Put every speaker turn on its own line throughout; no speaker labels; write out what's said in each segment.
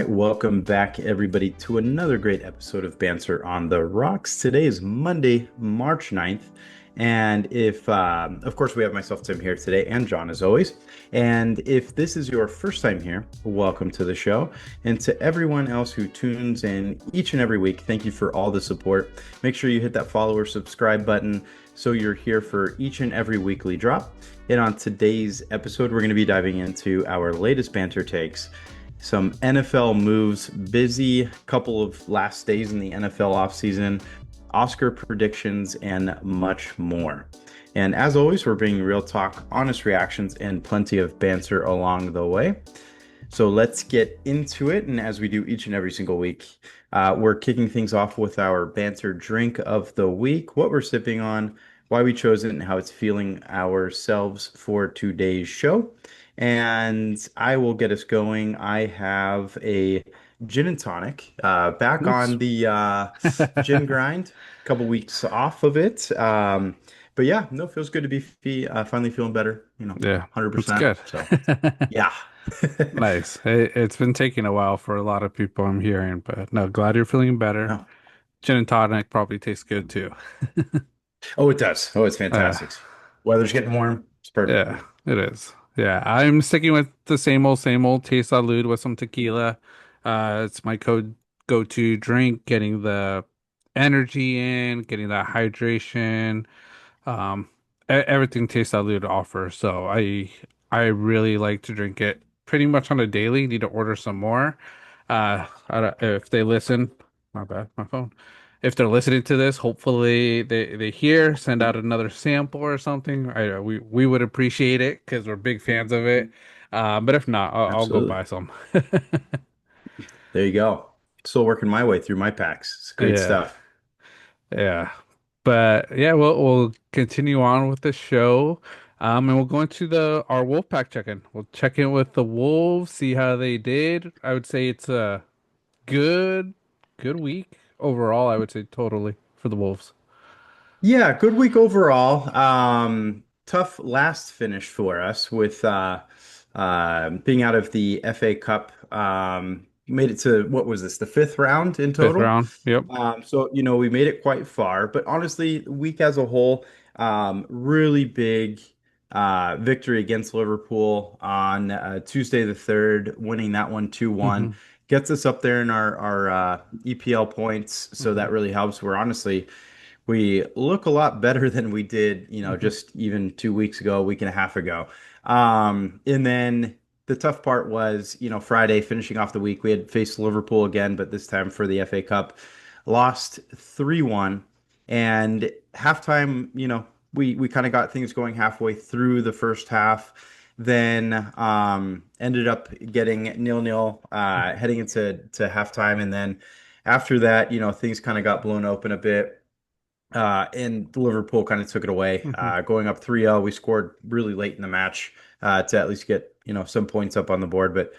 right, welcome back, everybody, to another great episode of Banter on the Rocks. Today is Monday, March 9th. And of course, we have myself, Tim, here today, and John, as always. And if this is your first time here, welcome to the show. And to everyone else who tunes in each and every week, thank you for all the support. Make sure you hit that follow or subscribe button so you're here for each and every weekly drop. And on today's episode, we're going to be diving into our latest banter takes, some NFL moves, busy couple of last days in the NFL offseason, Oscar predictions, and much more. And as always, we're bringing real talk, honest reactions, and plenty of banter along the way. So let's get into it. And as we do each and every single week, we're kicking things off with our banter drink of the week, what we're sipping on, why we chose it, and how it's feeling ourselves for today's show. And I will get us going. I have a gin and tonic, back
Nice.
on the gin grind, a couple weeks off of it. But yeah, no, feels good to be finally feeling better,
Yeah, that's
100%.
good.
So yeah.
Nice. It's been taking a while for a lot of people I'm hearing, but no, glad you're feeling better.
No.
Gin and tonic probably tastes good too.
Oh, it does. Oh, it's
Uh,
fantastic. Weather's getting warm. It's perfect.
yeah, it is. Yeah, I'm sticking with the same old taste salud with some tequila. It's my code go-to drink, getting the energy in, getting that hydration. Um, Everything Taste Salud offers. So I really like to drink it pretty much on a daily. Need to order some more. If they listen, my bad, my phone. If they're listening to this, hopefully they hear, send out another sample or something. We would appreciate it because we're big fans of it. But if not, I'll go
Absolutely.
buy some.
There you go. Still working my way through my packs. It's great
Yeah.
stuff.
Yeah. But yeah, we'll continue on with the show. And we'll go into the our Wolfpack check-in. We'll check in with the Wolves, see how they did. I would say it's a good good week overall, I would say totally for the Wolves.
Yeah, good week overall. Tough last finish for us with being out of the FA Cup. Made it to, what was this, the fifth round in
Fifth
total?
round. Yep.
So we made it quite far, but honestly, the week as a whole, really big victory against Liverpool on Tuesday the 3rd, winning that one 2-1.
Hmm.
Gets us up there in our EPL points, so
Hmm.
that really helps. We're honestly, we look a lot better than we did,
Hmm.
just even 2 weeks ago, a week and a half ago. And then the tough part was, Friday finishing off the week, we had faced Liverpool again, but this time for the FA Cup, lost 3-1. And halftime, we kind of got things going halfway through the first half. Then ended up getting 0-0 heading into halftime. And then after that, things kind of got blown open a bit. And Liverpool kind of took it away,
Hmm.
going up 3-0. We scored really late in the match to at least get, some points up on the board. But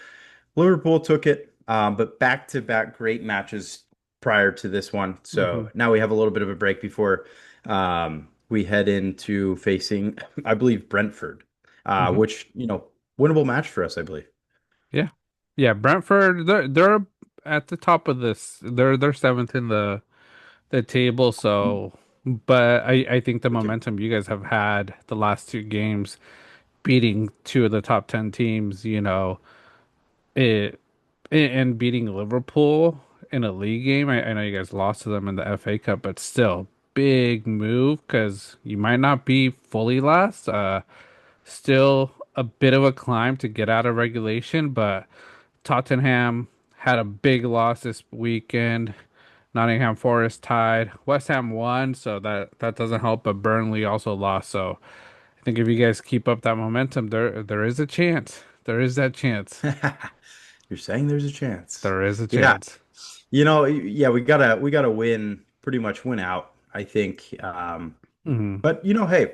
Liverpool took it, but back-to-back great matches prior to this one.
Hmm.
So now we have a little bit of a break before we head into facing, I believe, Brentford,
Hmm.
which, winnable match for us, I believe.
Yeah. Yeah, Brentford, they're at the top of this. They're seventh in the table, so but I think the
Okay.
momentum you guys have had the last two games, beating two of the top 10 teams, it and beating Liverpool in a league game. I know you guys lost to them in the FA Cup, but still big move because you might not be fully last. Still a bit of a climb to get out of regulation, but Tottenham had a big loss this weekend. Nottingham Forest tied. West Ham won, so that doesn't help. But Burnley also lost. So I think if you guys keep up that momentum, there is a chance. There is that chance.
You're saying there's a chance.
There is a
Yeah.
chance.
Yeah, we gotta win, pretty much win out, I think.
Hmm.
But hey,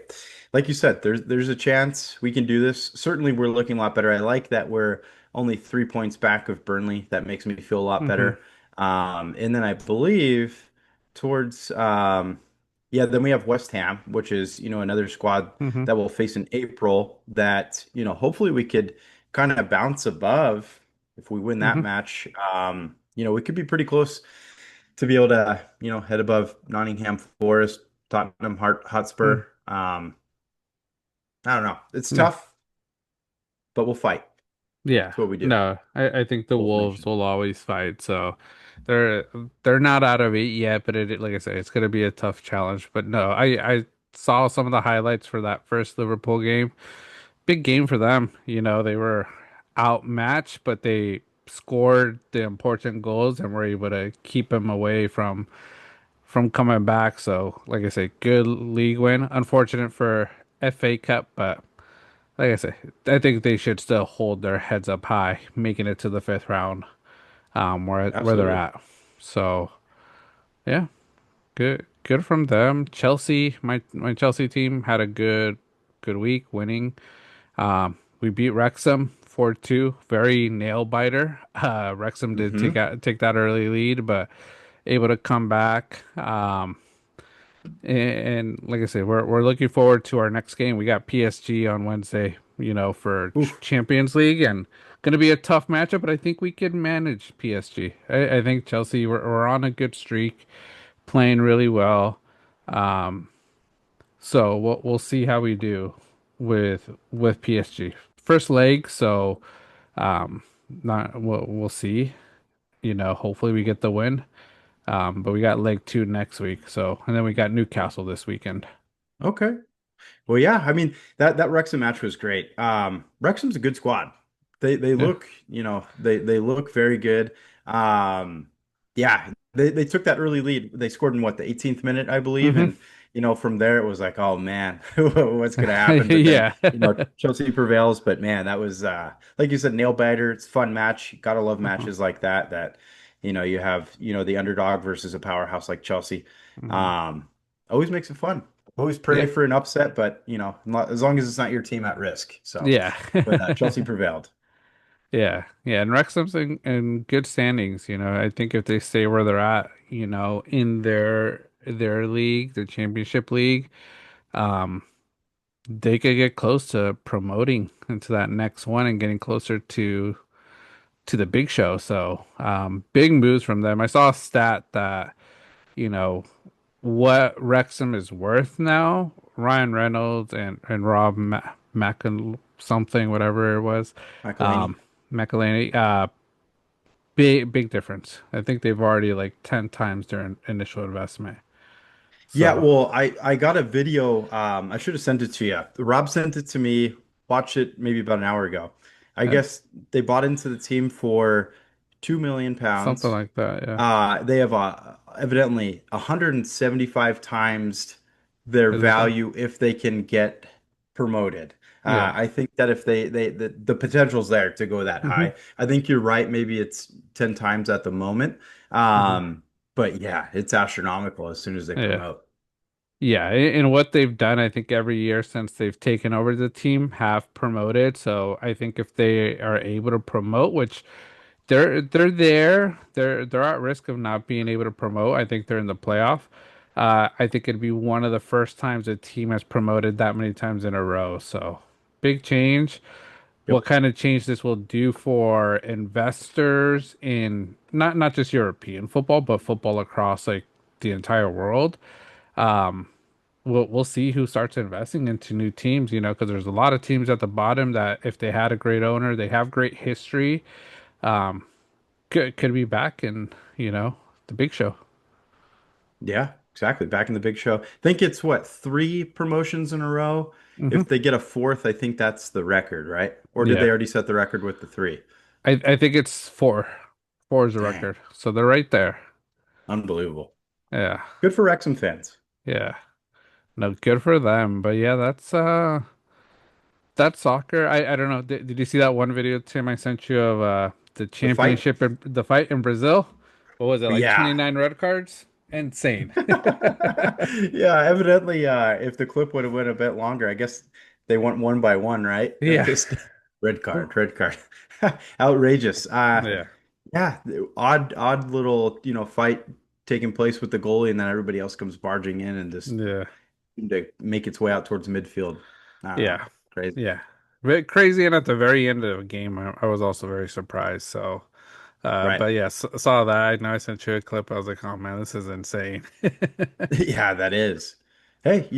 like you said, there's a chance we can do this. Certainly, we're looking a lot better. I like that we're only 3 points back of Burnley. That makes me feel a lot
Hmm.
better. And then I believe towards yeah, then we have West Ham, which is, another squad
Hmm.
that we'll face in April that, hopefully we could kind of bounce above. If we win that
Hmm.
match, we could be pretty close to be able to, head above Nottingham Forest, Tottenham Hotspur. I don't know. It's
Yeah.
tough, but we'll fight.
Yeah.
That's what we do.
No, I think the
Wolf
Wolves
Nation.
will always fight. So they're they're not out of it yet, but like I said, it's gonna be a tough challenge. But no, I saw some of the highlights for that first Liverpool game. Big game for them. They were outmatched, but they scored the important goals and were able to keep them away from coming back. So, like I say, good league win. Unfortunate for FA Cup, but like I say, I think they should still hold their heads up high, making it to the fifth round, where they're
Absolutely.
at. So, yeah, good from them. Chelsea, my Chelsea team had a good week, winning. We beat Wrexham 4-2, very nail biter. Wrexham did
Hmm.
take that early lead, but able to come back. And like I said, we're looking forward to our next game. We got PSG on Wednesday, for
Oof.
Champions League, and going to be a tough matchup, but I think we can manage PSG. I think Chelsea, we're on a good streak, playing really well. So we'll see how we do with PSG. First leg, so not we'll see. Hopefully we get the win. But we got leg two next week, so and then we got Newcastle this weekend.
Okay. Well, yeah, I mean that Wrexham match was great. Wrexham's a good squad. They
Yeah.
look, they look very good. Yeah, they took that early lead. They scored in what, the 18th minute, I believe,
Hmm.
and from there it was like, oh man, what's gonna happen? But then,
Yeah.
Chelsea prevails. But man, that was like you said, nail biter. It's a fun match. Gotta love
Uh-huh.
matches like that. You have the underdog versus a powerhouse like Chelsea.
Hmm.
Um, Always makes it fun. Always pray
Yeah.
for an upset, but as long as it's not your team at risk. So,
Yeah.
but Chelsea prevailed.
Yeah. Yeah. And Wrexham's in good standings. I think if they stay where they're at, in their league, their championship league, um, they could get close to promoting into that next one and getting closer to the big show. So, big moves from them. I saw a stat that, you know, what Wrexham is worth now. Ryan Reynolds and Rob something, whatever it was,
McElhaney.
um, McElhaney. Big difference. I think they've already like 10 times their initial investment.
Yeah,
So
well, I got a video. I should have sent it to you. Rob sent it to me. Watched it maybe about an hour ago. I
yeah,
guess they bought into the team for
something
£2 million.
like that. Yeah,
They have evidently 175 times their
everything.
value if they can get promoted.
Yeah.
I think that if the potential's there to go that
Hmm.
high. I think you're right. Maybe it's 10 times at the moment.
Hmm.
But yeah, it's astronomical as soon as they
Yeah.
promote.
Yeah, and what they've done, I think every year since they've taken over the team have promoted. So I think if they are able to promote, which they're at risk of not being able to promote. I think they're in the playoff. I think it'd be one of the first times a team has promoted that many times in a row. So big change. What
Yep.
kind of change this will do for investors in not just European football, but football across like the entire world. We'll see who starts investing into new teams, because there's a lot of teams at the bottom that if they had a great owner, they have great history, could be back in, the big show.
Yeah, exactly. Back in the big show. I think it's what, three promotions in a row?
Hmm.
If they get a fourth, I think that's the record, right? Or did they
Yeah.
already set the record with the three?
I think it's four. Four is the
Dang,
record. So they're right there.
unbelievable.
Yeah.
Good for Wrexham fans.
Yeah. No, good for them. But yeah, that's soccer. I don't know. Did you see that one video, Tim, I sent you of the
The fight?
championship the fight in Brazil? What was it, like
Yeah.
29 red cards? Insane.
Yeah, evidently, if the clip would have went a bit longer, I guess they went one by one, right?
Yeah.
Just red card, red card. Outrageous.
Yeah.
Yeah, odd little, fight taking place with the goalie, and then everybody else comes barging in and just
Yeah.
to make its way out towards midfield. I don't know.
Yeah.
Crazy.
Yeah. bit crazy. And at the very end of the game, I was also very surprised. So,
Right.
but yeah, saw that. I know I sent you a clip. I was like, oh man, this is insane.
Yeah, that is. Hey,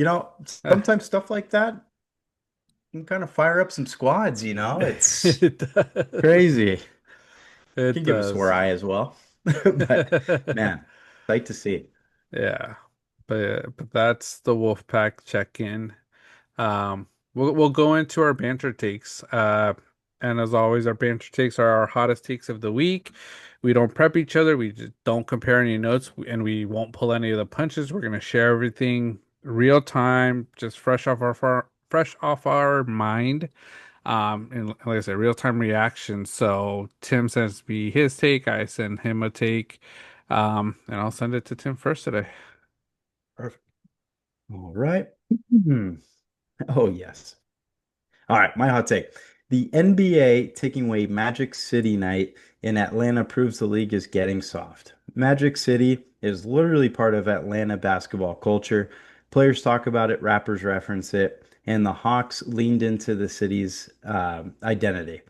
sometimes stuff like that can kind of fire up some squads, It's
It does.
crazy.
It
Can give a sore
does.
eye as well. But man, like to see.
Yeah, but that's the Wolfpack check-in. We'll go into our banter takes. And as always, our banter takes are our hottest takes of the week. We don't prep each other. We just don't compare any notes, and we won't pull any of the punches. We're gonna share everything real time, just fresh off our mind. And like I said, real time reaction. So Tim sends me his take. I send him a take. And I'll send it to Tim first today.
Perfect. All right. Hmm. Oh, yes. All right, my hot take. The NBA taking away Magic City night in Atlanta proves the league is getting soft. Magic City is literally part of Atlanta basketball culture. Players talk about it, rappers reference it, and the Hawks leaned into the city's identity.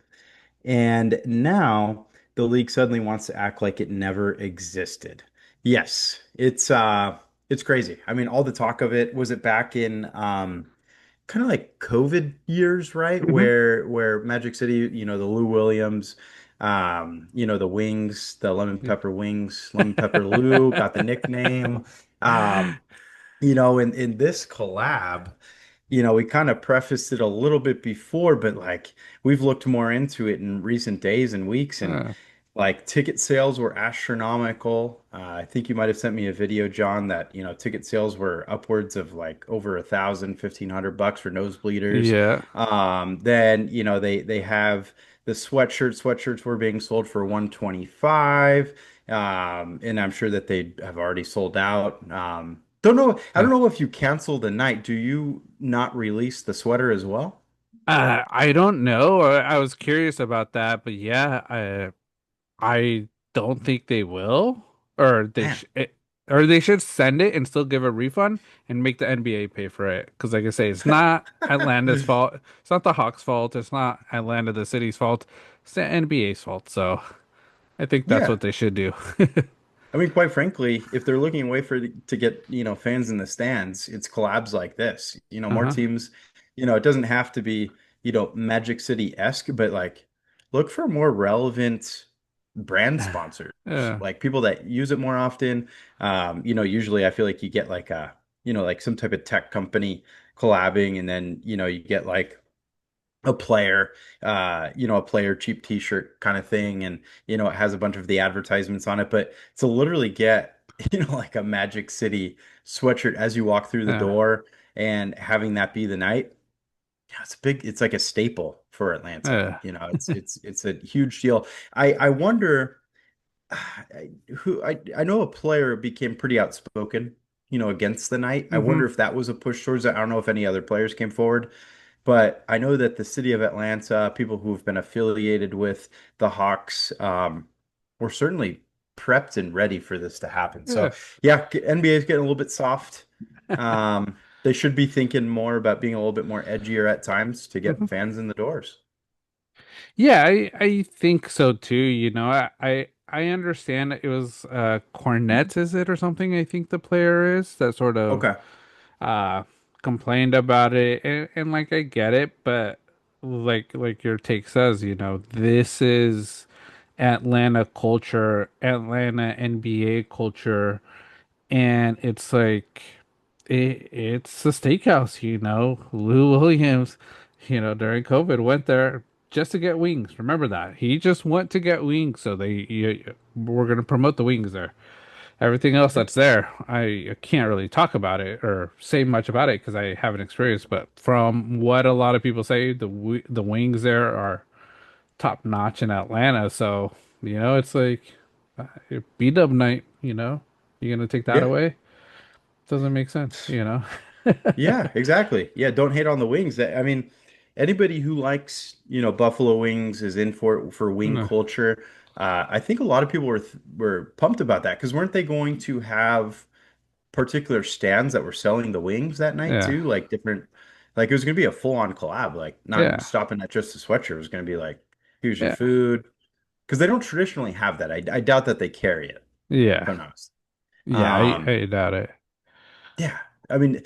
And now the league suddenly wants to act like it never existed. Yes, it's crazy. I mean, all the talk of it was it back in kind of like COVID years, right?
Hmm.
Where Magic City, the Lou Williams, the wings, the lemon pepper Lou got the nickname. Um, in this collab, we kind of prefaced it a little bit before, but like we've looked more into it in recent days and weeks, and
Uh,
like ticket sales were astronomical. I think you might have sent me a video, John, that ticket sales were upwards of like over 1,000, $1,500 for nosebleeders.
yeah.
Then they have the sweatshirts. Sweatshirts were being sold for 125. And I'm sure that they have already sold out. Don't know. I
Uh,
don't know if you cancel the night. Do you not release the sweater as well?
I don't know. I was curious about that, but yeah, I don't think they will, or
Man,
or they should send it and still give a refund and make the NBA pay for it. Because, like I say, it's not Atlanta's fault. It's not the Hawks' fault. It's not Atlanta, the city's fault. It's the NBA's fault. So I think that's
yeah.
what they should do.
I mean, quite frankly, if they're looking away to get, fans in the stands, it's collabs like this. More
Uh-huh.
teams, it doesn't have to be, Magic City-esque, but like look for more relevant brand sponsors,
Yeah.
like people that use it more often. Usually I feel like you get like like some type of tech company collabing, and then, you get like a player, a player cheap t-shirt kind of thing. And, it has a bunch of the advertisements on it, but to literally get, like a Magic City sweatshirt as you walk through the
Yeah.
door and having that be the night, yeah, it's like a staple for Atlanta.
Yeah.
It's a huge deal. I wonder I know a player became pretty outspoken, against the night. I
Hmm.
wonder if that was a push towards it. I don't know if any other players came forward. But I know that the city of Atlanta, people who've been affiliated with the Hawks, were certainly prepped and ready for this to happen. So,
Yeah.
yeah, NBA is getting a little bit soft. They should be thinking more about being a little bit more edgier at times to get
Hmm.
fans in the doors.
Yeah, I think so too. I understand it was Cornette, is it or something? I think the player is that sort of
Okay.
uh complained about it, and like I get it, but like your take says, this is Atlanta culture, Atlanta NBA culture, and it's like it's a steakhouse, Lou Williams, during COVID went there just to get wings. Remember that. He just went to get wings, so we're gonna promote the wings there. Everything else
Yep.
that's there, I can't really talk about it or say much about it because I haven't experienced. But from what a lot of people say, the wings there are top notch in Atlanta. So it's like B-dub night. You gonna take that
Yeah.
away? Doesn't make sense.
Yeah, exactly. Yeah, don't hate on the wings. I mean, anybody who likes, buffalo wings is in for wing
No.
culture. I think a lot of people were pumped about that because weren't they going to have particular stands that were selling the wings that night
Yeah.
too, like different. Like it was gonna be a full-on collab, like not
Yeah.
stopping at just a sweatshirt. It was gonna be like, here's your
Yeah.
food. Because they don't traditionally have that. I doubt that they carry it, if
Yeah.
I'm not mistaken.
Yeah,
Um,
I doubt it.
yeah. I mean,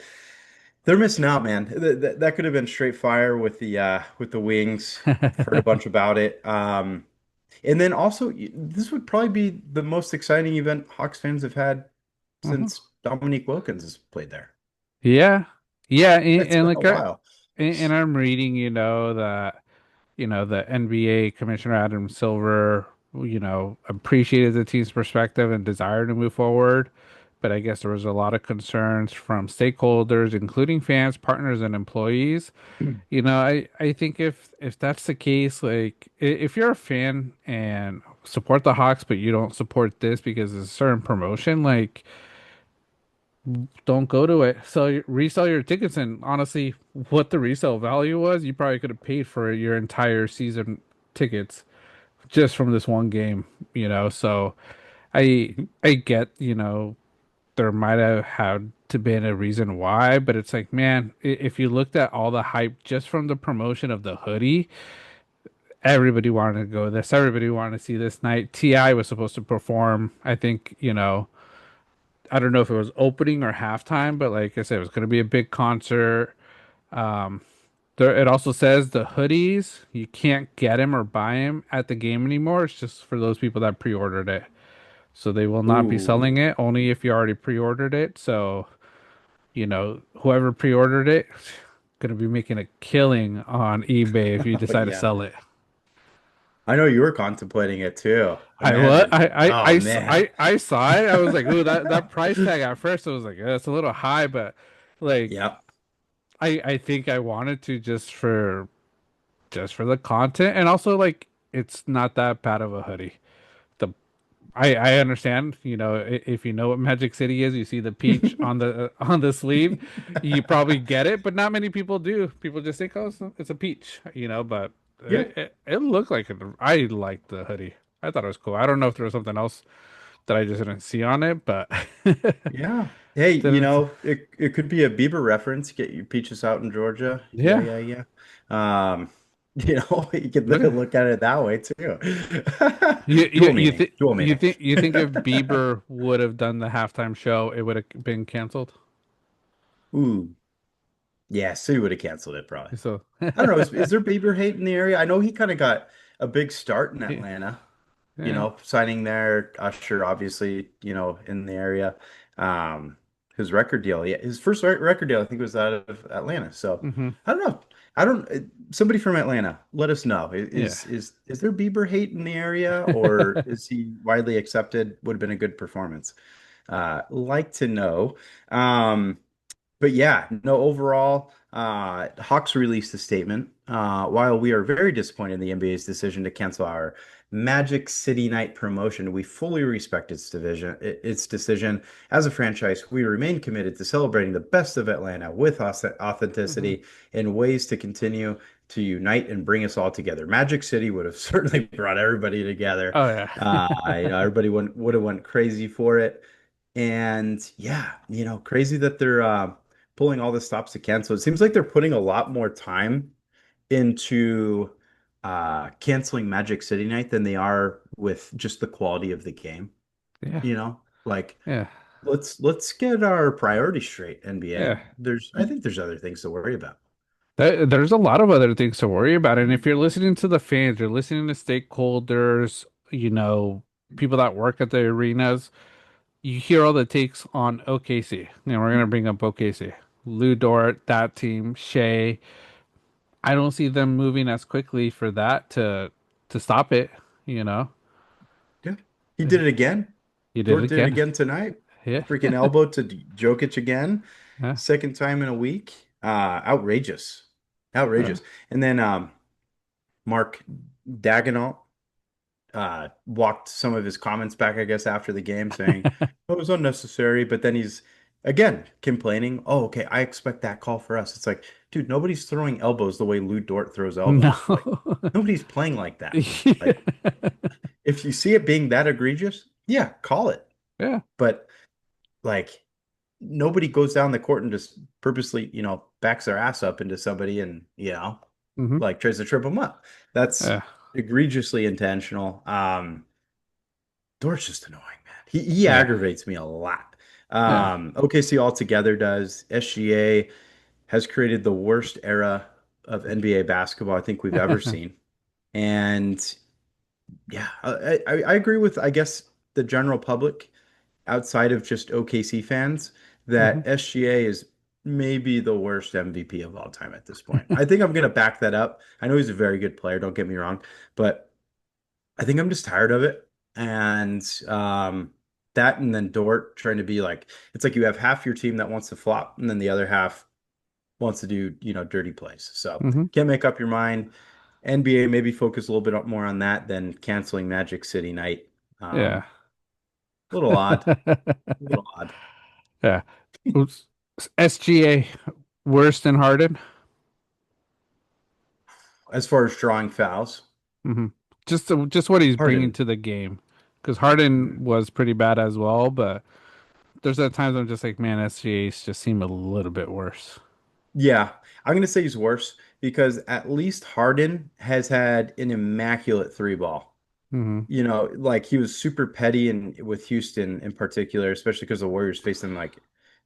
they're missing out, man. That could have been straight fire with the wings. I've heard a bunch about it. And then also, this would probably be the most exciting event Hawks fans have had
Mhm.
since Dominique Wilkins has played there.
Yeah. Yeah,
It's
and
been a
like
while.
and I'm reading, that the NBA Commissioner Adam Silver, appreciated the team's perspective and desire to move forward. But I guess there was a lot of concerns from stakeholders, including fans, partners, and employees. I think if that's the case, like if you're a fan and support the Hawks, but you don't support this because it's a certain promotion, like don't go to it. Resell your tickets, and honestly, what the resale value was, you probably could have paid for your entire season tickets just from this one game, So I get, there might have had to been a reason why, but it's like, man, if you looked at all the hype just from the promotion of the hoodie, everybody wanted to go this, everybody wanted to see this night. Ti was supposed to perform. I think, I don't know if it was opening or halftime, but like I said, it was going to be a big concert. Um, it also says the hoodies, you can't get them or buy them at the game anymore. It's just for those people that pre-ordered it. So they will not be
Ooh.
selling it only if you already pre-ordered it. So, whoever pre-ordered it, gonna be making a killing on eBay if you
Oh,
decide to
yeah.
sell it.
I know you were contemplating it too.
I what?
Imagine. Oh man.
I saw it. I was like, ooh, that price tag at first I was like, it's a little high, but like
Yep.
I think I wanted to just for the content, and also like it's not that bad of a hoodie. The I understand, if you know what Magic City is, you see the peach on the sleeve, you probably get it, but not many people do. People just think, oh, it's a peach, but
Yeah.
it looked like it. I liked the hoodie. I thought it was cool. I don't know if there was something else that I just didn't see on it, but
Yeah. Hey,
didn't.
it could be a Bieber reference. Get your peaches out in Georgia. Yeah,
Yeah,
yeah, yeah. Um, you could
look.
look at it that way too.
You you
Dual
you
meaning.
think
Dual
you
meaning.
think you think if Bieber would have done the halftime show, it would have been canceled?
Ooh, yeah, City would have canceled it probably.
So
I don't know. Is there Bieber hate in the area? I know he kind of got a big start in
yeah,
Atlanta.
yeah.
Signing there, Usher, obviously, in the area. Um, his record deal, yeah, his first record deal, I think, was out of Atlanta. So
Hmm.
I don't know. I don't. Somebody from Atlanta, let us know.
Yeah.
Is there Bieber hate in the area, or is he widely accepted? Would have been a good performance. Like to know. Um, but yeah, no, overall, Hawks released a statement. While we are very disappointed in the NBA's decision to cancel our Magic City Night promotion, we fully respect its decision. As a franchise, we remain committed to celebrating the best of Atlanta with
Hmm.
authenticity and ways to continue to unite and bring us all together. Magic City would have certainly brought everybody together.
Oh yeah.
Everybody would have went crazy for it. And yeah, crazy that they're pulling all the stops to cancel. It seems like they're putting a lot more time into canceling Magic City Night than they are with just the quality of the game.
Yeah.
Like
Yeah.
let's get our priorities straight, NBA.
Yeah.
I think there's other things to worry about.
There's a lot of other things to worry about. And if you're listening to the fans, you're listening to stakeholders, people that work at the arenas, you hear all the takes on OKC. We're gonna bring up OKC. Lou Dort, that team, Shea. I don't see them moving as quickly for that to stop it, you know.
Yeah. He did it again.
You did it
Dort did it
again.
again tonight.
Yeah.
Freaking elbow to Jokic again.
Yeah.
Second time in a week. Outrageous.
Yeah.
Outrageous. And then Mark Dagenalt walked some of his comments back, I guess, after the game, saying "Oh, it was unnecessary. But then he's again complaining, oh, okay, I expect that call for us. It's like, dude, nobody's throwing elbows the way Lou Dort throws
No.
elbows. Like, nobody's playing like that. Like,
Yeah.
if you see it being that egregious, yeah, call it.
Yeah.
But like, nobody goes down the court and just purposely, backs their ass up into somebody and,
Hmm.
like tries to trip them up. That's
Yeah.
egregiously intentional. Dort's just annoying, man. He
Yeah.
aggravates me a lot.
Yeah.
OKC altogether does. SGA has created the worst era of NBA basketball I think we've ever seen. And yeah, I agree with, I guess, the general public outside of just OKC fans that
Hmm.
SGA is maybe the worst MVP of all time at this point. I think I'm going to back that up. I know he's a very good player, don't get me wrong, but I think I'm just tired of it. And that and then Dort trying to be like, it's like you have half your team that wants to flop and then the other half wants to do, dirty plays. So
Hmm.
can't make up your mind. NBA maybe focus a little bit more on that than canceling Magic City Night.
Yeah.
A little odd, a little odd.
Yeah. Oops. SGA worse than Harden.
As far as drawing fouls,
Hmm. Just what he's bringing
Harden.
to the game. Because Harden
mm,
was pretty bad as well, but there's at times I'm just like, man, SGA's just seem a little bit worse.
Yeah, I'm gonna say he's worse because at least Harden has had an immaculate three ball.
Hmm.
Like he was super petty and with Houston in particular, especially because the Warriors faced them like,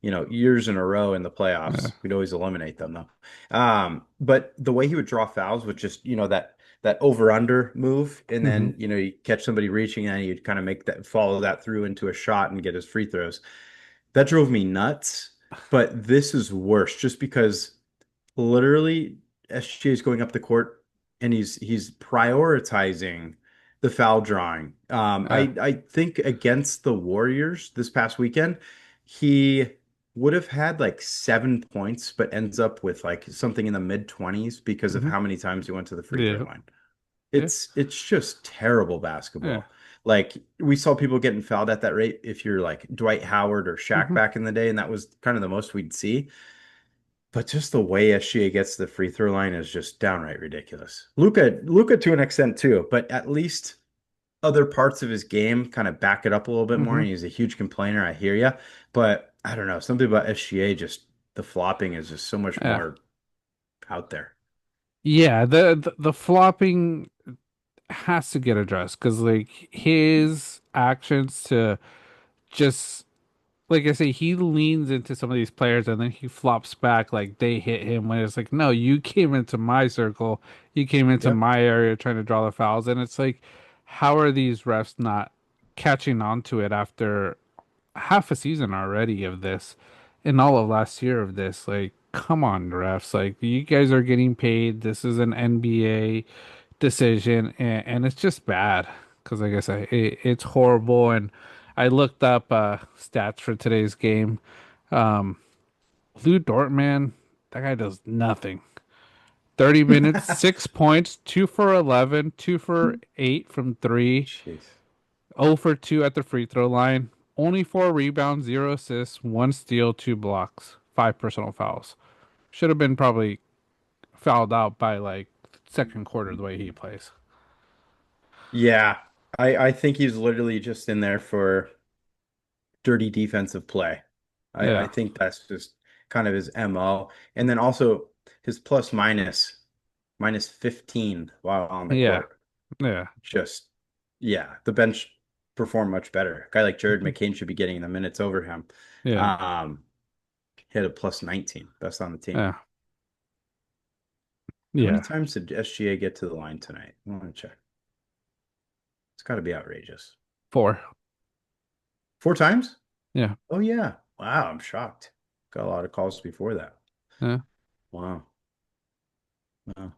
years in a row in the
Yeah.
playoffs. We'd always eliminate them though. But the way he would draw fouls with just, that over under move, and
Hmm.
then, you catch somebody reaching and you'd kind of make that follow that through into a shot and get his free throws. That drove me nuts. But this is worse just because literally SGA is going up the court and he's prioritizing the foul drawing.
Yeah.
I think against the Warriors this past weekend, he would have had like 7 points, but ends up with like something in the mid 20s because of
Hmm.
how many times he went to the free throw
Yeah.
line.
Yeah.
It's just terrible
Yeah.
basketball. Like we saw people getting fouled at that rate if you're like Dwight Howard or Shaq
Hmm.
back in the day, and that was kind of the most we'd see. But just the way SGA gets to the free throw line is just downright ridiculous. Luca to an extent too, but at least other parts of his game kind of back it up a little bit more.
Hmm.
And he's a huge complainer. I hear you, but I don't know. Something about SGA, just the flopping is just so much
Yeah.
more out there.
Yeah. The flopping has to get addressed because like his actions to just like I say, he leans into some of these players and then he flops back like they hit him when it's like, no, you came into my circle, you came into
Yep.
my area trying to draw the fouls, and it's like, how are these refs not catching on to it after half a season already of this, and all of last year of this? Like, come on, refs! Like, you guys are getting paid. This is an NBA decision, and it's just bad because, like I say, it's horrible. And I looked up stats for today's game. Um, Lou Dort, man, that guy does nothing. 30 minutes, 6 points, 2 for 11, 2 for 8 from three,
Jeez.
0 for 2 at the free throw line, only 4 rebounds, 0 assists, 1 steal, 2 blocks, 5 personal fouls. Should have been probably fouled out by like second quarter the way he plays.
Yeah. I think he's literally just in there for dirty defensive play. I
Yeah,
think that's just kind of his MO. And then also his plus minus 15 while on the
yeah,
court.
yeah.
Just, yeah, the bench performed much better. A guy like Jared
Mhm.
McCain should be getting the minutes over him.
Yeah,
Um, he had a plus 19, best on the team.
yeah,
How many
yeah.
times did SGA get to the line tonight? I want to check. It's got to be outrageous.
4.
4 times?
Yeah,
Oh, yeah. Wow, I'm shocked. Got a lot of calls before that.
yeah.
Wow. Wow.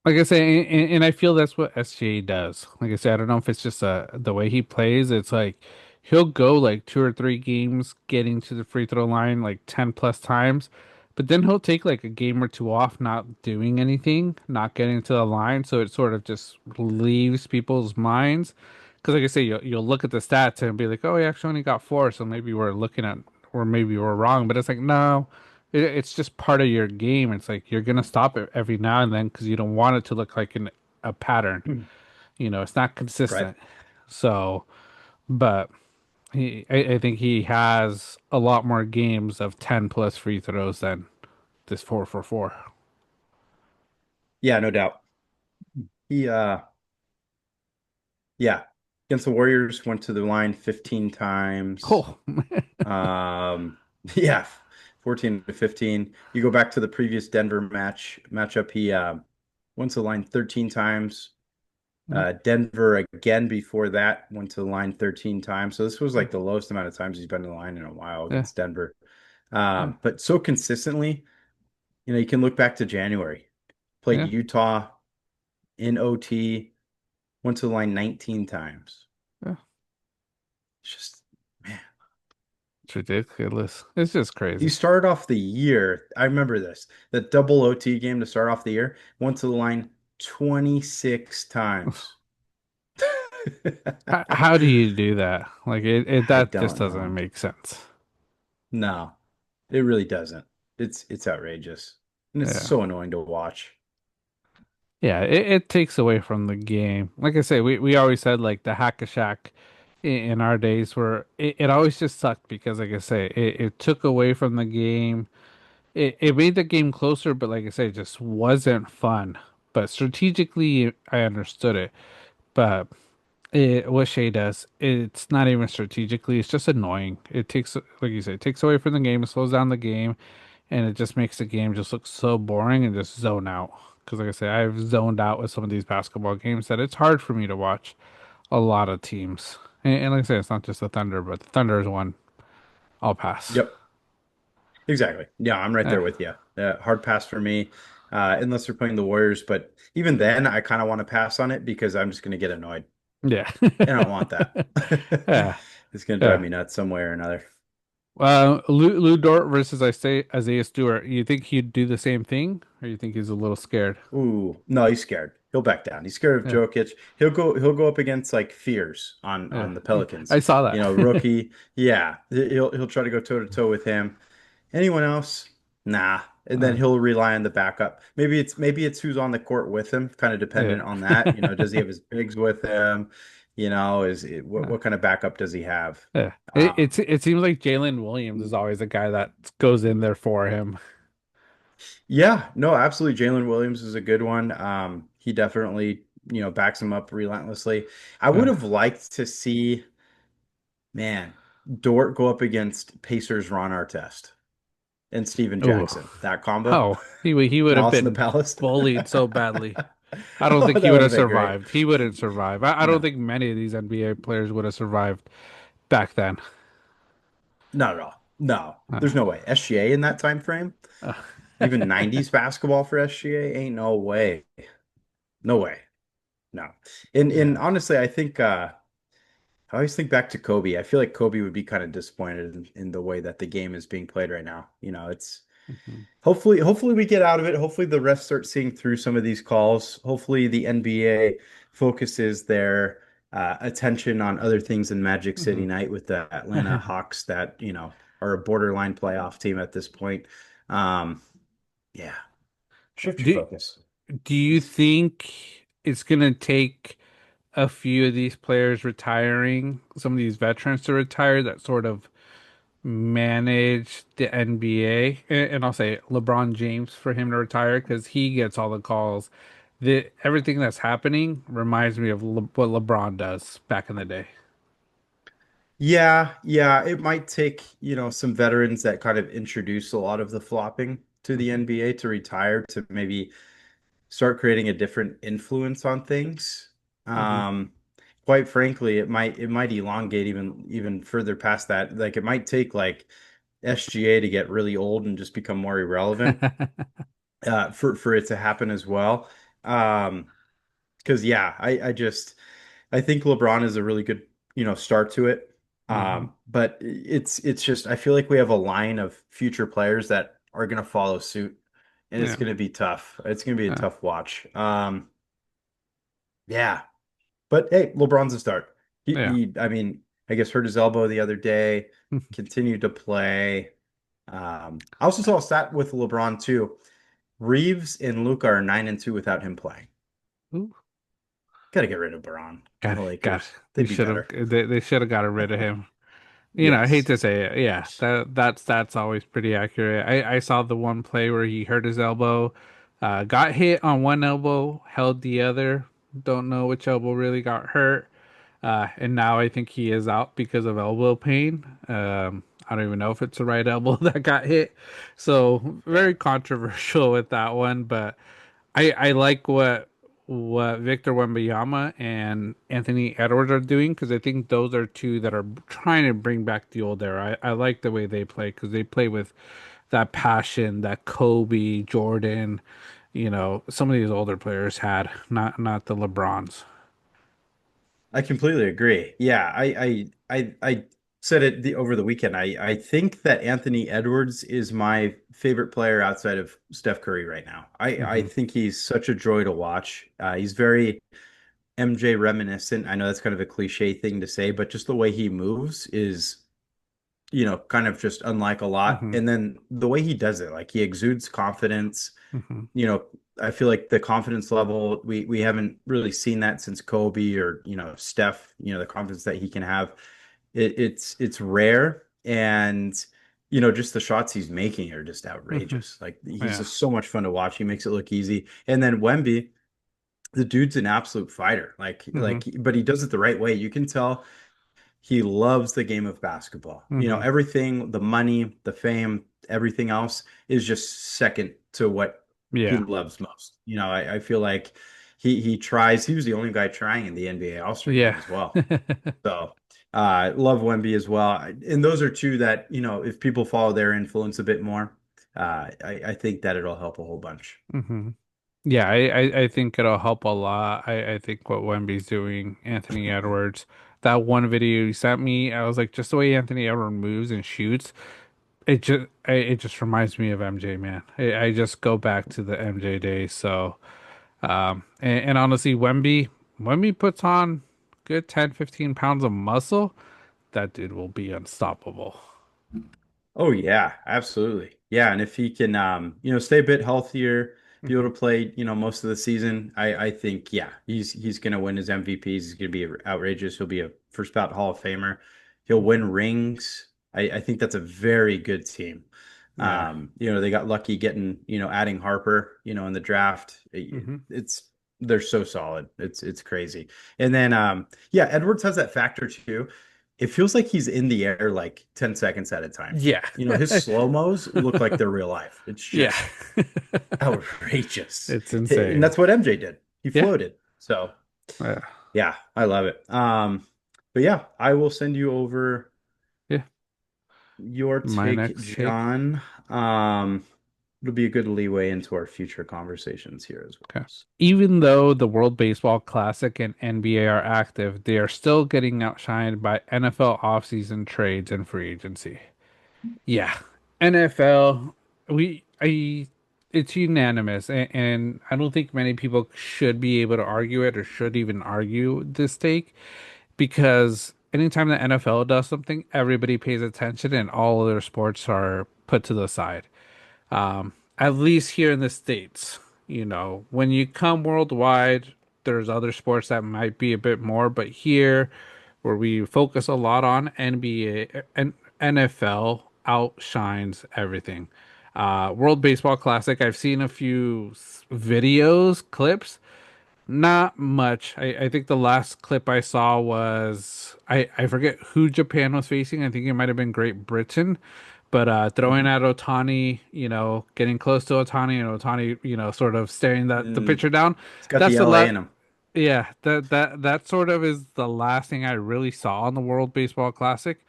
Like I say, and I feel that's what SGA does. Like I said, I don't know if it's just the way he plays. It's like he'll go like 2 or 3 games getting to the free throw line like 10 plus times, but then he'll take like a game or two off, not doing anything, not getting to the line. So it sort of just leaves people's minds. Because like I say, you'll look at the stats and be like, oh, he actually only got 4, so maybe we're looking at, or maybe we're wrong. But it's like, no. It's just part of your game. It's like you're gonna stop it every now and then because you don't want it to look like a pattern. It's not
Right.
consistent. So, but I think he has a lot more games of 10 plus free throws than this 4 for 4.
Yeah, no doubt. He yeah, against the Warriors went to the line 15 times.
Oh,
Um, yeah, 14 to 15. You go back to the previous Denver matchup, he went to the line 13 times. Denver again before that went to the line 13 times. So this was like the lowest amount of times he's been to the line in a while
yeah,
against Denver.
yeah,
But so consistently, you can look back to January. Played
yeah,
Utah in OT, went to the line 19 times.
yeah.
It's just, man.
It's ridiculous. It's just
He
crazy.
started off the year. I remember this. The double OT game to start off the year went to the line 26 times.
How do you do that? Like it
I
that just
don't
doesn't
know.
make sense.
No, it really doesn't. It's outrageous. And it's
Yeah.
so annoying to watch.
Yeah, it takes away from the game. Like I say, we always said like the hack a Shack in our days where it always just sucked because like I say, it took away from the game. It made the game closer, but like I say, it just wasn't fun. But strategically I understood it. But what Shay does, it's not even strategically, it's just annoying. It takes, like you said, it takes away from the game, it slows down the game, and it just makes the game just look so boring and just zone out. Because, like I say, I've zoned out with some of these basketball games that it's hard for me to watch a lot of teams. And like I say, it's not just the Thunder, but the Thunder is one I'll pass.
Yep, exactly. Yeah, I'm right
Eh,
there with you. Hard pass for me, unless they're playing the Warriors. But even then, I kind of want to pass on it because I'm just going to get annoyed.
yeah.
And I don't want that.
Yeah.
It's going to drive
Yeah.
me nuts some way or another.
Lou Dort versus I say Isaiah Stewart. You think he'd do the same thing, or you think he's a little scared?
Ooh, no, he's scared. He'll back down. He's scared of
Yeah.
Jokic. He'll go up against like Fears on
Yeah.
the Pelicans.
I saw that.
Rookie. Yeah, he'll try to go toe to toe with him. Anyone else? Nah. And then
Uh,
he'll rely on the backup. Maybe it's who's on the court with him, kind of dependent
yeah.
on that. Does he have his bigs with him? What kind of backup does he have?
Yeah.
Um,
It seems like Jalen Williams is always a guy that goes in there for him.
yeah, no, absolutely. Jalen Williams is a good one. He definitely, backs him up relentlessly. I would
Uh,
have liked to see, man, Dort go up against Pacers Ron Artest and Steven
oh,
Jackson. That combo.
oh, he would have
Malice in the
been
Palace.
bullied so badly. I don't
Oh,
think
that
he would
would
have
have been great.
survived. He wouldn't survive. I don't
No,
think many of these NBA players would have survived back then.
not at all. No,
Uh,
there's no way. SGA in that time frame,
uh,
even 90s basketball for SGA, ain't no way. No way. No. And
yeah.
honestly, I always think back to Kobe. I feel like Kobe would be kind of disappointed in the way that the game is being played right now. It's
Mhm.
hopefully we get out of it. Hopefully the refs start seeing through some of these calls. Hopefully the NBA focuses their attention on other things in Magic City
Mhm.
Night with the Atlanta Hawks that, are a borderline playoff team at this point. Um, yeah, shift your
Do
focus.
do you think it's gonna take a few of these players retiring, some of these veterans to retire that sort of manage the NBA? And I'll say LeBron James for him to retire because he gets all the calls. Everything that's happening reminds me of what LeBron does back in the day.
Yeah, it might take, some veterans that kind of introduce a lot of the flopping to the
Mhm.
NBA to retire to maybe start creating a different influence on things.
Mhm.
Um, Quite frankly, it might elongate even further past that. Like it might take like SGA to get really old and just become more irrelevant for it to happen as well. Because yeah, I think LeBron is a really good, start to it.
Mhm.
But it's just I feel like we have a line of future players that are going to follow suit, and it's
Yeah.
going to be tough. It's going to be a
Yeah.
tough watch. Yeah, but hey, LeBron's a start.
Yeah.
I mean, I guess hurt his elbow the other day, continued to play. I also saw a stat with LeBron too. Reeves and Luka are 9-2 without him playing.
Ooh,
Got to get rid of Braun on
got
the
it. Got it.
Lakers.
We
They'd be
should have.
better.
They should have got rid of him. I hate
Yes.
to say it. Yeah, that's always pretty accurate. I saw the one play where he hurt his elbow, got hit on one elbow, held the other. Don't know which elbow really got hurt. And now I think he is out because of elbow pain. I don't even know if it's the right elbow that got hit. So
Yeah.
very controversial with that one, but I like what Victor Wembanyama and Anthony Edwards are doing because I think those are two that are trying to bring back the old era. I like the way they play because they play with that passion that Kobe, Jordan, some of these older players had, not the LeBrons.
I completely agree. Yeah, I said it over the weekend. I think that Anthony Edwards is my favorite player outside of Steph Curry right now. I
Hmm.
think he's such a joy to watch. He's very MJ reminiscent. I know that's kind of a cliche thing to say, but just the way he moves is, kind of just unlike a lot.
Hmm.
And then the way he does it, like he exudes confidence.
Hmm.
you know, I feel like the confidence level, we haven't really seen that since Kobe or, Steph, the confidence that he can have. It's rare. And, just the shots he's making are just
Hmm.
outrageous. Like he's
Yeah.
just so much fun to watch. He makes it look easy. And then Wemby, the dude's an absolute fighter.
Hmm.
But he does it the right way. You can tell he loves the game of basketball.
Hmm.
Everything, the money, the fame, everything else is just second to what he
Yeah.
loves most. I feel like he tries. He was the only guy trying in the NBA All-Star game
Yeah.
as well. So love Wemby as well. And those are two that, if people follow their influence a bit more, I think that it'll help a whole bunch.
Hmm. Yeah, I think it'll help a lot. I think what Wemby's doing, Anthony Edwards, that one video he sent me, I was like, just the way Anthony Edwards moves and shoots, it just reminds me of MJ, man. I just go back to the MJ days. So, and honestly, Wemby puts on good 10, 15 pounds of muscle. That dude will be unstoppable.
Oh yeah, absolutely. Yeah, and if he can stay a bit healthier, be able
Hmm.
to play, most of the season, I think yeah, he's gonna win his MVPs. He's gonna be outrageous. He'll be a first ballot Hall of Famer. He'll win rings. I think that's a very good team.
Yeah.
They got lucky getting, adding Harper, in the draft.
Hmm.
It's they're so solid. It's crazy. And then yeah, Edwards has that factor too. It feels like he's in the air like 10 seconds at a time.
Yeah.
His slow-mos look like they're real life. It's
Yeah.
just outrageous.
It's
And
insane.
that's what MJ did. He
Yeah.
floated. So,
Yeah.
yeah, I love it. But yeah, I will send you over
Yeah.
your
My
take,
next take.
John. Um, it'll be a good leeway into our future conversations here as well.
Okay. Even though the World Baseball Classic and NBA are active, they are still getting outshined by NFL offseason trades and free agency. Yeah. NFL, it's unanimous, and I don't think many people should be able to argue it or should even argue this take because anytime the NFL does something, everybody pays attention and all other sports are put to the side. At least here in the States, when you come worldwide, there's other sports that might be a bit more, but here, where we focus a lot on NBA and NFL outshines everything. World Baseball Classic, I've seen a few videos, clips, not much. I think the last clip I saw was I forget who Japan was facing. I think it might have been Great Britain. But throwing
Mhm.
at Otani, getting close to Otani and Otani, sort of staring the
Mm,
pitcher down.
it's got
That's
the
the
LA
last.
in him.
Yeah, that sort of is the last thing I really saw on the World Baseball Classic.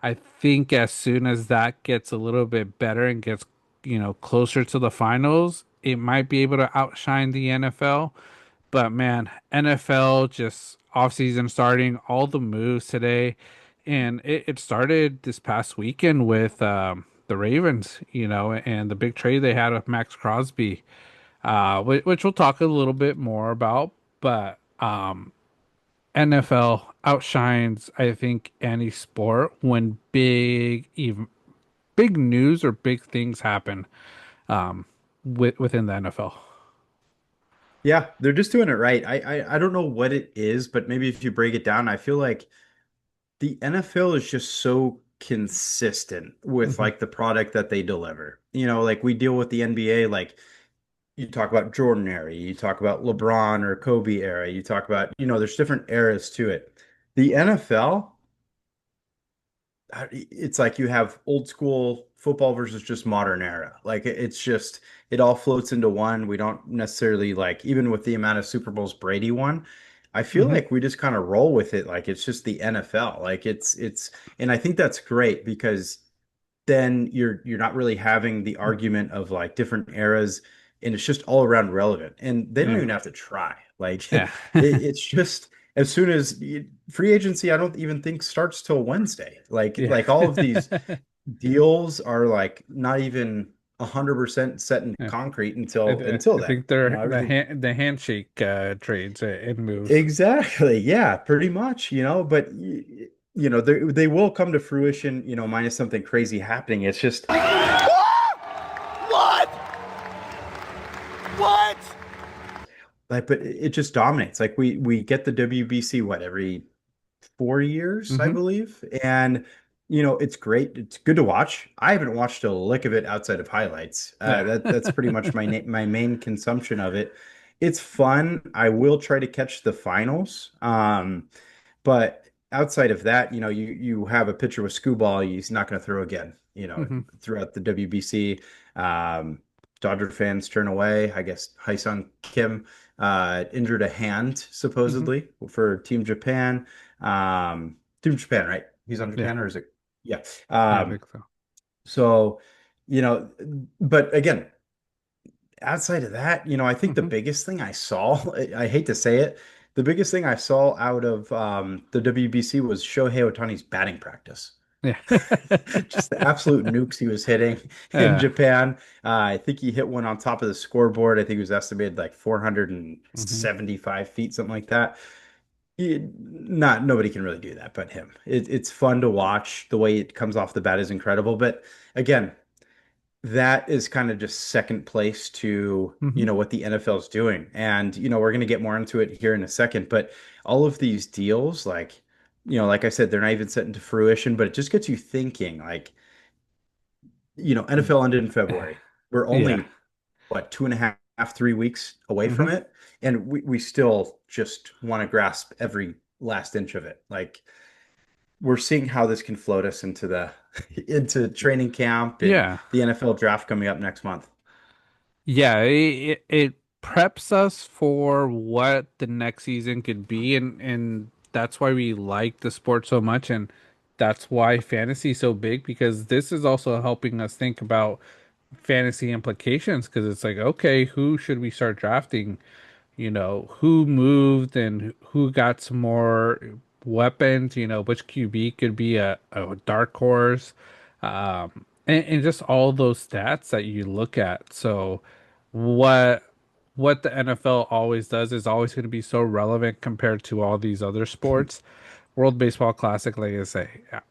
I think as soon as that gets a little bit better and gets, closer to the finals, it might be able to outshine the NFL. But man, NFL just offseason starting, all the moves today. And it started this past weekend with the Ravens, and the big trade they had with Max Crosby, which we'll talk a little bit more about. But NFL outshines, I think, any sport when big news or big things happen within the NFL.
Yeah, they're just doing it right. I don't know what it is, but maybe if you break it down, I feel like the NFL is just so consistent with
Hmm.
like the product that they deliver. Like we deal with the NBA, like you talk about Jordan era, you talk about LeBron or Kobe era, you talk about, there's different eras to it. The NFL, it's like you have old school football versus just modern era. Like it's just it all floats into one. We don't necessarily like even with the amount of Super Bowls Brady won, I feel
Hmm.
like we just kind of roll with it like it's just the NFL. Like it's and I think that's great because then you're not really having the argument of like different eras and it's just all around relevant and they don't
Yeah.
even have to try like
Yeah.
it's just as soon as free agency I don't even think starts till Wednesday
Yeah.
like all of these deals are like not even 100% set in
Yeah.
concrete
I,
until
I
then
think they're
everything
the handshake trades and moves.
exactly yeah pretty much but they will come to fruition minus something crazy happening it's just
What? What?
like, but it just dominates. Like we get the WBC what every 4 years, I
Hmm.
believe, and it's great. It's good to watch. I haven't watched a lick of it outside of highlights.
Yeah.
That's pretty much my main consumption of it. It's fun. I will try to catch the finals. But outside of that, you have a pitcher with Screwball, he's not going to throw again,
Hmm.
throughout the WBC. Um, Dodger fans turn away. I guess Haesung Kim injured a hand
Hmm.
supposedly for Team Japan. Team Japan, right? He's on
Yeah.
Japan or is it? Yeah.
Yeah, I
Um,
think so.
so, you know, but again, outside of that, I think the
Hmm.
biggest thing I saw, I hate to say it, the biggest thing I saw out of the WBC was Shohei Ohtani's batting practice.
Yeah.
Just the absolute nukes he was hitting in
Yeah.
Japan. I think he hit one on top of the scoreboard. I think it was estimated like
Hmm.
475 feet, something like that. Not nobody can really do that but him. It's fun to watch. The way it comes off the bat is incredible. But again, that is kind of just second place to,
Hmm.
what the NFL is doing. And, we're going to get more into it here in a second, but all of these deals, like, like I said, they're not even set into fruition, but it just gets you thinking, like, NFL ended in February. We're
Yeah.
only, what, 2.5, 3 weeks away from
Hmm.
it. And we still just want to grasp every last inch of it. Like, we're seeing how this can float us into the into training camp and
Yeah.
the NFL draft coming up next month.
Yeah, it preps us for what the next season could be, and that's why we like the sport so much, and that's why fantasy is so big because this is also helping us think about fantasy implications because it's like, okay, who should we start drafting? Who moved and who got some more weapons, which QB could be a dark horse, and just all those stats that you look at. So what what the NFL always does is always going to be so relevant compared to all these other sports. World Baseball Classic, like I say,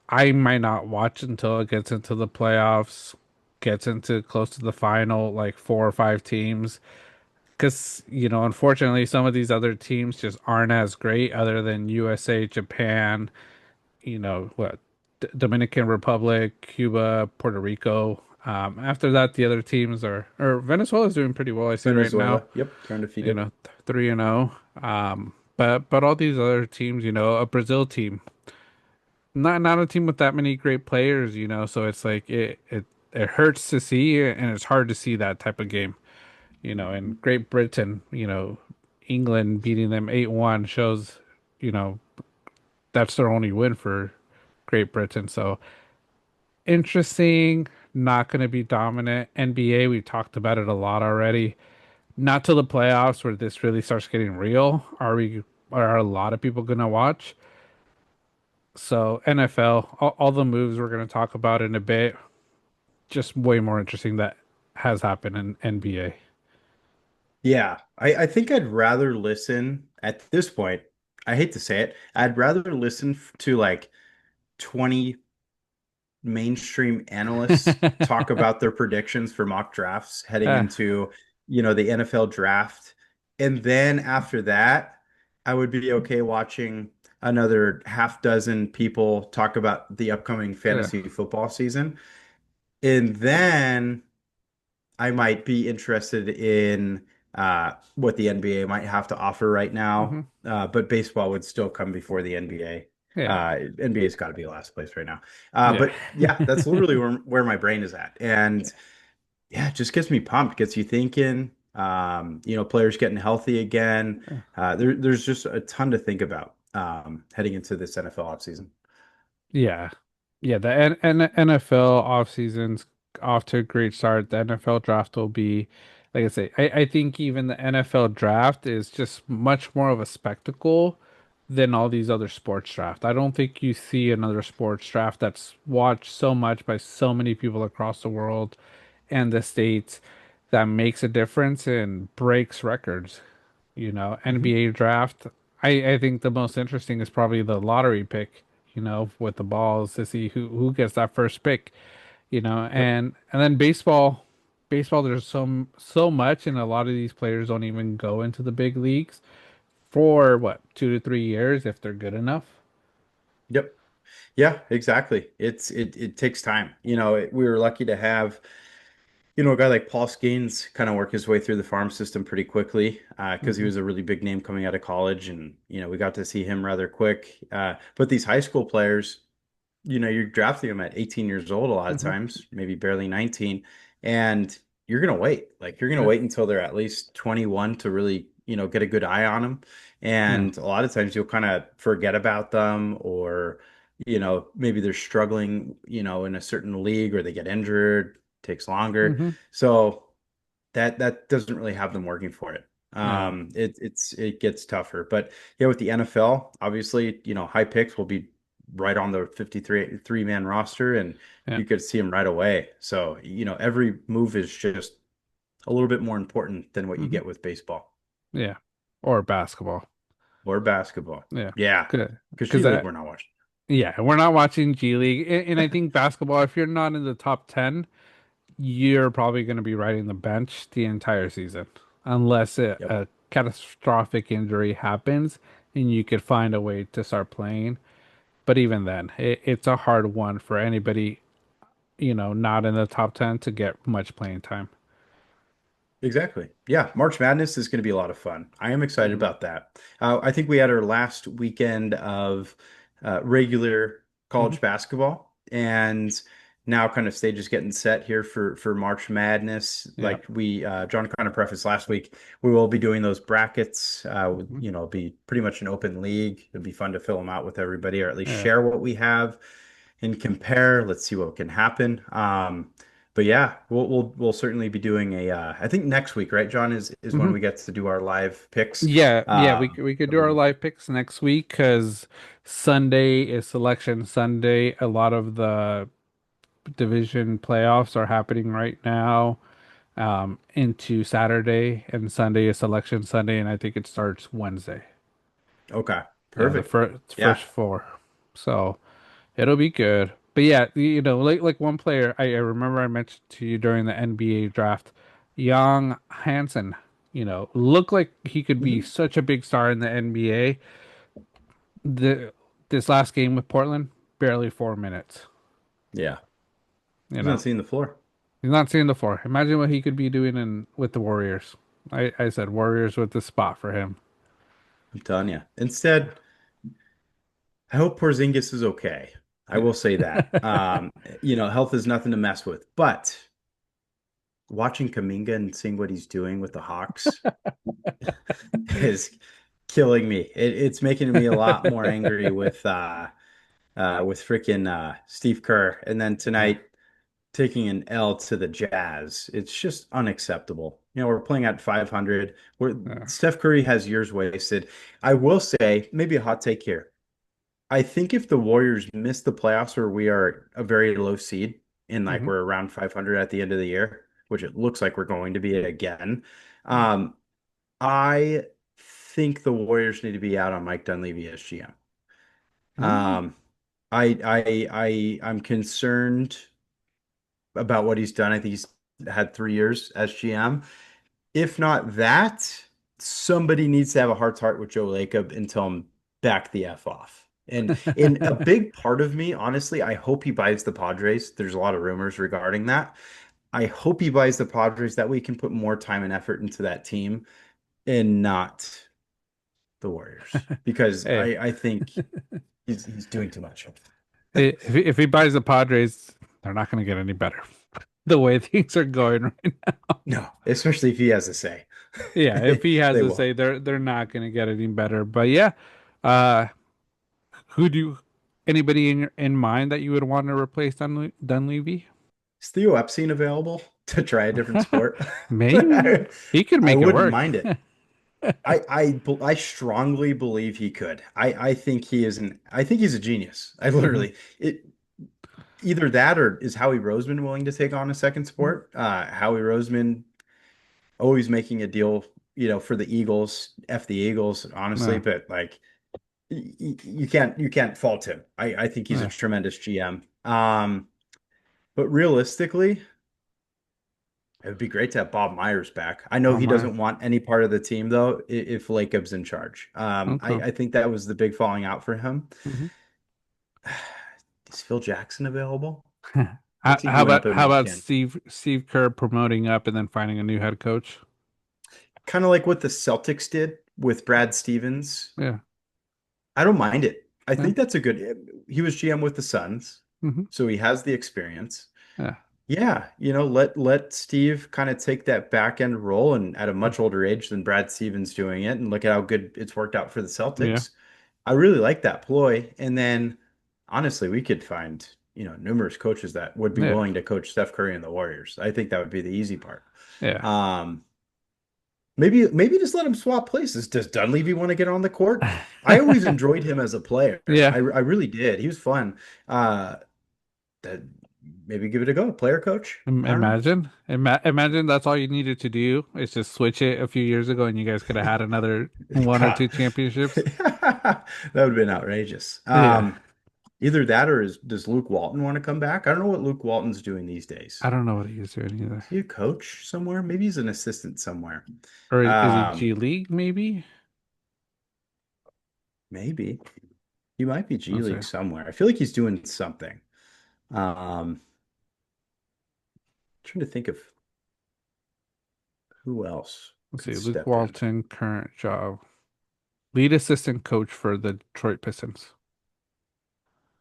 I might not watch until it gets into the playoffs, gets into close to the final, like 4 or 5 teams because unfortunately some of these other teams just aren't as great other than USA, Japan, what Dominican Republic, Cuba, Puerto Rico. After that the other teams are or Venezuela's doing pretty well I see right now,
Venezuela. Yep, they're undefeated.
3-0. But all these other teams, a Brazil team, not a team with that many great players, so it's like it hurts to see and it's hard to see that type of game. In Great Britain, England beating them 8-1 shows, you know, that's their only win for Great Britain. So interesting, not going to be dominant. NBA, we talked about it a lot already. Not till the playoffs where this really starts getting real. Are a lot of people going to watch? So NFL, all the moves we're going to talk about in a bit, just way more interesting that has happened in NBA.
Yeah, I think I'd rather listen at this point. I hate to say it. I'd rather listen to like 20 mainstream analysts talk about their predictions for mock drafts heading
Uh,
into, the NFL draft. And then after that, I would be okay watching. another half dozen people talk about the upcoming
Yeah.
fantasy football season. And then I might be interested in what the NBA might have to offer right now.
Hmm.
But baseball would still come before the NBA.
Yeah.
NBA's got to be last place right now.
Yeah.
But yeah, that's literally where my brain is at. And
Yeah.
yeah, it just gets me pumped, gets you thinking. Players getting healthy again. There's just a ton to think about heading into this NFL offseason.
Yeah. Yeah. The NFL off season's off to a great start. The NFL draft will be, like I say, I think even the NFL draft is just much more of a spectacle than all these other sports draft. I don't think you see another sports draft that's watched so much by so many people across the world and the states that makes a difference and breaks records.
Hmm.
NBA draft. I think the most interesting is probably the lottery pick, with the balls to see who gets that first pick,
Yep.
and then baseball. Baseball, there's so much, and a lot of these players don't even go into the big leagues for what, 2 to 3 years if they're good enough.
Yep. Yeah, exactly. It takes time. We were lucky to have, a guy like Paul Skeens kind of work his way through the farm system pretty quickly because he
Hmm.
was a really big name coming out of college, and we got to see him rather quick. But these high school players, you're drafting them at 18 years old a lot of
Hmm.
times, maybe barely 19, and you're gonna wait. Like you're gonna
Yeah.
wait until they're at least 21 to really, get a good eye on them.
Yeah.
And a lot of times you'll kind of forget about them, or maybe they're struggling, in a certain league, or they get injured, takes longer.
Hmm.
So that doesn't really have them working for it.
Yeah.
It gets tougher. But yeah, with the NFL, obviously, high picks will be right on the 53 three-man roster, and
Yeah.
you could see them right away. So, every move is just a little bit more important than what you
Hmm.
get with baseball
Yeah. Or basketball.
or basketball.
Yeah.
Yeah,
Good.
because
Because
G League we're not watching.
yeah, we're not watching G League. And I think basketball, if you're not in the top 10, you're probably going to be riding the bench the entire season, unless
Yep,
a catastrophic injury happens and you could find a way to start playing. But even then, it's a hard one for anybody, not in the top 10 to get much playing time.
exactly. Yeah, March Madness is going to be a lot of fun. I am excited
Hmm.
about that. I think we had our last weekend of regular
Hmm.
college basketball, and now kind of stage is getting set here for March Madness.
Yeah.
Like John kind of prefaced last week, we will be doing those brackets.
Hmm.
It'll be pretty much an open league. It'll be fun to fill them out with everybody, or at least
Yeah.
share what we have and compare. Let's see what can happen. But yeah, we'll certainly be doing a I think next week, right, John, is when
Hmm.
we get to do our live picks.
Yeah, yeah, we
Um,
we could do
every
our
week.
live picks next week because Sunday is selection Sunday. A lot of the division playoffs are happening right now, into Saturday, and Sunday is selection Sunday, and I think it starts Wednesday.
Okay,
Yeah, the
perfect.
first
Yeah.
four. So it'll be good. But yeah, like one player I remember I mentioned to you during the NBA draft, Young Hansen, looked like he could be
Hmm.
such a big star in the NBA. The This last game with Portland, barely 4 minutes.
Yeah.
You
He's not
know,
seeing the floor.
he's not seeing the floor. Imagine what he could be doing in with the Warriors. I said Warriors with the spot for him.
I'm telling you. Instead, I hope Porzingis is okay. I
Yeah.
will say that. Health is nothing to mess with. But watching Kaminga and seeing what he's doing with the Hawks is killing me. It's making me a lot more angry with freaking Steve Kerr, and then
Yeah.
tonight taking an L to the Jazz. It's just unacceptable. We're playing at 500. Where
Yeah.
Steph Curry has years wasted. I will say, maybe a hot take here. I think if the Warriors miss the playoffs, or we are a very low seed, and like
Hmm.
we're around 500 at the end of the year, which it looks like we're going to be again,
Yeah.
um, I think the Warriors need to be out on Mike Dunleavy as GM.
Mm.
Um, I'm concerned about what he's done. I think he's had 3 years as GM. If not that, somebody needs to have a heart to heart with Joe Lacob and tell him back the F off. And a big part of me, honestly, I hope he buys the Padres. There's a lot of rumors regarding that. I hope he buys the Padres. That way he can put more time and effort into that team and not the Warriors. Because I,
Hey,
I think he's doing too much.
if he buys the Padres, they're not going to get any better. The way things are going right now.
No, especially if he has a say.
Yeah, if he has
They
to
won't.
say they're not going to get any better. But yeah, uh, who do you, anybody in mind that you would want to replace Dunleavy?
Is Theo Epstein available to try a different sport?
Maybe
I,
he could
I
make it
wouldn't
work.
mind it. I strongly believe he could. I think I think he's a genius. I
Hmm.
literally it either that or is Howie Roseman willing to take on a second sport? Howie Roseman always making a deal, for the Eagles, F the Eagles, honestly,
Yeah,
but like you can't fault him. I think he's a
yeah.
tremendous GM. But realistically, it would be great to have Bob Myers back. I know
Not
he
mine.
doesn't want any part of the team though, if Lacob's in charge.
Okay.
I think that was the big falling out for him.
Hmm.
Is Phil Jackson available?
How,
What's he
how
doing up
about
in
how about
Milton?
Steve Kerr promoting up and then finding a new head coach?
Kind of like what the Celtics did with Brad Stevens.
Yeah,
I don't mind it. I
yeah.
think that's a good. He was GM with the Suns,
Hmm.
so he has the experience.
Yeah,
Yeah, let Steve kind of take that back end role and at a much older age than Brad Stevens doing it, and look at how good it's worked out for the
yeah,
Celtics. I really like that ploy. And then honestly, we could find, numerous coaches that would be
yeah,
willing to coach Steph Curry and the Warriors. I think that would be the easy part.
yeah.
Um, maybe just let him swap places. Does Dunleavy want to get on the court? I always enjoyed him as a player. I
Yeah.
really did. He was fun. That maybe give it a go. Player coach. I don't know.
Imagine that's all you needed to do is just switch it a few years ago and you guys could have had another one or
God,
two championships.
that would have been outrageous.
Yeah.
Either that or does Luke Walton want to come back? I don't know what Luke Walton's doing these days.
I don't know what he's doing either.
Is he a coach somewhere? Maybe he's an assistant somewhere.
Or is he
Um,
G League maybe?
maybe he might be G
Let's see.
League somewhere. I feel like he's doing something. Trying to think of who else
Let's
could
see. Luke
step in.
Walton, current job. Lead assistant coach for the Detroit Pistons.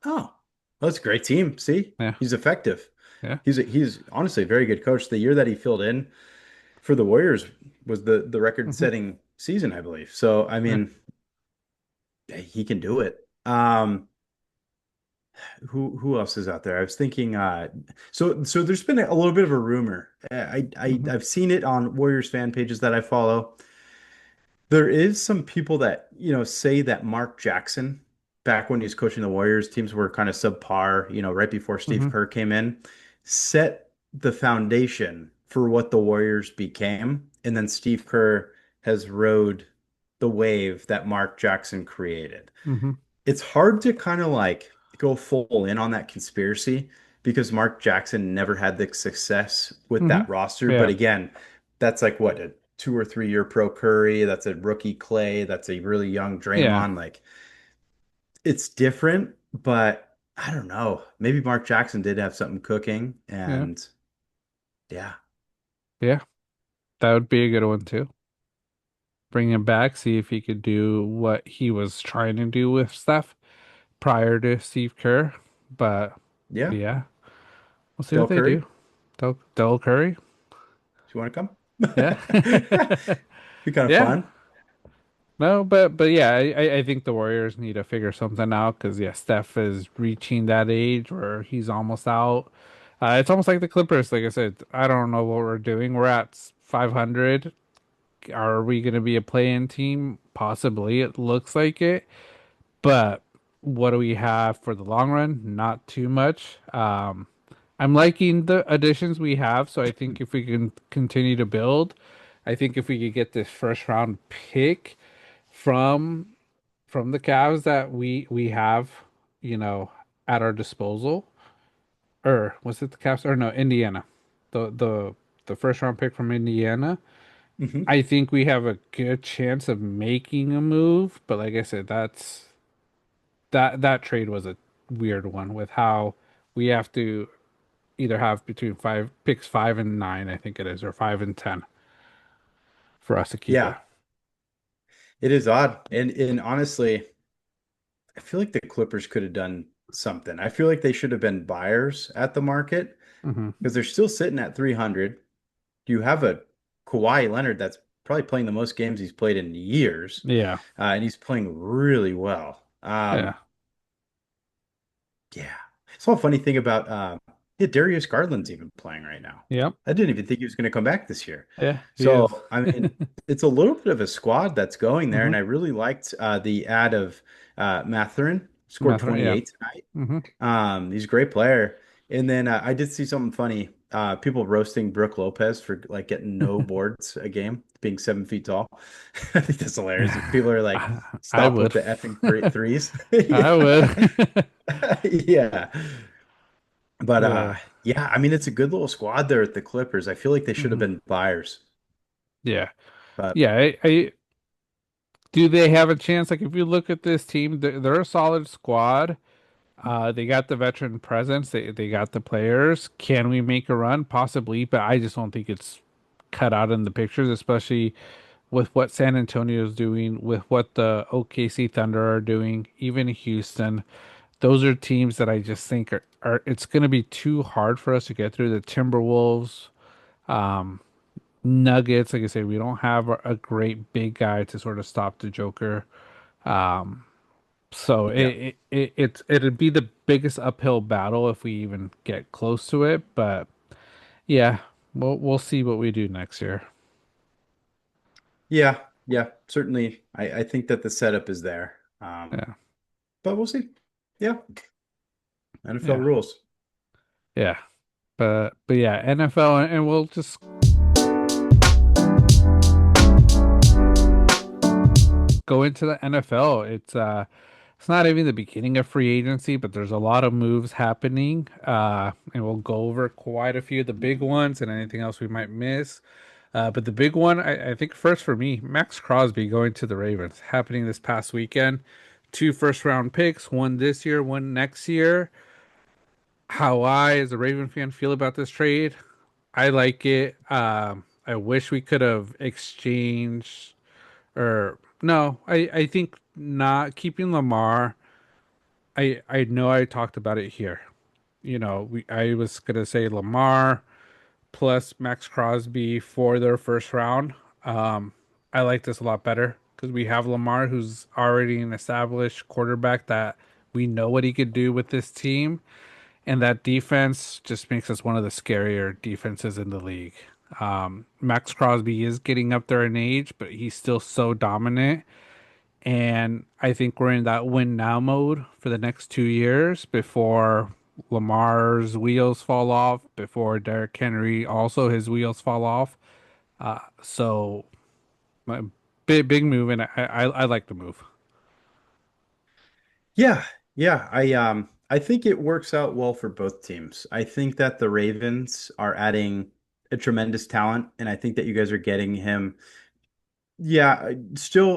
Oh, that's a great team. See,
Yeah.
he's effective.
Yeah.
He's honestly a very good coach. The year that he filled in for the Warriors was the
Hmm.
record-setting season, I believe. So, I
Yeah.
mean, he can do it. Who else is out there? I was thinking so there's been a little bit of a rumor.
Hmm.
I've seen it on Warriors fan pages that I follow. There is some people that, say that Mark Jackson, back when he was coaching the Warriors, teams were kind of subpar, right before Steve
Hmm.
Kerr came in, set the foundation for what the Warriors became. And then Steve Kerr has rode the wave that Mark Jackson created.
Hmm.
It's hard to kind of like go full in on that conspiracy because Mark Jackson never had the success with
Hmm.
that roster. But
Yeah.
again, that's like what, a 2 or 3 year pro Curry, that's a rookie Clay, that's a really young
Yeah.
Draymond. Like it's different, but I don't know. Maybe Mark Jackson did have something cooking,
Yeah.
and yeah,
Yeah. That would be a good one too. Bring him back, see if he could do what he was trying to do with Steph prior to Steve Kerr. But
yeah.
yeah, we'll see what
Del
they
Curry,
do.
do
Del Curry.
you want to come?
Yeah.
Be kind of
Yeah.
fun.
No, but yeah, I think the Warriors need to figure something out because yeah, Steph is reaching that age where he's almost out. It's almost like the Clippers. Like I said, I don't know what we're doing. We're at 500. Are we going to be a play-in team? Possibly. It looks like it. But what do we have for the long run? Not too much. I'm liking the additions we have, so I think if we can continue to build, I think if we could get this first round pick from the Cavs that we have, you know, at our disposal, or was it the Cavs or no, Indiana, the first round pick from Indiana.
Hmm.
I think we have a good chance of making a move, but like I said, that's that trade was a weird one with how we have to either have between five picks 5 and 9, I think it is, or 5 and 10 for us to keep it.
Yeah, it is odd. And honestly, I feel like the Clippers could have done something. I feel like they should have been buyers at the market
Hmm.
because they're still sitting at 300. You have a Kawhi Leonard that's probably playing the most games he's played in years,
Yeah,
and he's playing really well.
yeah,
Yeah. So a funny thing about yeah, Darius Garland's even playing right now.
yep,
I didn't even think he was going to come back this year.
yeah, he is.
So, I mean, it's a little bit of a squad that's going there,
Hmm.
and I really liked the ad of Mathurin, scored
Matherin, yeah.
28 tonight.
Hmm.
He's a great player. And then I did see something funny. People roasting Brooke Lopez for like getting no boards a game, being 7 feet tall. I think that's hilarious. People are like,
I
stop with
would.
the effing threes.
I
Yeah.
would.
Yeah. But
Uh,
yeah, I mean it's a good little squad there at the Clippers. I feel like they should have
mhm.
been buyers.
Yeah.
But
Yeah. I do they have a chance? Like, if you look at this team, they're a solid squad. They got the veteran presence. They got the players. Can we make a run? Possibly, but I just don't think it's cut out in the pictures, especially with what San Antonio is doing, with what the OKC Thunder are doing, even Houston. Those are teams that I just think are it's going to be too hard for us to get through. The Timberwolves, Nuggets, like I say, we don't have a great big guy to sort of stop the Joker. So
yeah.
it'd be the biggest uphill battle if we even get close to it. But yeah, we'll see what we do next year.
Yeah, yeah, certainly. I think that the setup is there.
Yeah,
But we'll see. Yeah, NFL
yeah,
rules.
yeah. But yeah, NFL, and we'll just go into the NFL. It's not even the beginning of free agency, but there's a lot of moves happening. And we'll go over quite a few of the big ones and anything else we might miss. But the big one, I think first for me, Max Crosby going to the Ravens, happening this past weekend. Two first round picks, one this year, one next year. How I, as a Raven fan, feel about this trade, I like it. I wish we could have exchanged, or no, I think not keeping Lamar. I know I talked about it here. I was gonna say Lamar plus Max Crosby for their first round. Um, I like this a lot better because we have Lamar, who's already an established quarterback that we know what he could do with this team, and that defense just makes us one of the scarier defenses in the league. Max Crosby is getting up there in age, but he's still so dominant. And I think we're in that win now mode for the next 2 years before Lamar's wheels fall off, before Derrick Henry also his wheels fall off. So my big move, and I like the move.
Yeah, yeah. I think it works out well for both teams. I think that the Ravens are adding a tremendous talent, and I think that you guys are getting him. Yeah,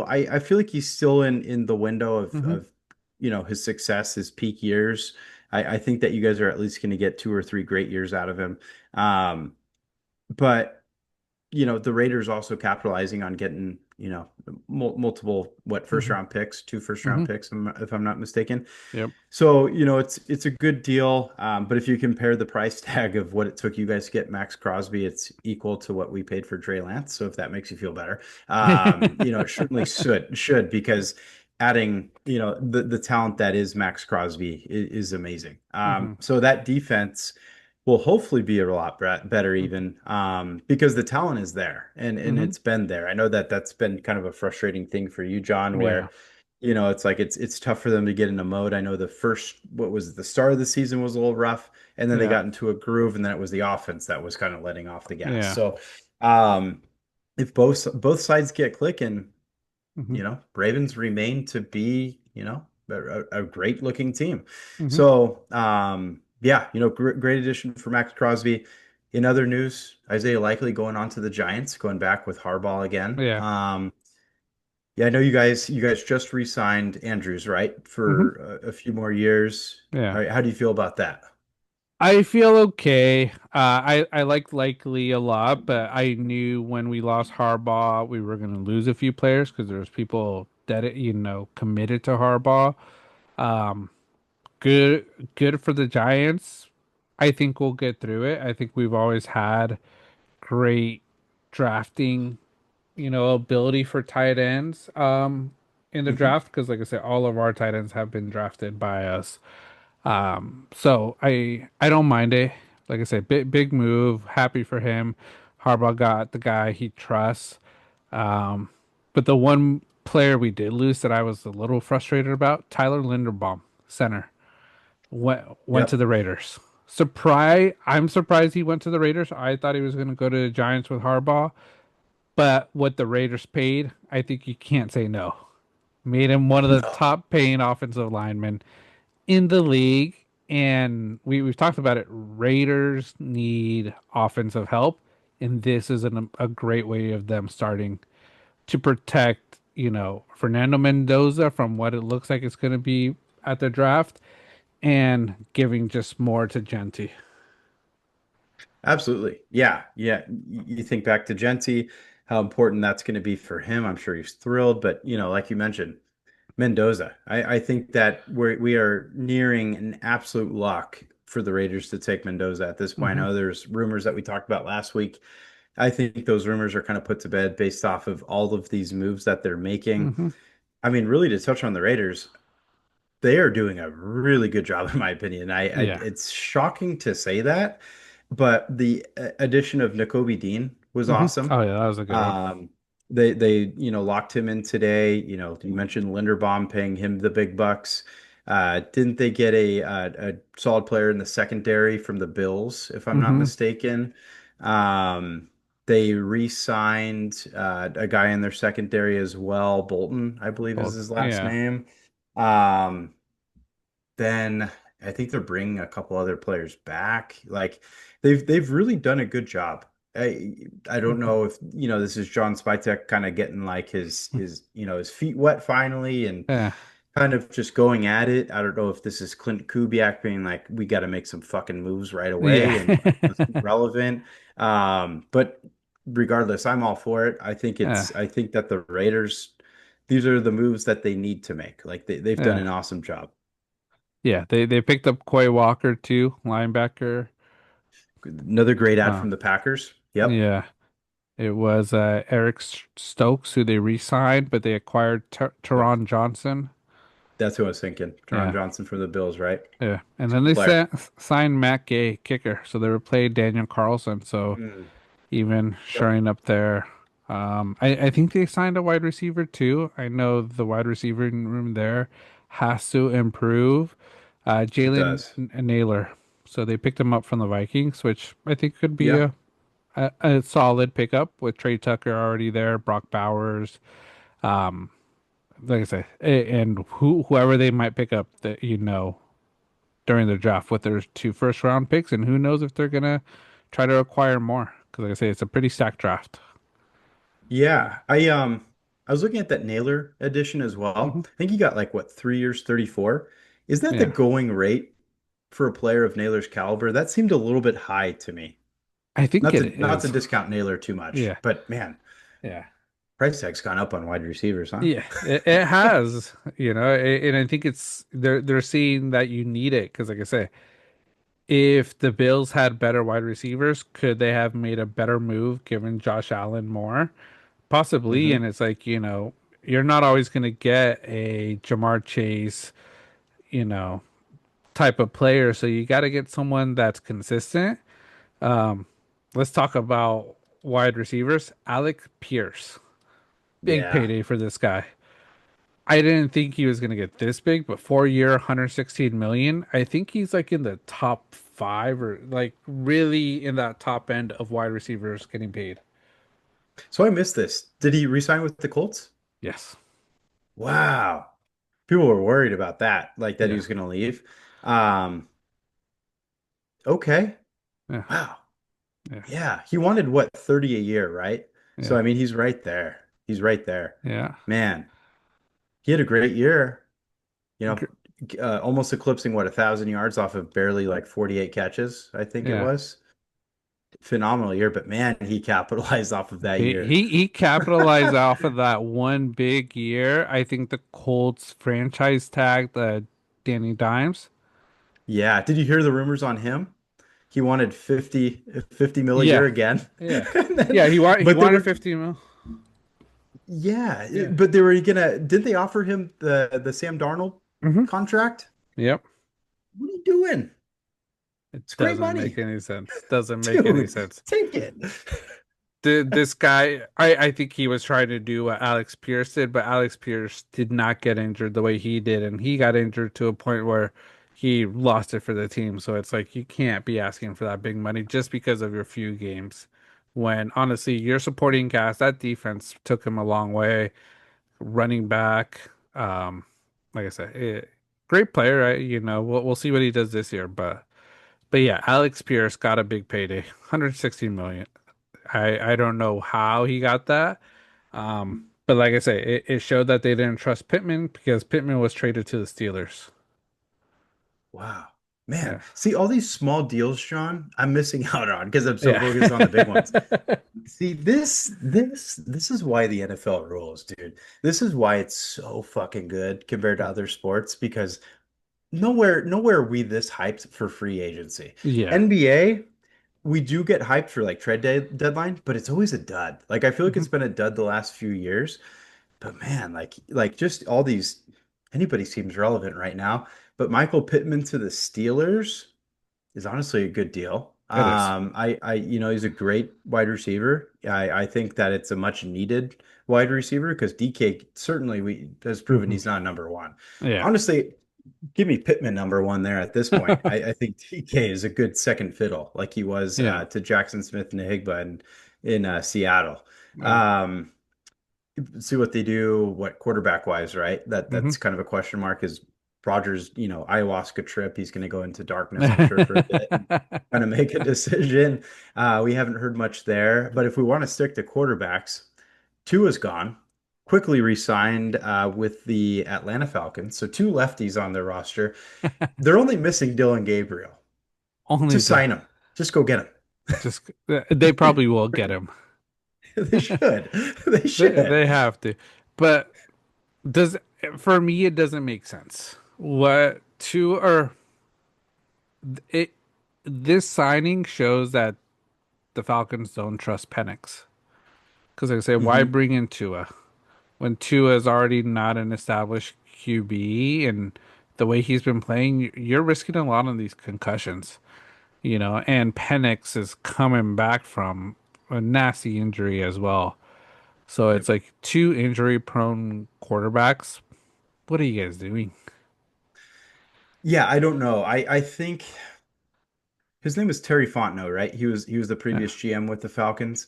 I feel like he's still in the window
Hmm.
of his success, his peak years. I think that you guys are at least going to get 2 or 3 great years out of him. But the Raiders also capitalizing on getting, multiple first
Hmm.
round picks, two first
Hmm.
round picks, if I'm not mistaken.
Yep.
So, it's a good deal. But if you compare the price tag of what it took you guys to get Max Crosby, it's equal to what we paid for Trey Lance. So if that makes you feel better, it certainly should because adding, the talent that is Max Crosby is amazing.
Hmm.
So that defense will hopefully be a lot better even because the talent is there and
Hmm.
it's been there. I know that that's been kind of a frustrating thing for you, John,
Yeah.
where it's like it's tough for them to get in a mode. I know the first, what was it, the start of the season was a little rough, and then they
Yeah.
got into a groove, and then it was the offense that was kind of letting off the gas.
Yeah.
So, um, if both sides get clicking,
Hmm.
Ravens remain to be, a great looking team.
Hmm.
So, yeah, great addition for Max Crosby. In other news, Isaiah Likely going on to the Giants, going back with Harbaugh again.
Yeah.
Yeah, I know you guys just re-signed Andrews, right?
Hmm.
For a few more years.
Yeah.
How do you feel about that?
I feel okay. I like Likely a lot, but I knew when we lost Harbaugh, we were going to lose a few players because there's people that committed to Harbaugh. Um, good, good for the Giants. I think we'll get through it. I think we've always had great drafting, ability for tight ends in the
Hmm.
draft because, like I said, all of our tight ends have been drafted by us. So I don't mind it. Like I said, big move. Happy for him. Harbaugh got the guy he trusts. Um, but the one player we did lose that I was a little frustrated about, Tyler Linderbaum, center, went to
Yep.
the Raiders. I'm surprised he went to the Raiders. I thought he was going to go to the Giants with Harbaugh, but what the Raiders paid, I think you can't say no. Made him one of the
No.
top paying offensive linemen in the league, and we've talked about it. Raiders need offensive help, and this is a great way of them starting to protect, Fernando Mendoza from what it looks like it's going to be at the draft, and giving just more to Genti.
Absolutely. Yeah. Yeah. You think back to Genti, how important that's going to be for him. I'm sure he's thrilled, but like you mentioned, Mendoza. I think that we are nearing an absolute lock for the Raiders to take Mendoza at this point. I
Hmm.
know there's rumors that we talked about last week. I think those rumors are kind of put to bed based off of all of these moves that they're making.
Hmm.
I mean, really, to touch on the Raiders, they are doing a really good job, in my opinion.
Yeah.
It's shocking to say that, but the addition of Nakobe Dean was
Hmm.
awesome.
Oh yeah, that was a good one.
Um, they locked him in today. You mentioned Linderbaum paying him the big bucks. Didn't they get a solid player in the secondary from the Bills, if I'm not
Hmm.
mistaken? Um, they re-signed a guy in their secondary as well. Bolton, I believe is
Both.
his last
Yeah.
name. Um, then I think they're bringing a couple other players back. Like they've really done a good job. I don't
Hmm.
know if this is John Spytek kind of getting like his feet wet finally and
Yeah.
kind of just going at it. I don't know if this is Clint Kubiak being like, we got to make some fucking moves right away and like,
Yeah.
let's be relevant. But regardless, I'm all for it.
Yeah.
I think that the Raiders, these are the moves that they need to make. Like they've done
Yeah.
an awesome job.
Yeah. They picked up Quay Walker too, linebacker.
Another great ad
Uh,
from the Packers. Yep.
yeah. It was Eric Stokes who they re-signed, but they acquired
Yep.
Teron Johnson.
That's who I was thinking. Teron
Yeah.
Johnson from the Bills, right?
Yeah. And
It's a
then
good
they
player.
signed Matt Gay, kicker. So they replaced Daniel Carlson. So
Mm.
even
Yep.
showing up there. I think they signed a wide receiver too. I know the wide receiver room there has to improve.
It
Jalen
does.
Naylor. So they picked him up from the Vikings, which I think could be
Yeah.
a solid pickup with Trey Tucker already there, Brock Bowers. Um, like I say, and whoever they might pick up that during the draft with their two first round picks, and who knows if they're gonna try to acquire more. Because like I say, it's a pretty stacked draft.
Yeah. I was looking at that Naylor edition as well.
Hmm.
I think he got like what, 3 years, 34. Is that the
Yeah,
going rate for a player of Naylor's caliber? That seemed a little bit high to me.
I think
Not
it
to not to
is.
discount Naylor too much,
Yeah,
but man,
yeah,
price tag's gone up on wide receivers, huh?
yeah. It has, and I think they're seeing that you need it because, like I say, if the Bills had better wide receivers, could they have made a better move given Josh Allen more? Possibly,
Hmm.
and it's like, you're not always going to get a Jamar Chase, you know, type of player, so you got to get someone that's consistent. Um, let's talk about wide receivers. Alec Pierce, big
Yeah.
payday for this guy. I didn't think he was going to get this big, but 4 year, 116 million. I think he's like in the top five or like really in that top end of wide receivers getting paid.
So I missed this. Did he resign with the Colts?
Yes.
Wow. People were worried about that, like that he
Yeah.
was going to leave. Um, okay.
Yeah.
Wow.
Yeah.
Yeah. He wanted what, 30 a year, right? So
Yeah.
I mean, he's right there. He's right there.
Yeah.
Man, he had a great year. You know,
Gr-
almost eclipsing what 1,000 yards off of barely like 48 catches, I think it
Yeah.
was. Phenomenal year, but man, he capitalized off of that
He,
year.
he he capitalized off of that one big year. I think the Colts franchise tagged Danny Dimes.
Yeah. Did you hear the rumors on him? He wanted 50 mil a year
Yeah.
again.
Yeah.
And then,
Yeah, he
but they
wanted
were,
50 mil.
yeah,
Yeah.
but they were gonna, didn't they offer him the Sam Darnold
Hmm.
contract?
Yep.
What are you doing?
It
It's great
doesn't
money.
make any sense. Doesn't make any
Dude,
sense.
take it.
This guy, I think he was trying to do what Alex Pierce did, but Alex Pierce did not get injured the way he did, and he got injured to a point where he lost it for the team. So it's like you can't be asking for that big money just because of your few games. When honestly, your supporting cast, that defense took him a long way. Running back, like I said, great player. Right? You know, we'll see what he does this year, but yeah, Alex Pierce got a big payday, 160 million. I don't know how he got that. But like I say, it showed that they didn't trust Pittman because Pittman was traded to the Steelers.
Wow. Man,
Yeah.
see all these small deals, Sean, I'm missing out on because I'm so
Yeah.
focused on the big ones. See, this is why the NFL rules, dude. This is why it's so fucking good compared to other sports because nowhere are we this hyped for free agency.
Yeah.
NBA, we do get hyped for like deadline, but it's always a dud. Like I feel like
Hmm.
it's been a dud the last few years. But man, like just all these anybody seems relevant right now. But Michael Pittman to the Steelers is honestly a good deal.
It is.
He's a great wide receiver. I think that it's a much needed wide receiver because DK certainly we has proven
Hmm.
he's not number one.
Yeah.
Honestly, give me Pittman number one there at this point. I think DK is a good second fiddle, like he was
Yeah.
to Jackson Smith and Higba in Seattle.
Yeah.
Um, see what they do, what quarterback wise, right?
Hmm.
That's kind of a question mark. Is Rogers, ayahuasca trip? He's going to go into darkness, I'm sure, for a bit and kind of make a decision. We haven't heard much there, but if we want to stick to quarterbacks, Tua's gone. Quickly re-signed with the Atlanta Falcons. So two lefties on their roster. They're only missing Dylan Gabriel.
Only
Just
the
sign him. Just go get him.
just they probably will get him.
They should. They should.
They have to. But does for me it doesn't make sense. What two or it this signing shows that the Falcons don't trust Penix. Because like I say, why
Mhm.
bring in Tua when Tua is already not an established QB and the way he's been playing, you're risking a lot of these concussions, and Penix is coming back from a nasty injury as well. So it's
Yep.
like two injury prone quarterbacks. What are you guys doing?
Yeah, I don't know. I think his name was Terry Fontenot, right? He was the
Yeah.
previous GM with the Falcons.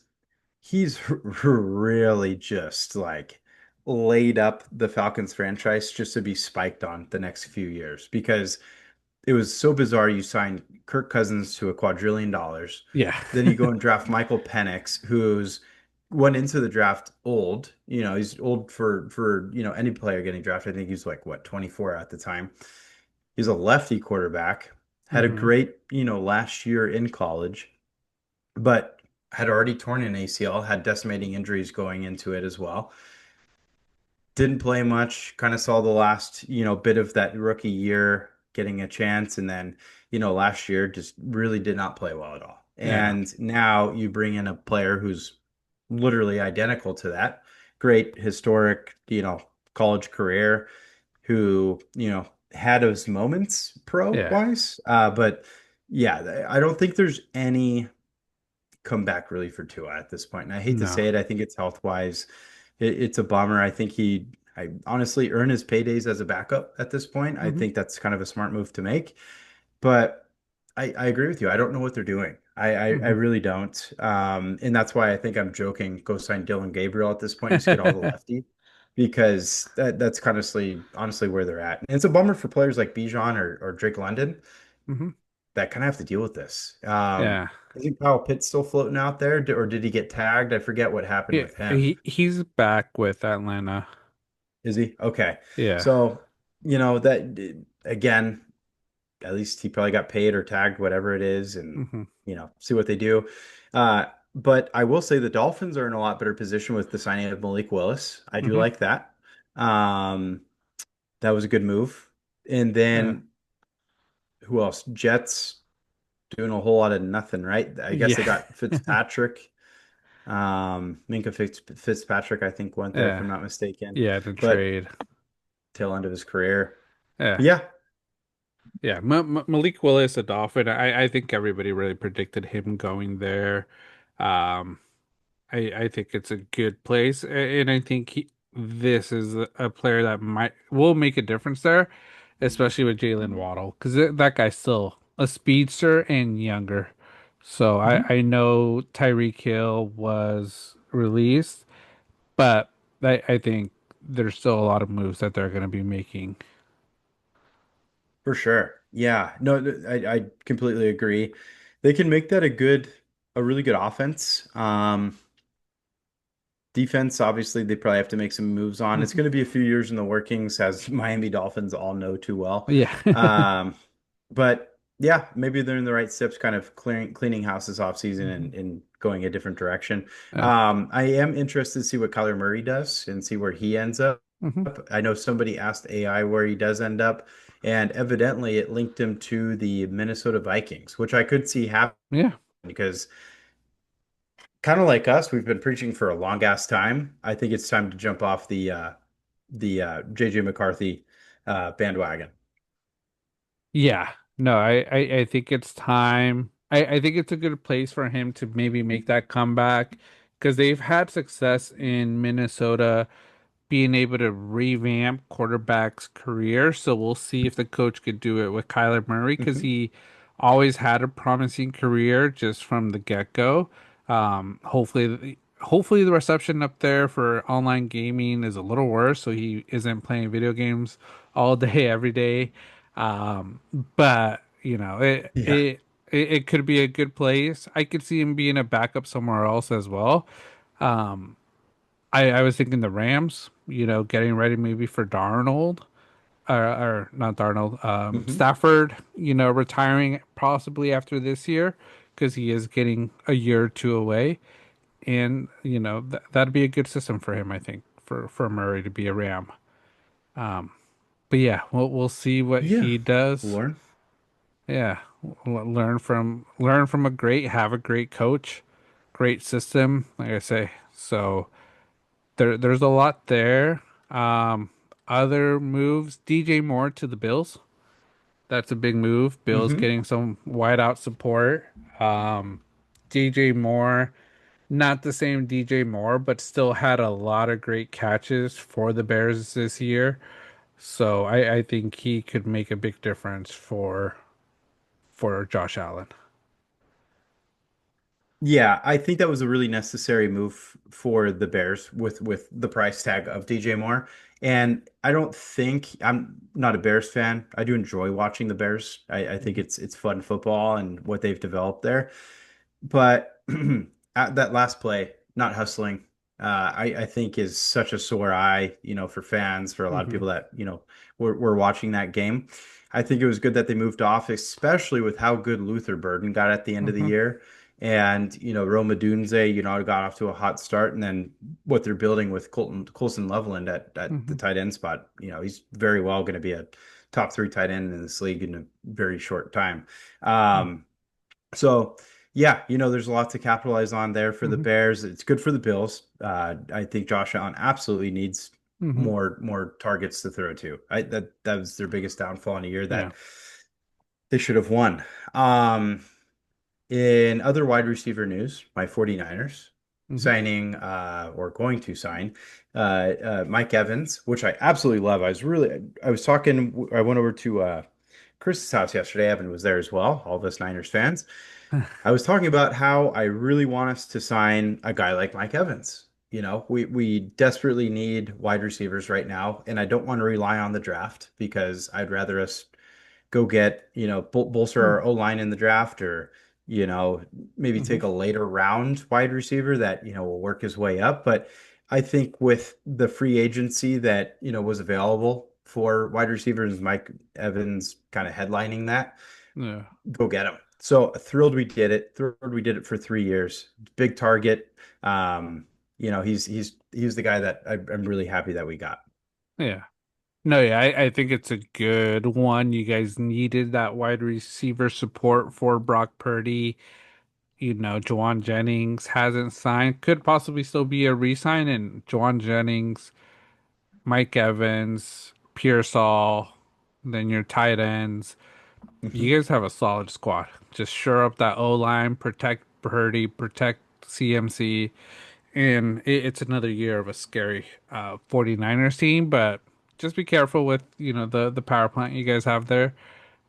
He's really just like laid up the Falcons franchise just to be spiked on the next few years because it was so bizarre. You signed Kirk Cousins to $250 million.
Yeah.
Then you go and draft Michael Penix, who's went into the draft old. He's old for any player getting drafted. I think he's like what 24 at the time. He's a lefty quarterback. Had a
Hmm.
great last year in college, but had already torn an ACL, had decimating injuries going into it as well. Didn't play much, kind of saw the last, bit of that rookie year getting a chance. And then, last year just really did not play well at all.
Yeah.
And now you bring in a player who's literally identical to that. Great historic, college career who, had his moments pro
Yeah.
wise. But yeah, I don't think there's any comeback really for Tua at this point. And I hate to
No.
say it, I think it's health wise. It's a bummer. I think I honestly earn his paydays as a backup at this point. I
Hmm.
think that's kind of a smart move to make. But I agree with you. I don't know what they're doing. I
Hmm.
really don't. And that's why I think I'm joking. Go sign Dylan Gabriel at this point. Just get all the lefty because that's kind of honestly where they're at. And it's a bummer for players like Bijan or Drake London
Hmm.
that kind of have to deal with this.
Yeah.
Isn't Kyle Pitts still floating out there, or did he get tagged? I forget what happened
Yeah,
with him.
he's back with Atlanta.
Is he? Okay.
Yeah.
So, that again, at least he probably got paid or tagged, whatever it is, and
Hmm.
see what they do. But I will say the Dolphins are in a lot better position with the signing of Malik Willis. I do
Hmm.
like that. Um, that was a good move. And
Yeah.
then who else? Jets doing a whole lot of nothing, right? I guess they
Yeah.
got Fitzpatrick. Minka Fitzpatrick, I think, went there if I'm
Yeah.
not mistaken.
Yeah, the
But
trade.
tail end of his career.
Yeah.
But yeah.
Yeah. Malik Willis, a Dolphin. I think everybody really predicted him going there. Um, I think it's a good place, and I think this is a player that might will make a difference there, especially with Jalen Waddle, because that guy's still a speedster and younger. So
Mhm.
I know Tyreek Hill was released, but I think there's still a lot of moves that they're going to be making.
For sure. Yeah. No, I completely agree. They can make that a really good offense. Defense, obviously, they probably have to make some moves on. It's
Hmm.
going to be a few years in the workings, as Miami Dolphins all know too well.
Yeah.
Um, but yeah, maybe they're in the right steps, kind of cleaning houses off season
Hmm.
and going a different direction.
Yeah.
I am interested to see what Kyler Murray does and see where he ends up.
Hmm.
I know somebody asked AI where he does end up, and evidently it linked him to the Minnesota Vikings, which I could see happen
Yeah.
because kind of like us, we've been preaching for a long ass time. I think it's time to jump off the JJ McCarthy bandwagon.
Yeah, no, I think it's time. I think it's a good place for him to maybe make that comeback because they've had success in Minnesota being able to revamp quarterback's career. So we'll see if the coach could do it with Kyler Murray because
Hmm.
he always had a promising career just from the get-go. Hopefully the reception up there for online gaming is a little worse, so he isn't playing video games all day every day. Um, but
Yeah.
it could be a good place. I could see him being a backup somewhere else as well. I was thinking the Rams, getting ready maybe for Darnold or not Darnold,
Hmm.
Stafford, retiring possibly after this year because he is getting a year or two away, and that'd be a good system for him, I think, for Murray to be a Ram. But yeah, we'll see what
Yeah.
he does.
Lauren.
Yeah, learn from a great, have a great coach, great system, like I say. So. There's a lot there. Um, Other moves, DJ Moore to the Bills. That's a big move. Bills
Hmm.
getting some wideout support. Um, DJ Moore, not the same DJ Moore, but still had a lot of great catches for the Bears this year. So I think he could make a big difference for Josh Allen.
Yeah, I think that was a really necessary move for the Bears with the price tag of DJ Moore. And I don't think I'm not a Bears fan. I do enjoy watching the Bears. I think
Mhm.
it's fun football and what they've developed there. But at that last play, not hustling, I think is such a sore eye, for fans, for a lot of
Mhm.
people that, were watching that game. I think it was good that they moved off, especially with how good Luther Burden got at the end of the
Mhm.
year. And, Roma Dunze, got off to a hot start. And then what they're building with Colson Loveland at the
Mhm.
tight end spot, he's very well going to be a top three tight end in this league in a very short time. Um, so yeah, there's a lot to capitalize on there for the
Mhm.
Bears. It's good for the Bills. I think Josh Allen absolutely needs
Mhm.
more targets to throw to. That was their biggest downfall in a year
Yeah.
that they should have won. Um, in other wide receiver news, my 49ers
Mhm.
signing or going to sign Mike Evans, which I absolutely love. I was talking, I went over to Chris's house yesterday. Evan was there as well, all of us Niners fans. I was talking about how I really want us to sign a guy like Mike Evans. We desperately need wide receivers right now, and I don't want to rely on the draft because I'd rather us go get, bolster
Hmm.
our O line in the draft or maybe
Hmm.
take a later round wide receiver that, will work his way up. But I think with the free agency that, was available for wide receivers, Mike Evans kind of headlining that,
Yeah.
go get him. So thrilled we did it. Thrilled we did it for 3 years. Big target. He's the guy that I'm really happy that we got.
Yeah. No, yeah, I think it's a good one. You guys needed that wide receiver support for Brock Purdy. Jawan Jennings hasn't signed. Could possibly still be a re-sign, and Jawan Jennings, Mike Evans, Pearsall, then your tight ends.
Mhm.
You guys have a solid squad. Just shore up that O line, protect Purdy, protect CMC, and it's another year of a scary 49ers team, but just be careful with, the power plant you guys have there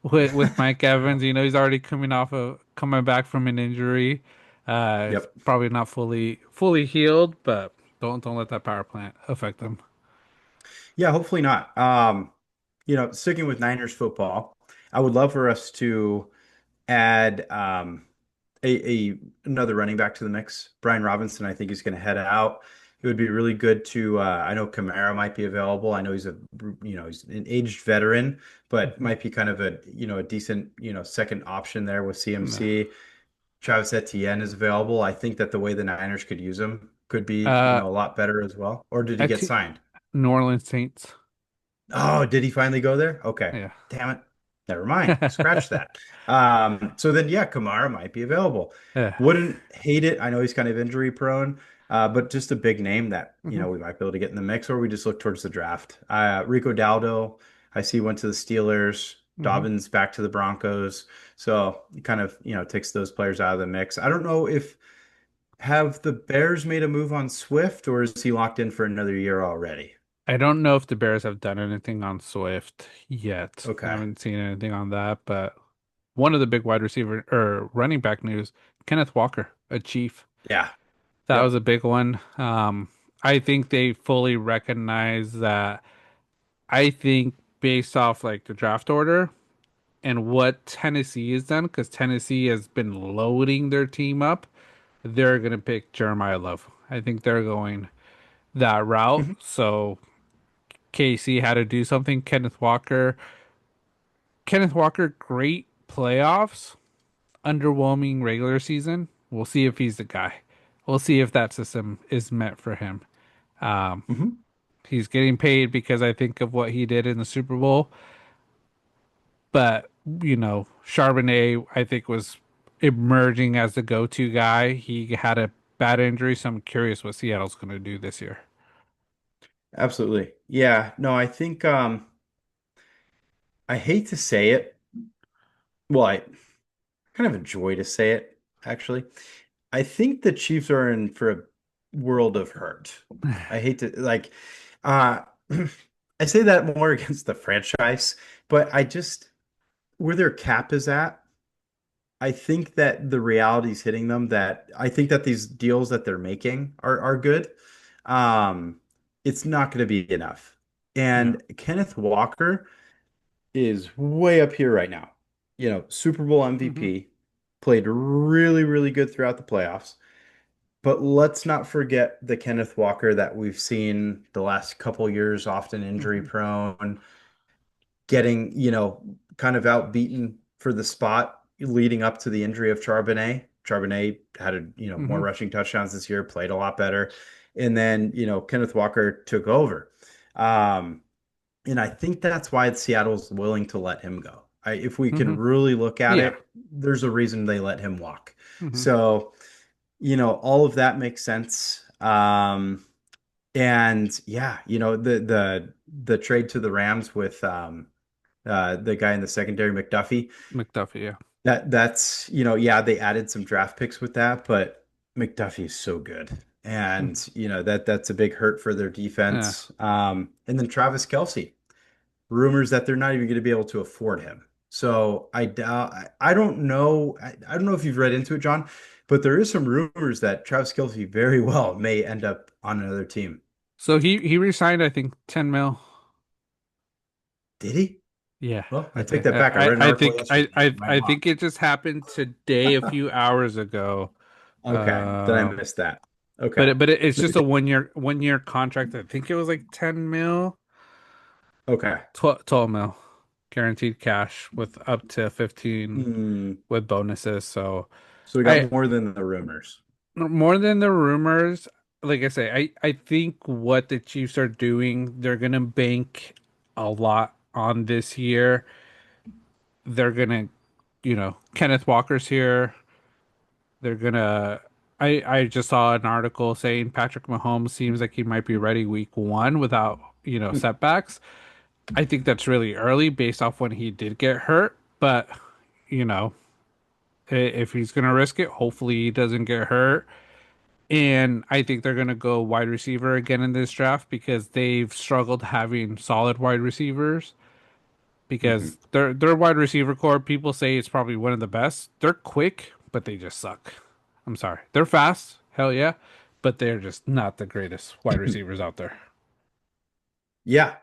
with Mike Evans. He's already coming back from an injury. It's
Yep.
probably not fully healed, but don't let that power plant affect them.
Yeah, hopefully not. Sticking with Niners football, I would love for us to add a another running back to the mix. Brian Robinson, I think, is going to head out. It would be really good to. I know Kamara might be available. I know he's an aged veteran, but
Mhm.
might be kind of a decent, second option there with
Yeah.
CMC. Travis Etienne is available. I think that the way the Niners could use him could be,
Uh,
a lot better as well. Or did he
at
get signed?
New Orleans Saints.
Oh, did he finally go there? Okay.
Yeah.
Damn it. Never mind. Scratch that. So then, yeah, Kamara might be available.
Yeah.
Wouldn't hate it. I know he's kind of injury prone, but just a big name that,
Hmm.
we might be able to get in the mix, or we just look towards the draft. Rico Dowdle, I see went to the Steelers.
Hmm.
Dobbins back to the Broncos. So it kind of, takes those players out of the mix. I don't know if have the Bears made a move on Swift, or is he locked in for another year already?
I don't know if the Bears have done anything on Swift yet. I
Okay.
haven't seen anything on that, but one of the big wide receiver or running back news, Kenneth Walker, a Chief.
Yeah.
That was
Yep.
a big one. I think they fully recognize that. I think based off like the draft order and what Tennessee has done, because Tennessee has been loading their team up, they're gonna pick Jeremiah Love. I think they're going that route. So KC had to do something. Kenneth Walker, great playoffs, underwhelming regular season. We'll see if he's the guy. We'll see if that system is meant for him. Um,
Mhm.
he's getting paid because I think of what he did in the Super Bowl. But, Charbonnet, I think, was emerging as the go-to guy. He had a bad injury, so I'm curious what Seattle's going to do this year.
Absolutely. Yeah. No, I think I hate to say it. Well, I kind of enjoy to say it, actually. I think the Chiefs are in for a world of hurt. I hate to uh I say that more against the franchise, but where their cap is at, I think that the reality is hitting them that I think that these deals that they're making are good. Um, it's not going to be enough.
Yeah.
And Kenneth Walker is way up here right now. Super Bowl
Hmm.
MVP, played really, really good throughout the playoffs. But let's not forget the Kenneth Walker that we've seen the last couple years, often injury
Hmm.
prone, getting, kind of outbeaten for the spot leading up to the injury of Charbonnet. Charbonnet had more
Hmm.
rushing touchdowns this year, played a lot better. And then, Kenneth Walker took over. Um, and I think that's why Seattle's willing to let him go. If we can
Hmm.
really look at
Yeah.
it, there's a reason they let him walk.
Hmm.
So, all of that makes sense. And yeah, the trade to the Rams with the guy in the secondary, McDuffie.
McDuffie, yeah.
That's, yeah, they added some draft picks with that, but McDuffie is so good.
Mhm.
And, that's a big hurt for their
Yeah.
defense. And then Travis Kelce, rumors that they're not even going to be able to afford him. So I doubt, I don't know. I don't know if you've read into it, John, but there is some rumors that Travis Kelce very well may end up on another team.
So he resigned, I think, 10 mil.
Did he?
Yeah,
Well, I take
okay.
that back. I read an
I
article
think
yesterday. My
I think
mock.
it just happened today, a few hours ago.
Okay, then I
Um,
missed that. Okay.
it's just a one year contract. I think it was like 10 mil,
Okay.
12 mil guaranteed cash with up to 15
Hmm.
with bonuses. So
So we
I
got more than the rumors.
more than the rumors, like I say, I think what the Chiefs are doing, they're gonna bank a lot on this year. They're gonna, Kenneth Walker's here. They're gonna. I just saw an article saying Patrick Mahomes seems like he might be ready week one without,
Hmm.
setbacks. I think that's really early based off when he did get hurt, but you know, if he's gonna risk it, hopefully he doesn't get hurt. And I think they're gonna go wide receiver again in this draft because they've struggled having solid wide receivers
Hmm.
because their wide receiver core, people say it's probably one of the best. They're quick, but they just suck. I'm sorry. They're fast, hell yeah, but they're just not the greatest wide receivers out there.
Yeah,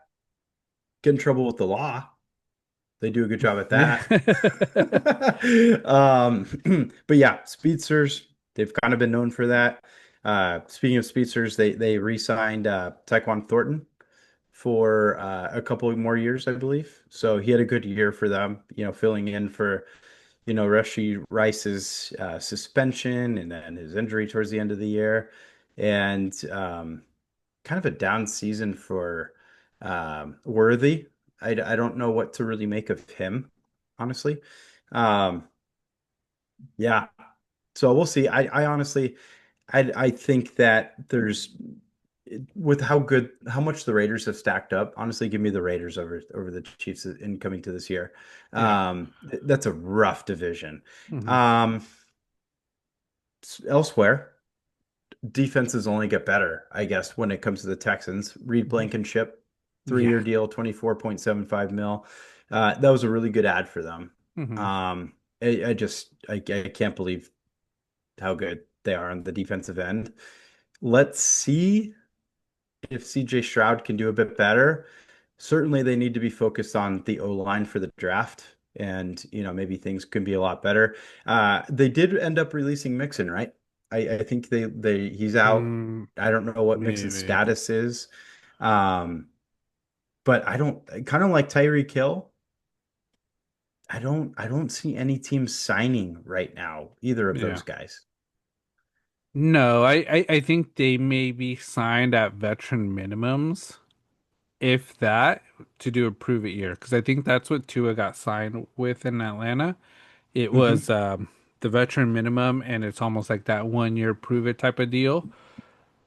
get in trouble with the law. They do a good job at
Yeah.
that. But yeah, speedsters, they've kind of been known for that. Speaking of speedsters, they re-signed Tyquan Thornton for a couple more years, I believe. So he had a good year for them, filling in for, Rashee Rice's suspension and then his injury towards the end of the year. And kind of a down season for Worthy. I don't know what to really make of him, honestly. Um, yeah, so we'll see. I honestly, I think that there's with how much the Raiders have stacked up. Honestly, give me the Raiders over the Chiefs in coming to this year.
Yeah.
That's a rough division.
Hmm.
Um, elsewhere, defenses only get better, I guess, when it comes to the Texans. Reed Blankenship,
Yeah.
3-year deal, 24.75 mil. That was a really good ad for them.
Hmm.
I can't believe how good they are on the defensive end. Let's see if CJ Stroud can do a bit better. Certainly they need to be focused on the O line for the draft. And, maybe things can be a lot better. They did end up releasing Mixon, right? I think he's out.
Mm,
I don't know what Mixon's
maybe.
status is. Um, but I kind of like Tyreek Hill. I don't see any team signing right now, either of
Yeah.
those guys.
No, I think they may be signed at veteran minimums, if that, to do a prove it year. Because I think that's what Tua got signed with in Atlanta. It was
Hmm.
the veteran minimum, and it's almost like that 1 year prove it type of deal.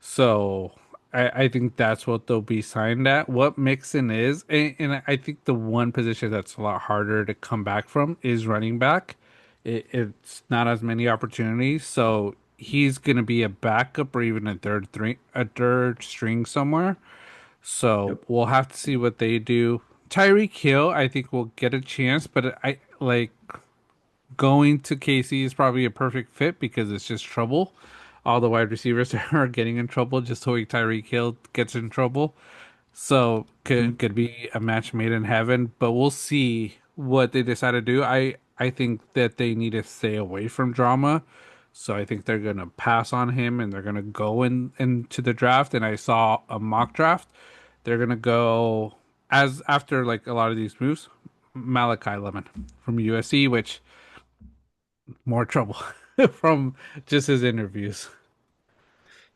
So I think that's what they'll be signed at. What Mixon is, and I think the one position that's a lot harder to come back from is running back. It's not as many opportunities, so he's going to be a backup or even a third string somewhere. So
Yep.
we'll have to see what they do. Tyreek Hill, I think will get a chance, but I like going to KC is probably a perfect fit because it's just trouble. All the wide receivers are getting in trouble just so Tyreek Hill gets in trouble. So
Mhm.
could be a match made in heaven, but we'll see what they decide to do. I think that they need to stay away from drama. So I think they're gonna pass on him and they're gonna go into the draft. And I saw a mock draft. They're gonna go as after like a lot of these moves, Malachi Lemon from USC, which more trouble from just his interviews.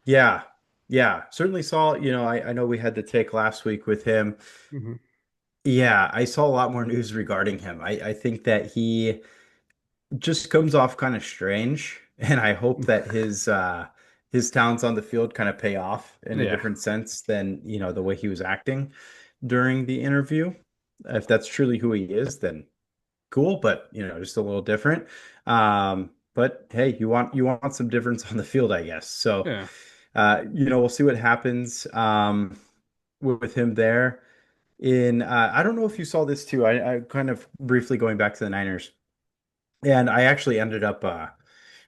Yeah. Yeah. Certainly saw, I know we had the take last week with him.
Hmm.
Yeah, I saw a lot more news regarding him. I think that he just comes off kind of strange, and I hope that his talents on the field kind of pay off in a
Yeah,
different sense than, the way he was acting during the interview. If that's truly who he is, then cool, but just a little different. But hey, you want some difference on the field, I guess. So,
yeah.
we'll see what happens with him there. I don't know if you saw this too. I kind of briefly going back to the Niners, and I actually ended up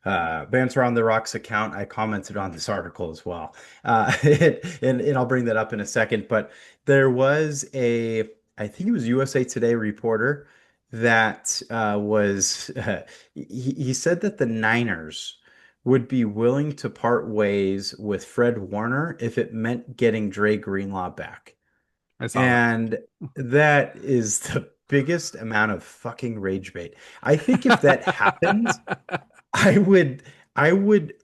Banter on the Rocks account. I commented on this article as well, and I'll bring that up in a second. But there was I think it was USA Today reporter that was he said that the Niners would be willing to part ways with Fred Warner if it meant getting Dre Greenlaw back.
I saw that.
And that is the biggest amount of fucking rage bait. I think if that happened, I would I would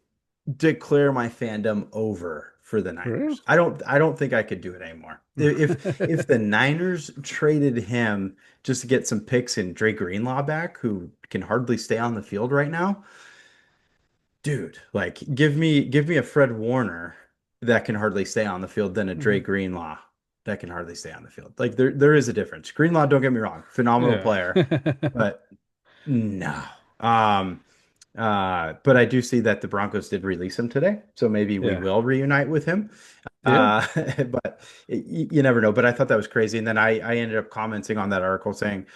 declare my fandom over for the
For real?
Niners. I don't think I could do it anymore. If the Niners traded him just to get some picks and Dre Greenlaw back, who can hardly stay on the field right now, dude, like give me a Fred Warner that can hardly stay on the field than a Dre
Mhm.
Greenlaw that can hardly stay on the field. Like there is a difference. Greenlaw, don't get me wrong, phenomenal
Yeah.
player, but no. But I do see that the Broncos did release him today, so maybe we
Yeah.
will reunite with him.
Yeah.
Uh, but you never know. But I thought that was crazy, and then I ended up commenting on that article saying,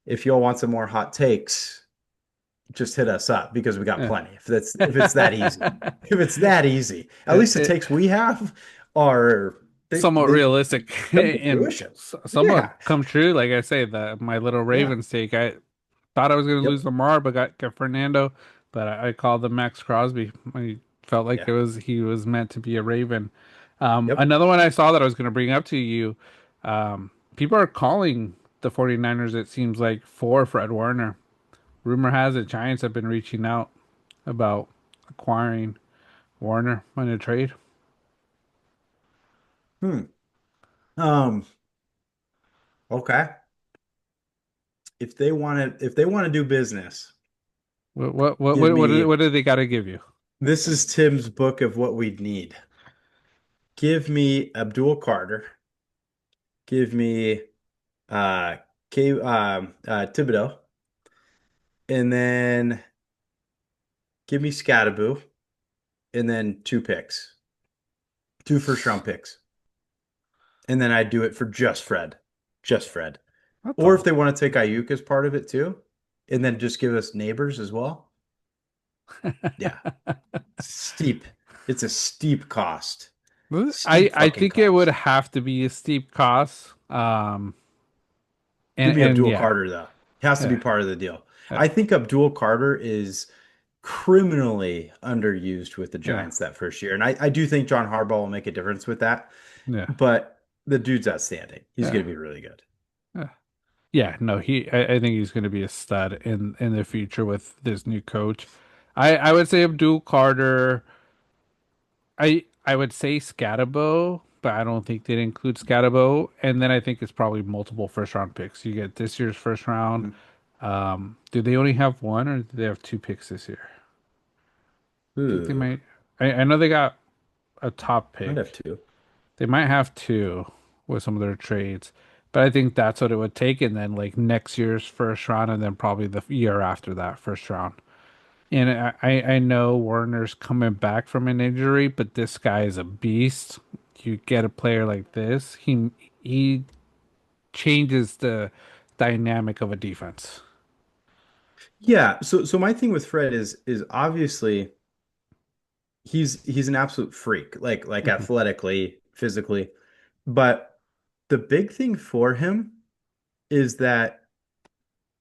if y'all want some more hot takes, just hit us up because we got
Yeah.
plenty. If it's that easy, if it's that easy, at
It,
least the
it
takes we have are
somewhat
they've
realistic
come to
and
fruition.
somewhat
Yeah.
come true. Like I say, that my little
Yeah.
Ravens take. I thought I was going to
Yep.
lose Lamar, but got Fernando. But I called the Max Crosby. I felt like
Yeah.
he was meant to be a Raven.
Yep.
Another one I saw that I was going to bring up to you. People are calling the 49ers, it seems like, for Fred Warner. Rumor has it Giants have been reaching out about acquiring Warner in a trade.
Hmm. Um. Okay. If they want to do business, give me
What do they got to give you?
this is Tim's book of what we'd need. Give me Abdul Carter. Give me Thibodeau, and then give me Scattaboo, and then two picks, two first round picks, and then I'd do it for just Fred.
That's
Or if
all.
they want to take Ayuk as part of it too, and then just give us neighbors as well. Yeah, steep. It's a steep cost. Steep
I
fucking
think it would
cost.
have to be a steep cost.
Give me
And
Abdul
yeah,
Carter though. He has to be
yeah,
part of the deal.
yeah,
I think Abdul Carter is criminally underused with the
yeah,
Giants that first year. And I do think John Harbaugh will make a difference with that.
yeah,
But the dude's outstanding. He's
yeah,
going to be really good.
yeah. Yeah, no, I think he's going to be a stud in the future with this new coach. I would say Abdul Carter. I would say Scatabo, but I don't think they'd include Scatabo. And then I think it's probably multiple first round picks. You get this year's first round.
Mhm.
Do they only have one or do they have two picks this year? I think they
Ooh,
might. I know they got a top
might have
pick.
two.
They might have two with some of their trades, but I think that's what it would take. And then like next year's first round, and then probably the year after that first round. And I know Warner's coming back from an injury, but this guy is a beast. You get a player like this, he changes the dynamic of a defense.
Yeah. So my thing with Fred is obviously he's an absolute freak, like
Mhm.
athletically, physically. But the big thing for him is that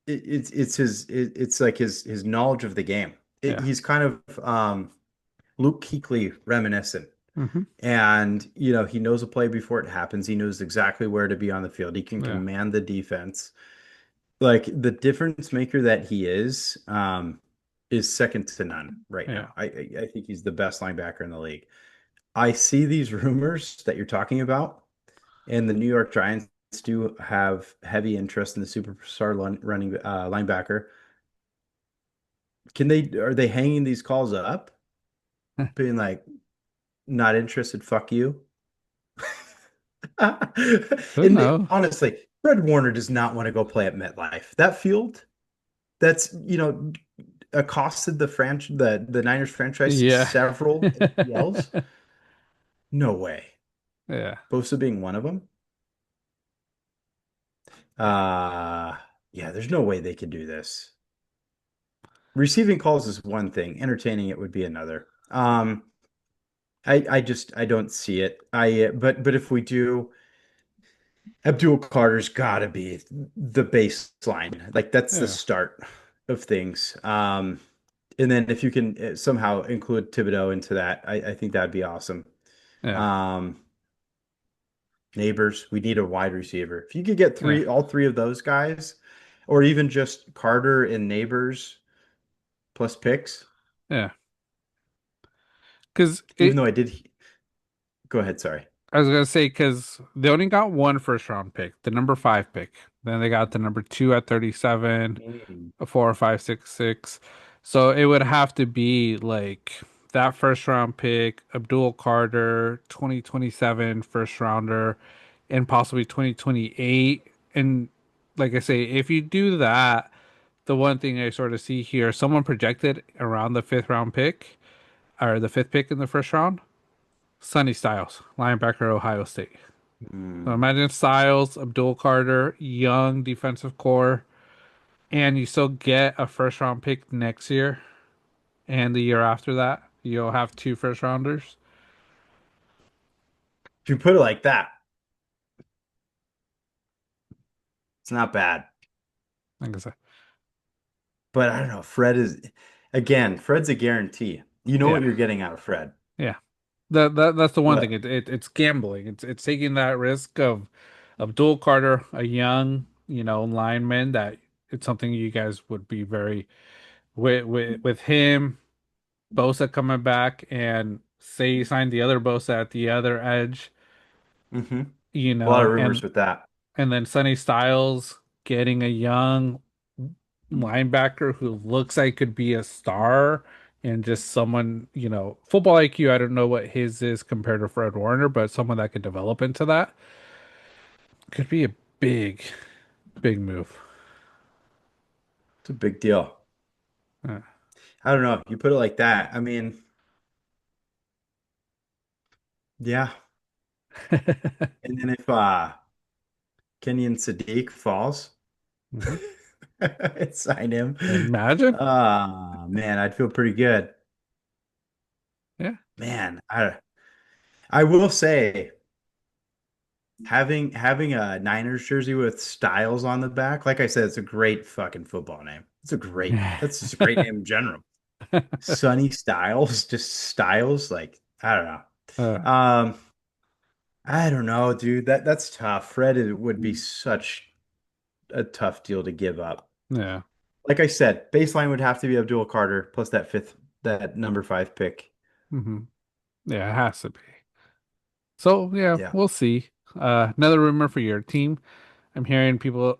it's like his knowledge of the game.
Yeah.
He's kind of Luke Kuechly reminiscent.
Hmm.
And, he knows a play before it happens. He knows exactly where to be on the field. He can
Yeah.
command the defense. Like the difference maker that he is second to none right
Yeah.
now. I think he's the best linebacker in the league. I see these rumors that you're talking about, and the New York Giants do have heavy interest in the superstar running linebacker. Are they hanging these calls up, being like, not interested, fuck you?
Who
And
knows?
honestly, Fred Warner does not want to go play at MetLife. That field, that's, accosted the Niners franchise
Yeah.
several ACLs. No way.
Yeah.
Bosa being one of them.
Yeah.
Uh yeah, there's no way they could do this. Receiving calls is one thing, entertaining it would be another. I don't see it. But if we do, Abdul Carter's got to be the baseline. Like that's the
Yeah,
start of things. And then if you can somehow include Thibodeau into that, I think that'd be awesome.
yeah,
Um, Neighbors, we need a wide receiver. If you could get
yeah,
all three of those guys, or even just Carter and Neighbors plus picks,
yeah. Because
even though
it,
go ahead, sorry.
I was gonna say, because they only got one first round pick, the number five pick. Then they got the number two at 37,
Mm.
a 4, 5, 6, 6. So it would have to be like that first round pick, Abdul Carter, 2027 first rounder, and possibly 2028. And like I say, if you do that, the one thing I sort of see here, someone projected around the fifth round pick or the fifth pick in the first round, Sonny Styles, linebacker, Ohio State. So
Mm.
imagine Styles, Abdul Carter, young defensive core, and you still get a first round pick next year and the year after that. You'll have two first rounders.
If you put it like that, it's not bad.
Like I said,
But I don't know. Fred's a guarantee. You know what
yeah,
you're getting out of Fred.
yeah. That's the one thing.
But
It's gambling. It's taking that risk of Abdul Carter, a young, lineman that it's something you guys would be very with him, Bosa coming back and say you signed the other Bosa at the other edge,
hmm a lot of rumors
and
with that.
then Sonny Styles getting a young linebacker who looks like could be a star and just someone, football IQ. I don't know what his is compared to Fred Warner, but someone that could develop into that could be a big, big move.
It's a big deal.
Uh,
I don't know. You put it like that. I mean, yeah. And then if Kenyon Sadiq falls,
mhm.
I'd sign him.
Imagine.
Man, I'd feel pretty good.
Yeah.
Man, I will say having a Niners jersey with Styles on the back, like I said, it's a great fucking football name. That's just a great name in general. Sunny Styles, just Styles, like I don't know.
uh,
I don't know, dude. That's tough. Would be such a tough deal to give up.
yeah.
Like I said, baseline would have to be Abdul Carter plus that number five pick.
hmm Yeah, it has to be. So yeah,
Yeah.
we'll see. Another rumor for your team. I'm hearing people,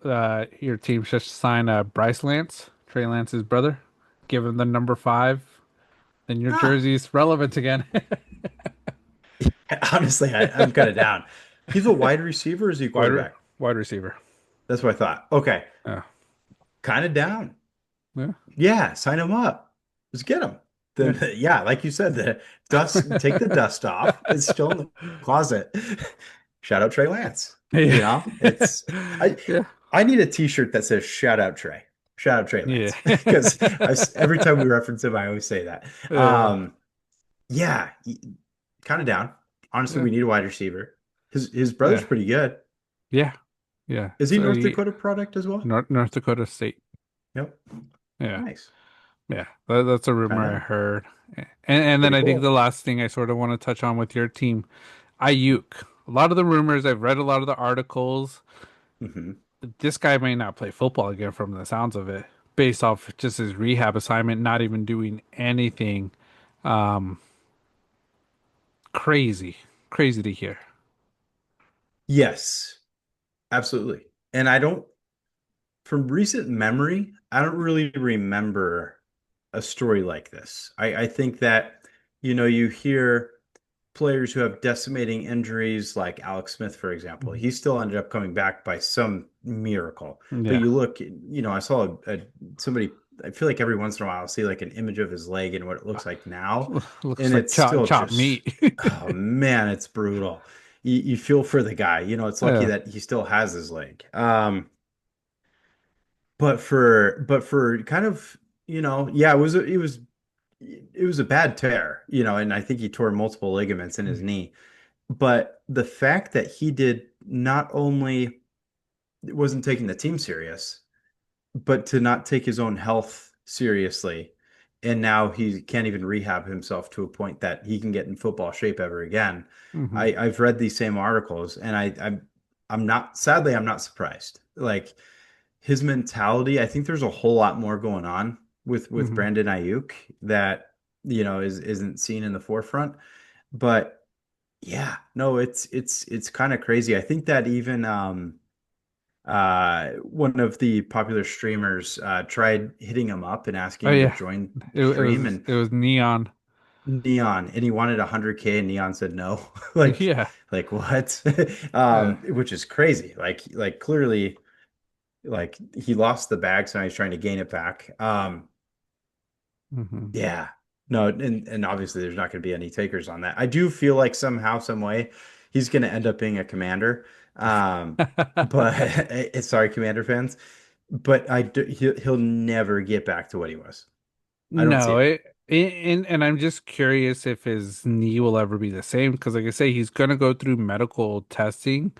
your team should sign Bryce Lance, Trey Lance's brother. Give him the number five. Then your
Ah,
jersey's relevant again.
honestly, I'm kind of down. He's a wide receiver, or is he a
Wide re-
quarterback?
wide receiver.
That's what I thought. Okay,
Yeah.
kind of down.
Yeah.
Yeah, sign him up. Let's get him.
Yeah.
Then, yeah, like you said, the take the dust off. It's still in the closet. Shout out Trey Lance.
Yeah.
You know, it's I
Yeah.
I need a t-shirt that says shout out Trey. Shout out Trey
Yeah.
Lance. Because every time we reference him, I always say that.
Uh,
Yeah, kind of down. Honestly,
yeah.
we need a wide receiver. His brother's
Yeah.
pretty good.
Yeah. Yeah.
Is he
So
North Dakota product as well?
North Dakota State.
Yep.
Yeah.
Nice.
Yeah. That's a rumor
Kind
I
of
heard. And then
pretty
I think the
cool.
last thing I sort of want to touch on with your team, Ayuk. A lot of the rumors, I've read a lot of the articles.
hmm
This guy may not play football again from the sounds of it, based off just his rehab assignment, not even doing anything. Um, crazy, crazy to hear.
Yes, absolutely. And from recent memory, I don't really remember a story like this. I think that, you hear players who have decimating injuries, like Alex Smith, for example.
Mhm.
He still ended up coming back by some miracle. But
Yeah,
you look, I saw somebody, I feel like every once in a while I'll see like an image of his leg and what it looks like now.
looks
And
like
it's still
chopped
just,
meat.
oh man, it's brutal. You feel for the guy. It's lucky
Yeah,
that he still has his leg. But for kind of, yeah, it was a bad tear, and I think he tore multiple ligaments in his knee. But the fact that he did not only wasn't taking the team serious, but to not take his own health seriously. And now he can't even rehab himself to a point that he can get in football shape ever again.
Hmm.
I've read these same articles and I'm not sadly I'm not surprised. Like his mentality, I think there's a whole lot more going on with
Hmm.
Brandon Ayuk that isn't seen in the forefront. But yeah, no, it's kind of crazy. I think that even one of the popular streamers tried hitting him up and
Oh
asking him to
yeah,
join the
it, it
stream,
was
and
it was Neon.
Neon, and he wanted 100K, and Neon said no. like
Yeah,
like what?
yeah.
Which is crazy. Like clearly like he lost the bag, so now he's trying to gain it back.
Hmm.
Yeah. No, and obviously there's not going to be any takers on that. I do feel like somehow, some way, he's going to end up being a commander. But sorry, commander fans, but he'll never get back to what he was. I don't see
No,
it.
and I'm just curious if his knee will ever be the same because, like I say, he's gonna go through medical testing,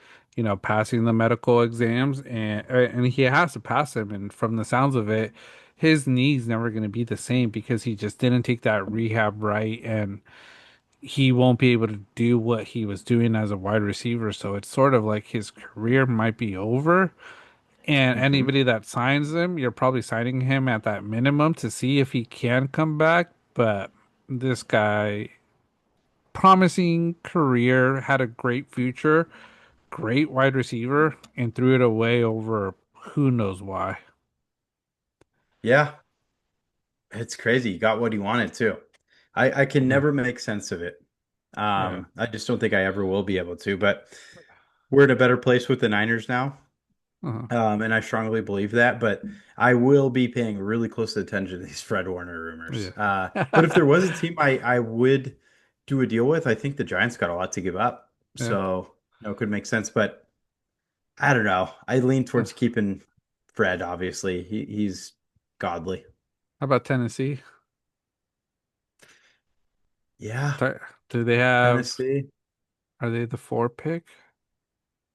passing the medical exams, and he has to pass them. And from the sounds of it, his knee's never gonna be the same because he just didn't take that rehab right, and he won't be able to do what he was doing as a wide receiver. So it's sort of like his career might be over. And
Hmm.
anybody that signs him, you're probably signing him at that minimum to see if he can come back. But this guy, promising career, had a great future, great wide receiver, and threw it away over who knows why.
Yeah, it's crazy. He got what he wanted too. I can
Yeah.
never make sense of it.
Yeah.
I just don't think I ever will be able to. But we're in a better place with the Niners now.
Uh-huh.
And I strongly believe that, but I will be paying really close attention to these Fred Warner rumors.
Yeah.
But if there was a team I would do a deal with, I think the Giants got a lot to give up.
Yeah.
So, it could make sense, but I don't know. I lean
How
towards keeping Fred, obviously. He's godly.
about Tennessee?
Yeah,
Ti- Do they have,
Tennessee.
are they the four pick?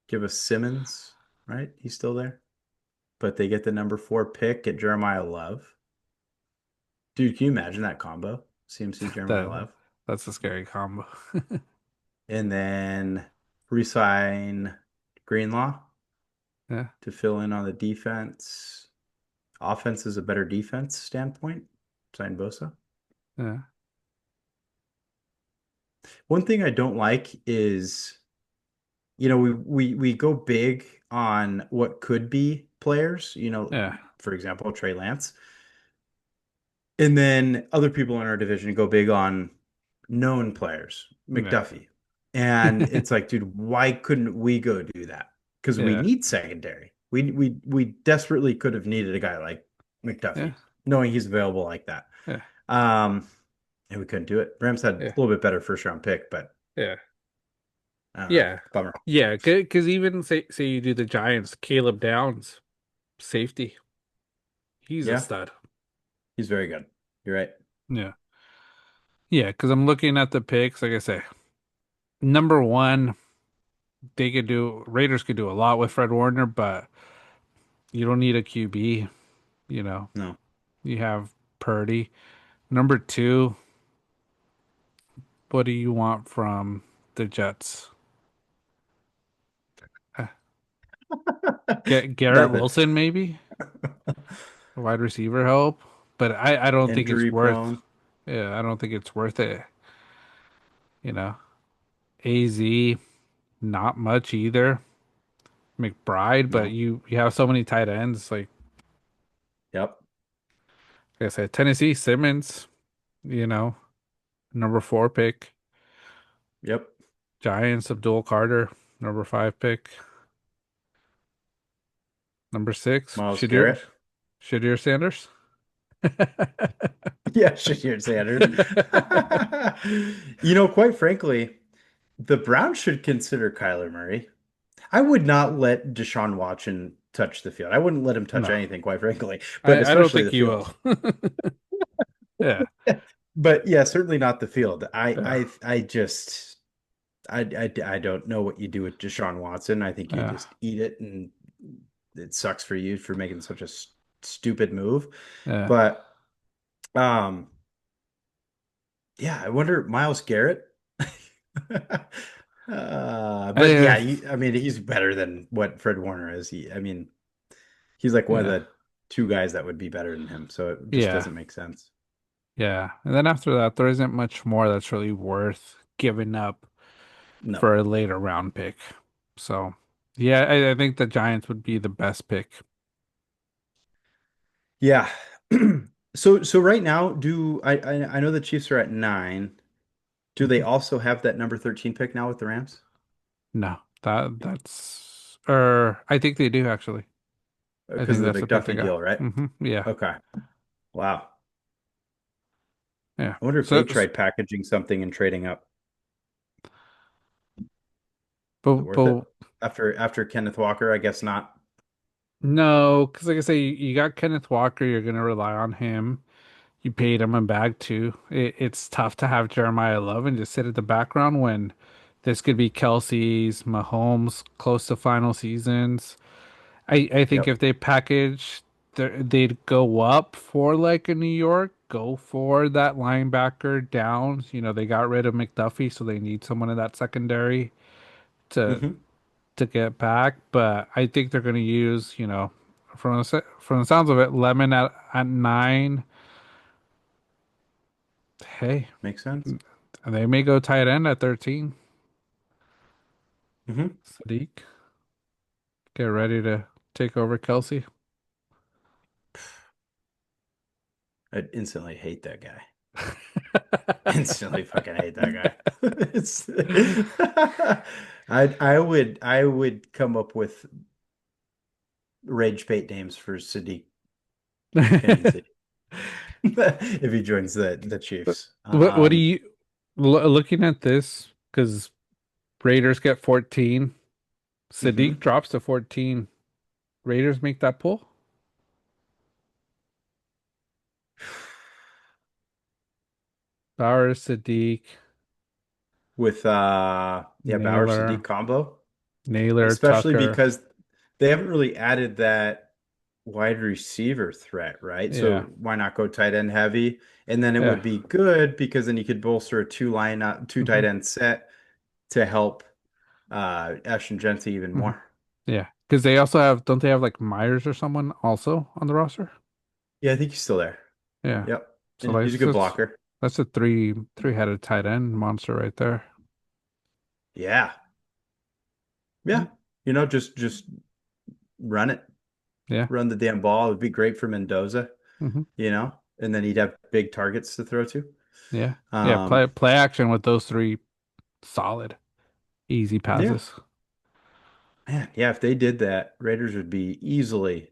Give us Simmons, right? He's still there. But they get the number 4 pick at Jeremiah Love. Dude, can you imagine that combo? CMC Jeremiah
That
Love.
that's a scary combo.
And then resign Greenlaw
Yeah.
to fill in on the defense. Offense is a better defense standpoint. Sign Bosa.
Yeah.
One thing I don't like is, we go big on what could be players,
Yeah.
for example, Trey Lance. And then other people in our division go big on known players,
Yeah.
McDuffie. And it's like, dude, why couldn't we go do that? Because we
Yeah.
need secondary. We desperately could have needed a guy like
Yeah.
McDuffie, knowing he's available like that.
Yeah.
Um, and we couldn't do it. Rams had a
Yeah.
little bit better first round pick, but
Yeah.
I don't know.
Yeah.
Bummer.
Yeah. Because even say you do the Giants, Caleb Downs, safety, he's a
Yeah,
stud.
he's very good. You're right.
Yeah. Yeah. Because I'm looking at the picks. Like I say, number one, Raiders could do a lot with Fred Warner, but you don't need a QB. You know,
No.
you have Purdy. Number two, what do you want from the Jets? Uh, Garrett
Nothing.
Wilson, maybe wide receiver help, but I don't think it's
Injury
worth.
prone.
Yeah, I don't think it's worth it. You know, AZ, not much either. McBride, but
No.
you have so many tight ends.
Yep.
Like I said, Tennessee Simmons, you know, number four pick.
Yep.
Giants Abdul Carter, number five pick. Number six,
Miles Garrett.
Shadir Sanders.
Yeah, Shahir Sanders. Quite frankly, the Browns should consider Kyler Murray. I would not let Deshaun Watson touch the field. I wouldn't let him touch
No,
anything, quite frankly, but
I don't
especially
think
the
he will.
field.
Yeah,
But yeah, certainly not the field. I
yeah,
I I just I don't know what you do with Deshaun Watson. I think you
Yeah,
just eat it, and it sucks for you for making such a stupid move.
yeah,
But um, yeah, I wonder Miles Garrett. But
I,
yeah, I mean, he's better than what Fred Warner is. I mean, he's like one of
yeah,
the two guys that would be better than him. So it just
yeah,
doesn't make sense.
yeah. And then after that, there isn't much more that's really worth giving up
No.
for a later round pick. So, yeah, I think the Giants would be the best pick.
Yeah. So right now, do I know the Chiefs are at 9. Do they
Mhm.
also have that number 13 pick now with the Rams?
No, that's I think they do actually. I
Because
think
of
that's
the
the pick they
McDuffie
got.
deal, right?
Yeah,
Okay. Wow.
yeah.
I wonder if they
So,
tried packaging something and trading up. Is it worth it?
but
After Kenneth Walker, I guess not.
no, because like I say, you got Kenneth Walker. You're gonna rely on him. You paid him a bag too. It's tough to have Jeremiah Love and just sit at the background when this could be Kelsey's, Mahomes, close to final seasons. I think
Yep.
if they package, they'd go up for like a New York, go for that linebacker down. You know, they got rid of McDuffie, so they need someone in that secondary to
Hmm.
to get back. But I think they're going to use, from the sounds of it, Lemon at 9. Hey,
Makes sense.
they may go tight end at 13.
Hmm.
Sadiq, get ready to take over Kelsey.
I instantly hate that guy. Instantly fucking hate that guy. It's I would come up with rage bait names for Sadiq Kenyon City if he joins the Chiefs.
What do you looking at this? Because Raiders get 14, Sadiq
Mhm.
drops to 14. Raiders make that pull. Bowers, Sadiq,
With yeah, Bauer Sadiq
Naylor,
combo,
Naylor,
especially
Tucker.
because they haven't really added that wide receiver threat, right?
Yeah,
So why not go tight end heavy? And then it
yeah,
would be good because then you could bolster a two
hmm
tight end set to help Ashton Jency even
hmm
more.
yeah. Because they also have, don't they have like Myers or someone also on the roster?
Yeah, I think he's still there.
Yeah.
Yep.
So
And
like
he's a good blocker.
that's a three-headed tight end monster right there.
Yeah.
Mm.
Yeah. Just run it.
Yeah.
Run the damn ball. It would be great for Mendoza,
hmm
and then he'd have big targets to throw to.
Yeah. Yeah.
Um,
Play action with those three solid, easy
yeah,
passes.
man, yeah, if they did that, Raiders would be easily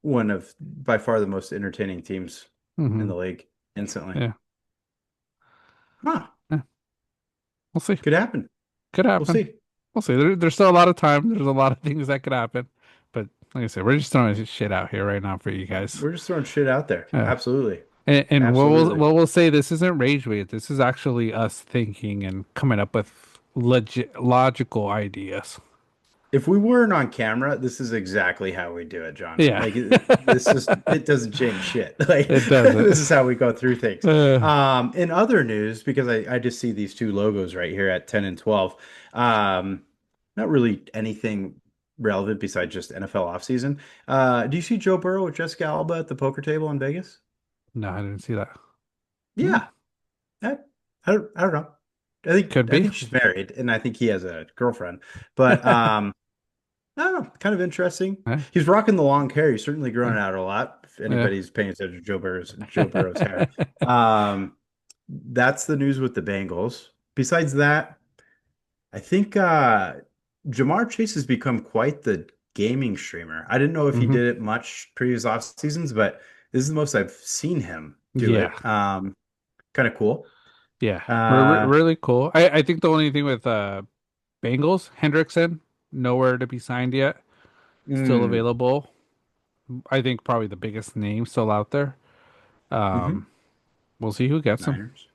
one of by far the most entertaining teams in
hmm
the league instantly.
Yeah.
Huh,
Yeah. We'll see.
could happen.
Could
We'll
happen.
see.
We'll see. There's still a lot of time. There's a lot of things that could happen. But like I said, we're just throwing shit out here right now for you guys.
We're just throwing shit out there.
Yeah.
Absolutely.
And
Absolutely.
what we'll say, this isn't rage bait. This is actually us thinking and coming up with legit logical ideas.
If we weren't on camera, this is exactly how we do it, John.
Yeah.
Like it doesn't change shit. Like
It
this
doesn't.
is how we go through things.
Uh,
In other news, because I just see these two logos right here at 10 and 12. Not really anything relevant besides just NFL offseason. Do you see Joe Burrow with Jessica Alba at the poker table in Vegas?
no, I didn't see that. Hmm,
Yeah. I, I don't know.
could
I
be.
think she's married and I think he has a girlfriend. But I don't know, kind of interesting.
Yeah.
He's rocking the long hair. He's certainly growing it
Yeah.
out a lot. If
Yeah.
anybody's paying attention to Joe Burrow's hair. Um, that's the news with the Bengals. Besides that, I think Jamar Chase has become quite the gaming streamer. I didn't know if he
hmm
did it much previous off seasons, but this is the most I've seen him do
Yeah.
it. Kind of cool.
Yeah.
Uh,
Really cool. I think the only thing with Bengals, Hendrickson, nowhere to be signed yet. Still
mm,
available. I think probably the biggest name still out there.
hmm
Um, we'll see who gets him.
Niners.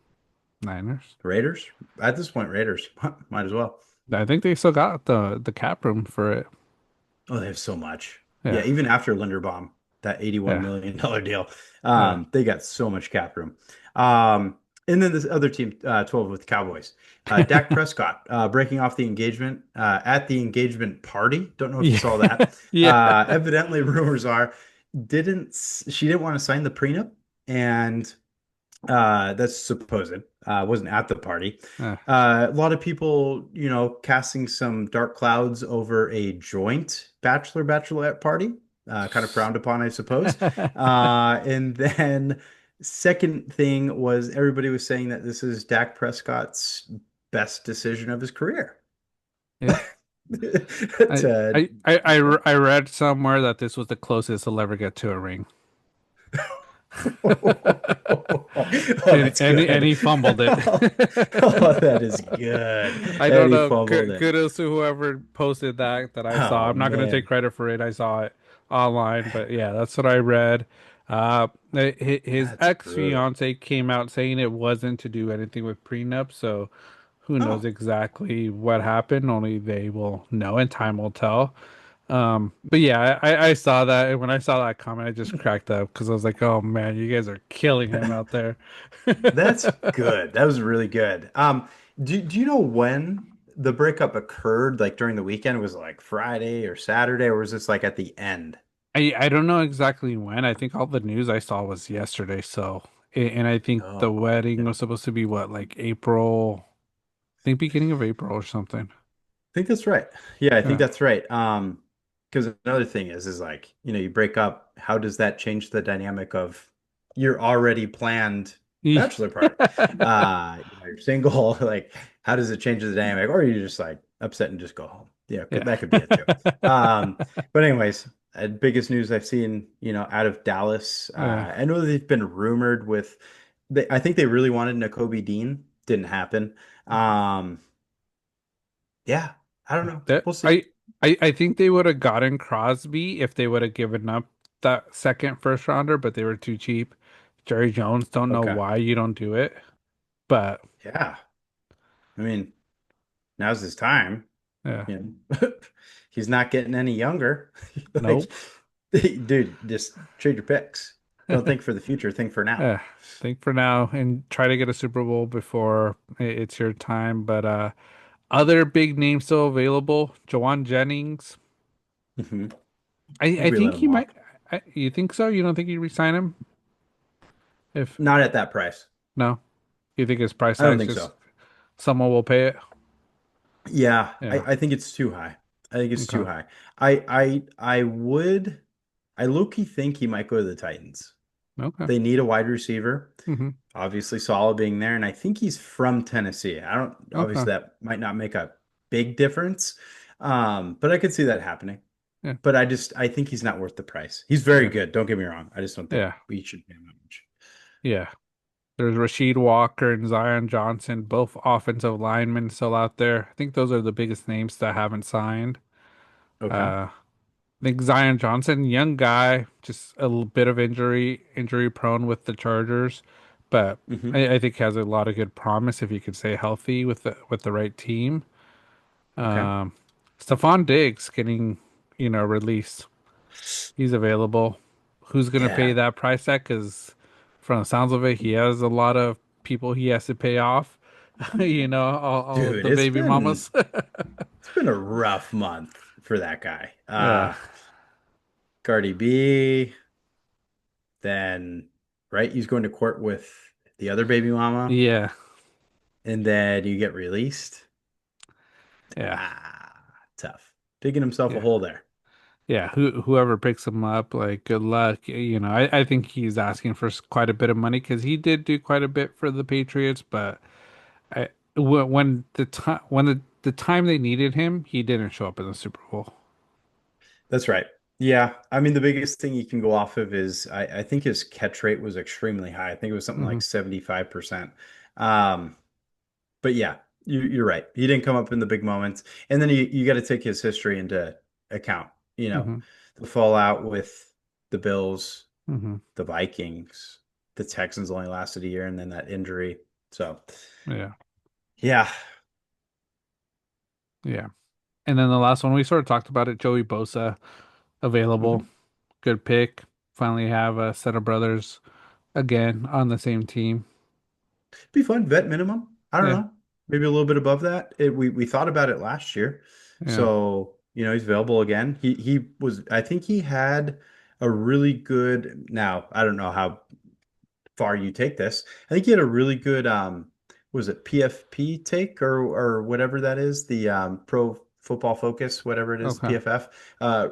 Niners.
Raiders? At this point, Raiders. Might as well.
I think they still got the cap room for it.
Oh, they have so much. Yeah,
Yeah,
even after Linderbaum, that $81
yeah,
million deal,
yeah.
they got so much cap room. And then this other team, 12 with the Cowboys. Dak Prescott breaking off the engagement at the engagement party. Don't know if you
Yeah,
saw that.
yeah.
Evidently, rumors are she didn't want to sign the prenup, and that's supposed. Wasn't at the party.
Uh,
A lot of people, casting some dark clouds over a joint bachelorette party, kind of frowned upon, I suppose. And then second thing was everybody was saying that this is Dak Prescott's best decision of his career.
yeah. I,
To
I read somewhere that this was the closest he'll ever get to a ring.
Oh,
And
that's
and
good.
he fumbled it.
Oh, that is good.
I
And
don't
he
know.
fumbled it.
Kudos to whoever posted that I saw.
Oh
I'm not going to take
man,
credit for it. I saw it online, but yeah, that's what I read. His
that's brutal.
ex-fiance came out saying it wasn't to do anything with prenup, so who knows
Oh,
exactly what happened? Only they will know, and time will tell. But yeah, I saw that, and when I saw that comment, I just cracked up because I was like, "Oh man, you guys are killing him out there."
that's good. That was really good. Do you know when the breakup occurred? Like during the weekend? Was it like Friday or Saturday, or was this like at the end?
I don't know exactly when. I think all the news I saw was yesterday. So, and I think the
Oh,
wedding
yeah.
was supposed to be what, like April? I think beginning of April or something.
I think that's right. Yeah, I think
Yeah.
that's right. Because another thing is like, you break up, how does that change the dynamic of your already planned bachelor party? You're single, like how does it change the dynamic? Or you're just like upset and just go home. Yeah,
Yeah.
that could be it too. Um, but anyways, biggest news I've seen, out of Dallas.
Yeah.
I know they've been rumored with I think they really wanted Nakobe Dean. Didn't happen. Um, yeah, I don't know.
That
We'll see.
I think they would have gotten Crosby if they would have given up that second first rounder, but they were too cheap. Jerry Jones, don't know
Okay.
why you don't do it, but
Yeah. I mean, now's his time.
yeah.
He's not getting any younger. Like,
Nope.
dude, just trade your picks. Don't think for the future, think for now.
Yeah, think for now and try to get a Super Bowl before it's your time. But other big names still available. Jawan Jennings.
Hmm. I
I
think we let
think
him
he might.
walk.
You think so? You don't think you resign him? If
Not at that price.
no, you think his price
I don't
tag's
think
just
so.
someone will pay it?
Yeah,
Yeah.
I think it's too high. I think it's
Okay.
too high. I low-key think he might go to the Titans.
Okay.
They need a wide receiver.
Hmm.
Obviously Salah being there, and I think he's from Tennessee. I don't
Okay.
obviously that might not make a big difference. But I could see that happening.
Yeah.
But I think he's not worth the price. He's very
Yeah.
good, don't get me wrong. I just don't think
Yeah.
we should pay him that much.
Yeah. There's Rashid Walker and Zion Johnson, both offensive linemen still out there. I think those are the biggest names that haven't signed.
Okay.
Uh, I think Zion Johnson, young guy, just a little bit of injury prone with the Chargers, but
Hmm.
I think has a lot of good promise if he could stay healthy with the right team.
Okay.
Um, Stephon Diggs getting, released. He's available. Who's gonna pay
Yeah.
that price tag? Because from the sounds of it, he has a lot of people he has to pay off. All of
Dude,
the baby mamas.
it's been a rough month for that guy.
Yeah,
Cardi B, then right, he's going to court with the other baby mama,
yeah,
and then you get released.
yeah,
Tough. Digging himself a
yeah.
hole there.
Yeah, whoever picks him up, like good luck. I think he's asking for quite a bit of money because he did do quite a bit for the Patriots, but when the time they needed him, he didn't show up in the Super Bowl.
That's right. Yeah. I mean, the biggest thing you can go off of is I think his catch rate was extremely high. I think it was something
Hmm.
like 75%. Um, but yeah, you're right. He didn't come up in the big moments. And then you got to take his history into account,
Hmm.
the fallout with the Bills,
Hmm.
the Vikings, the Texans only lasted a year, and then that injury. So,
Yeah.
yeah.
Yeah. And then the last one we sort of talked about it, Joey Bosa available.
Mhm.
Good pick. Finally have a set of brothers again on the same team.
Be fun, vet minimum. I don't
Yeah.
know. Maybe a little bit above that. We thought about it last year.
Yeah.
So, he's available again. He was I think he had a really good now, I don't know how far you take this. I think he had a really good was it PFP take or whatever that is, the Pro Football Focus, whatever it is,
Okay.
PFF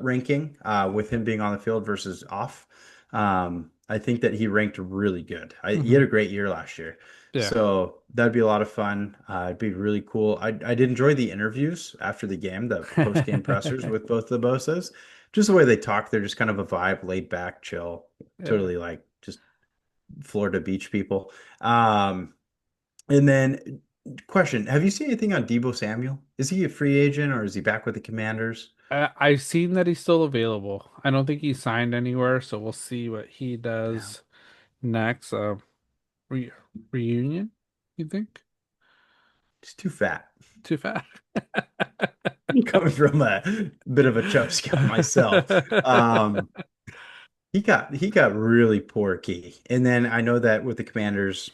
ranking with him being on the field versus off. I think that he ranked really good. He
Hmm.
had a great year last year.
Yeah.
So that'd be a lot of fun. It'd be really cool. I did enjoy the interviews after the game, the post-game pressers with both the Bosas. Just the way they talk, they're just kind of a vibe, laid back, chill,
Yeah.
totally like just Florida Beach people. Um, and then question, have you seen anything on Debo Samuel? Is he a free agent or is he back with the Commanders?
I've seen that he's still available. I don't think he's signed anywhere, so we'll see what he
Yeah.
does next. Re reunion, you think?
He's too fat.
Too fat?
Coming from a bit of a Chubbs guy myself. Um, he got really porky. And then I know that with the Commanders,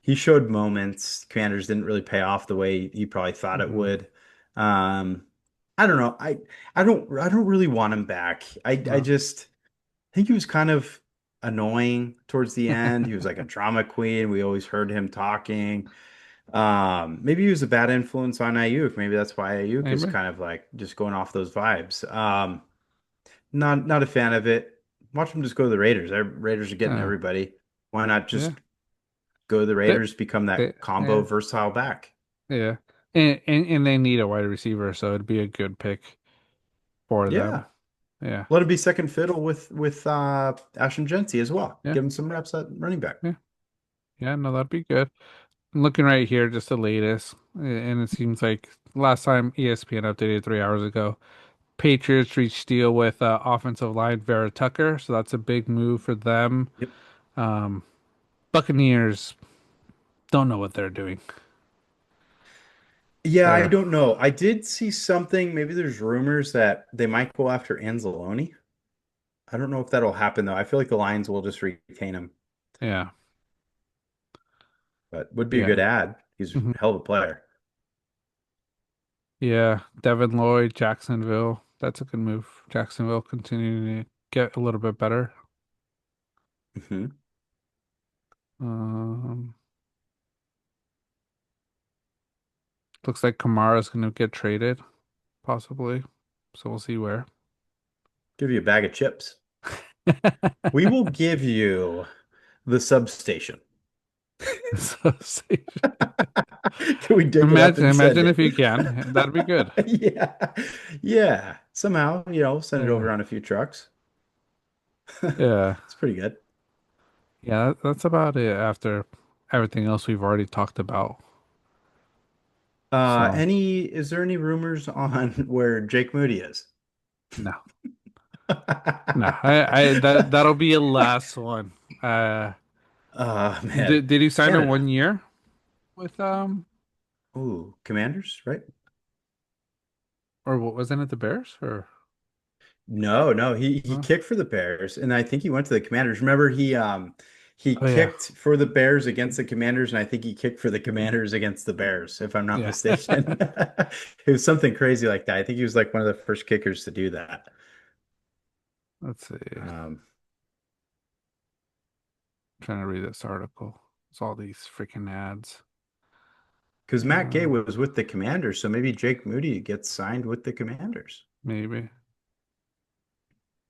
he showed moments. Commanders didn't really pay off the way he probably thought it
Hmm.
would. Um, I don't know. I don't really want him back. I
No.
just think he was kind of annoying towards the end. He was like a drama queen. We always heard him talking. Maybe he was a bad influence on Ayuk. Maybe that's why Ayuk is
Maybe.
kind of like just going off those vibes. Not a fan of it. Watch him just go to the Raiders. Raiders are getting
Yeah.
everybody. Why not
Yeah.
just go to the
They,
Raiders, become that combo
yeah.
versatile back?
Yeah. And they need a wide receiver, so it'd be a good pick for them.
Yeah.
Yeah.
Let him be second fiddle with Ashton Genty as well.
Yeah.
Give him some reps at running back.
Yeah. Yeah. No, that'd be good. I'm looking right here, just the latest, and it seems like last time ESPN updated 3 hours ago, Patriots reached deal with offensive line Vera Tucker, so that's a big move for them.
Yep.
Um, Buccaneers don't know what they're doing.
Yeah, I
They're
don't know. I did see something. Maybe there's rumors that they might go after Anzalone. I don't know if that'll happen though. I feel like the Lions will just retain him,
yeah,
but would be a good
yeah,
ad. He's
hmm
a hell of a player.
yeah. Devin Lloyd, Jacksonville. That's a good move. Jacksonville continuing to get a little bit better.
Hmm.
Um, Looks like Kamara's going to get traded, possibly. So we'll see where.
Give you a bag of chips. We will give you the substation.
So
Can we dig it up and send
imagine if you
it?
can. That'd be good.
Yeah. Yeah. Somehow, send it over
Yeah.
on a few trucks.
Yeah.
It's pretty good.
Yeah, that's about it after everything else we've already talked about. So,
Is there any rumors on where Jake Moody is?
no. No. That'll be a last one.
Man.
Did he sign a
Canada.
1 year with
Ooh, Commanders, right?
or what wasn't it the Bears or
No, no, he
huh?
kicked for the Bears, and I think he went to the Commanders. Remember, he
Oh yeah.
kicked for the Bears against the Commanders, and I think he kicked for the Commanders against the Bears, if I'm not
Yeah.
mistaken. It was something crazy like that. I think he was like one of the first kickers to do that.
Let's see.
Um,
Trying to read this article. It's all these freaking ads.
because Matt Gay
Uh,
was with the Commanders, so maybe Jake Moody gets signed with the Commanders.
Maybe.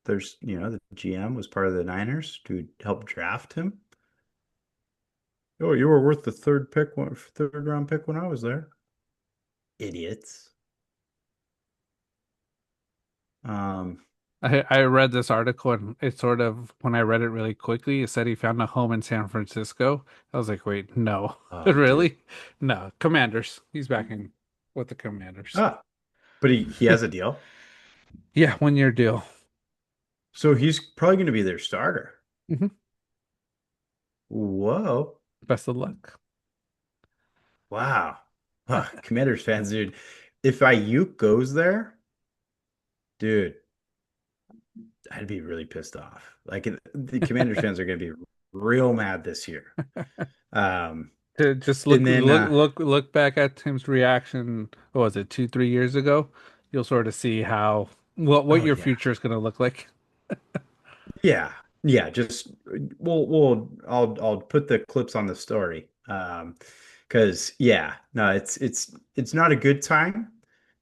The GM was part of the Niners to help draft him. Oh, you were worth the third round pick when I was there. Idiots. Um,
I read this article and it sort of when I read it really quickly, it said he found a home in San Francisco. I was like, wait, no.
oh, dude.
Really? No. Commanders. He's back in with the Commanders.
Ah, but he has a deal.
Yeah, 1 year deal.
So he's probably going to be their starter.
Hmm.
Whoa.
Best of luck.
Wow. Huh, Commanders fans, dude. If Ayuk goes there, dude, I'd be really pissed off. Like the Commanders fans are going to be real mad this year. Um,
To just
and then
look back at Tim's reaction, what was it, 2, 3 years ago? You'll sort of see how what
oh
your
yeah.
future is going to look like.
Yeah. Yeah, just I'll put the clips on the story. Because yeah, no, it's not a good time,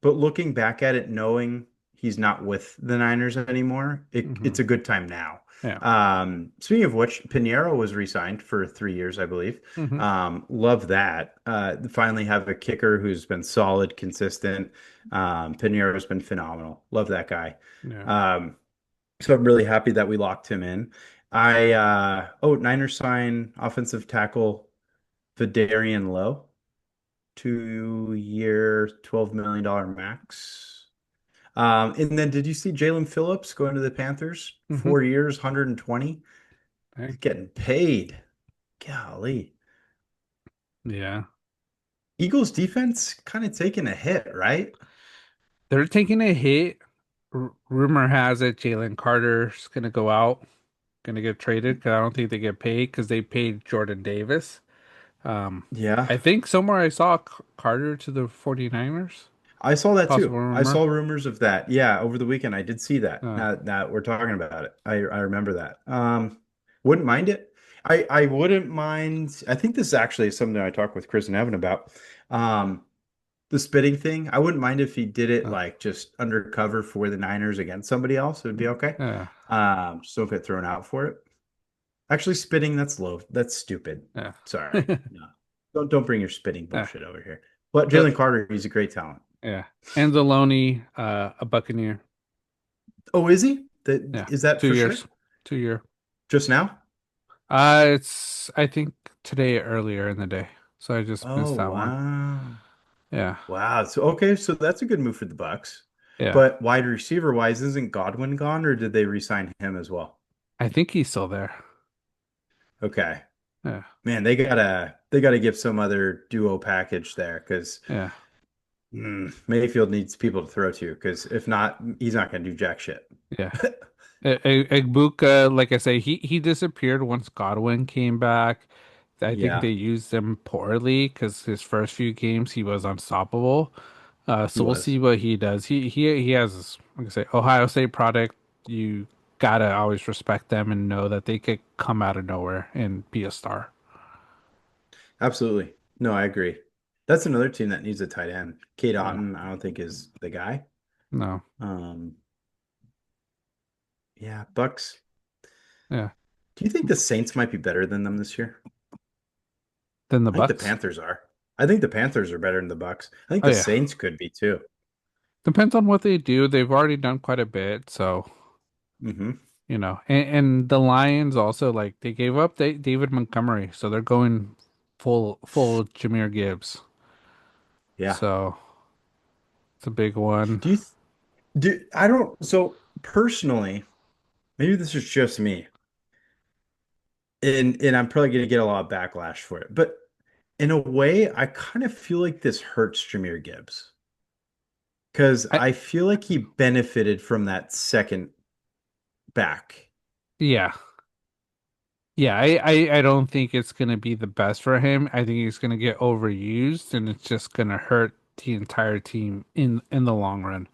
but looking back at it, knowing he's not with the Niners anymore,
Hmm.
it's a good time now.
Yeah.
Speaking of which, Pinheiro was re-signed for 3 years, I believe.
Hmm.
Love that. Finally have a kicker who's been solid, consistent. Pinheiro's been phenomenal. Love that guy.
Yeah.
Um, so I'm really happy that we locked him in. Niners sign offensive tackle Vidarian Lowe, 2 year, $12 million max. And then did you see Jalen Phillips going to the Panthers?
Hmm.
4 years, 120.
Hey.
He's getting paid. Golly.
Yeah.
Eagles defense kind of taking a hit, right?
They're taking a hit. R Rumor has it Jalen Carter's gonna go out, gonna get traded because I don't think they get paid because they paid Jordan Davis.
Yeah.
I think somewhere I saw Carter to the 49ers.
I saw that
Possible
too. I
rumor.
saw rumors of that. Yeah, over the weekend I did see that.
Uh,
Now that we're talking about it, I remember that. Wouldn't mind it. I wouldn't mind. I think this actually is something I talked with Chris and Evan about. Um, the spitting thing. I wouldn't mind if he did it
uh,
like just undercover for the Niners against somebody else. It would be okay.
yeah.
Just don't get thrown out for it. Actually, spitting, that's low. That's stupid.
Yeah.
Sorry. No. Don't bring your spitting
Yeah.
bullshit over here. But
The
Jalen Carter, he's a great talent.
yeah. Anzalone, a Buccaneer.
Oh, is he?
Yeah.
Is that
two
for
years.
sure?
2 year.
Just now?
It's I think today earlier in the day. So I just
Oh,
missed that one.
wow.
Yeah.
Wow. So okay, so that's a good move for the Bucks.
Yeah.
But wide receiver wise, isn't Godwin gone, or did they re-sign him as well?
I think he's still there.
Okay.
Yeah.
Man, they gotta give some other duo package there because
Yeah.
Mayfield needs people to throw to because if not, he's not gonna do jack shit.
Yeah. Egbuka, like I say, he disappeared once Godwin came back. I think
Yeah,
they used him poorly because his first few games he was unstoppable.
he
So we'll see
was.
what he does. He has, like I say, Ohio State product. You gotta always respect them and know that they could come out of nowhere and be a star.
Absolutely. No, I agree. That's another team that needs a tight end. Kate
Yeah.
Otten, I don't think is the guy.
No.
Um, yeah, Bucks.
Yeah.
Do you think the Saints might be better than them this year?
Then the
I think the
Bucks.
Panthers are. I think the Panthers are better than the Bucks. I think
Oh
the
yeah.
Saints could be too.
Depends on what they do. They've already done quite a bit, so
Hmm.
and the Lions also like they gave up David Montgomery, so they're going full Jahmyr Gibbs.
Yeah.
So it's a big one.
Do you th do I don't so personally, maybe this is just me, and I'm probably gonna get a lot of backlash for it, but in a way, I kind of feel like this hurts Jahmyr Gibbs because
I
I feel like he benefited from that second back.
yeah. Yeah, I don't think it's gonna be the best for him. I think he's gonna get overused and it's just gonna hurt the entire team in the long run.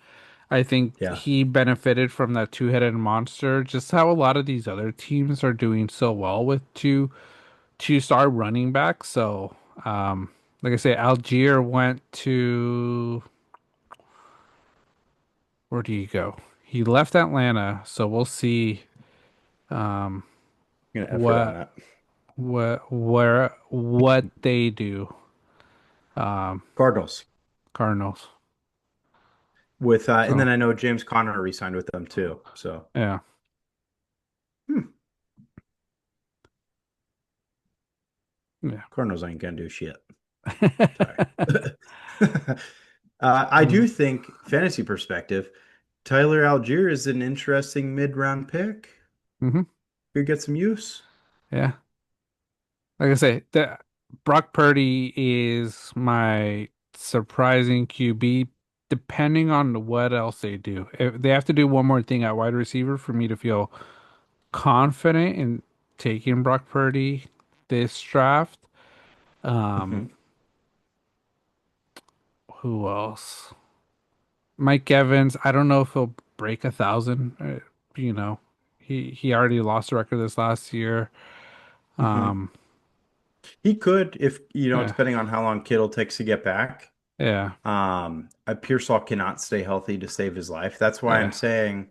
I think
Yeah,
he benefited from that two-headed monster, just how a lot of these other teams are doing so well with two-star running backs. So, like I say, Algier went to where do you go? He left Atlanta, so we'll see um
I'm gonna effort on
what
that.
what they do. Um,
Cardinals
Cardinals.
and then
So,
I know James Conner re-signed with them too. So,
yeah.
hmm,
Yeah.
Cardinals ain't gonna do shit. Sorry. I
Mm,
do think fantasy perspective, Tyler Algier is an interesting mid-round pick.
hmm.
Could get some use.
Yeah. Like I say, that. Brock Purdy is my surprising QB, depending on what else they do. If they have to do one more thing at wide receiver for me to feel confident in taking Brock Purdy this draft. Um,
Hmm.
who else? Mike Evans. I don't know if he'll break 1,000. You know, he already lost a record this last year.
Hmm.
Um,
He could, if
yeah,
depending on how long Kittle takes to get back.
yeah,
Pearsall cannot stay healthy to save his life. That's why I'm
yeah.
saying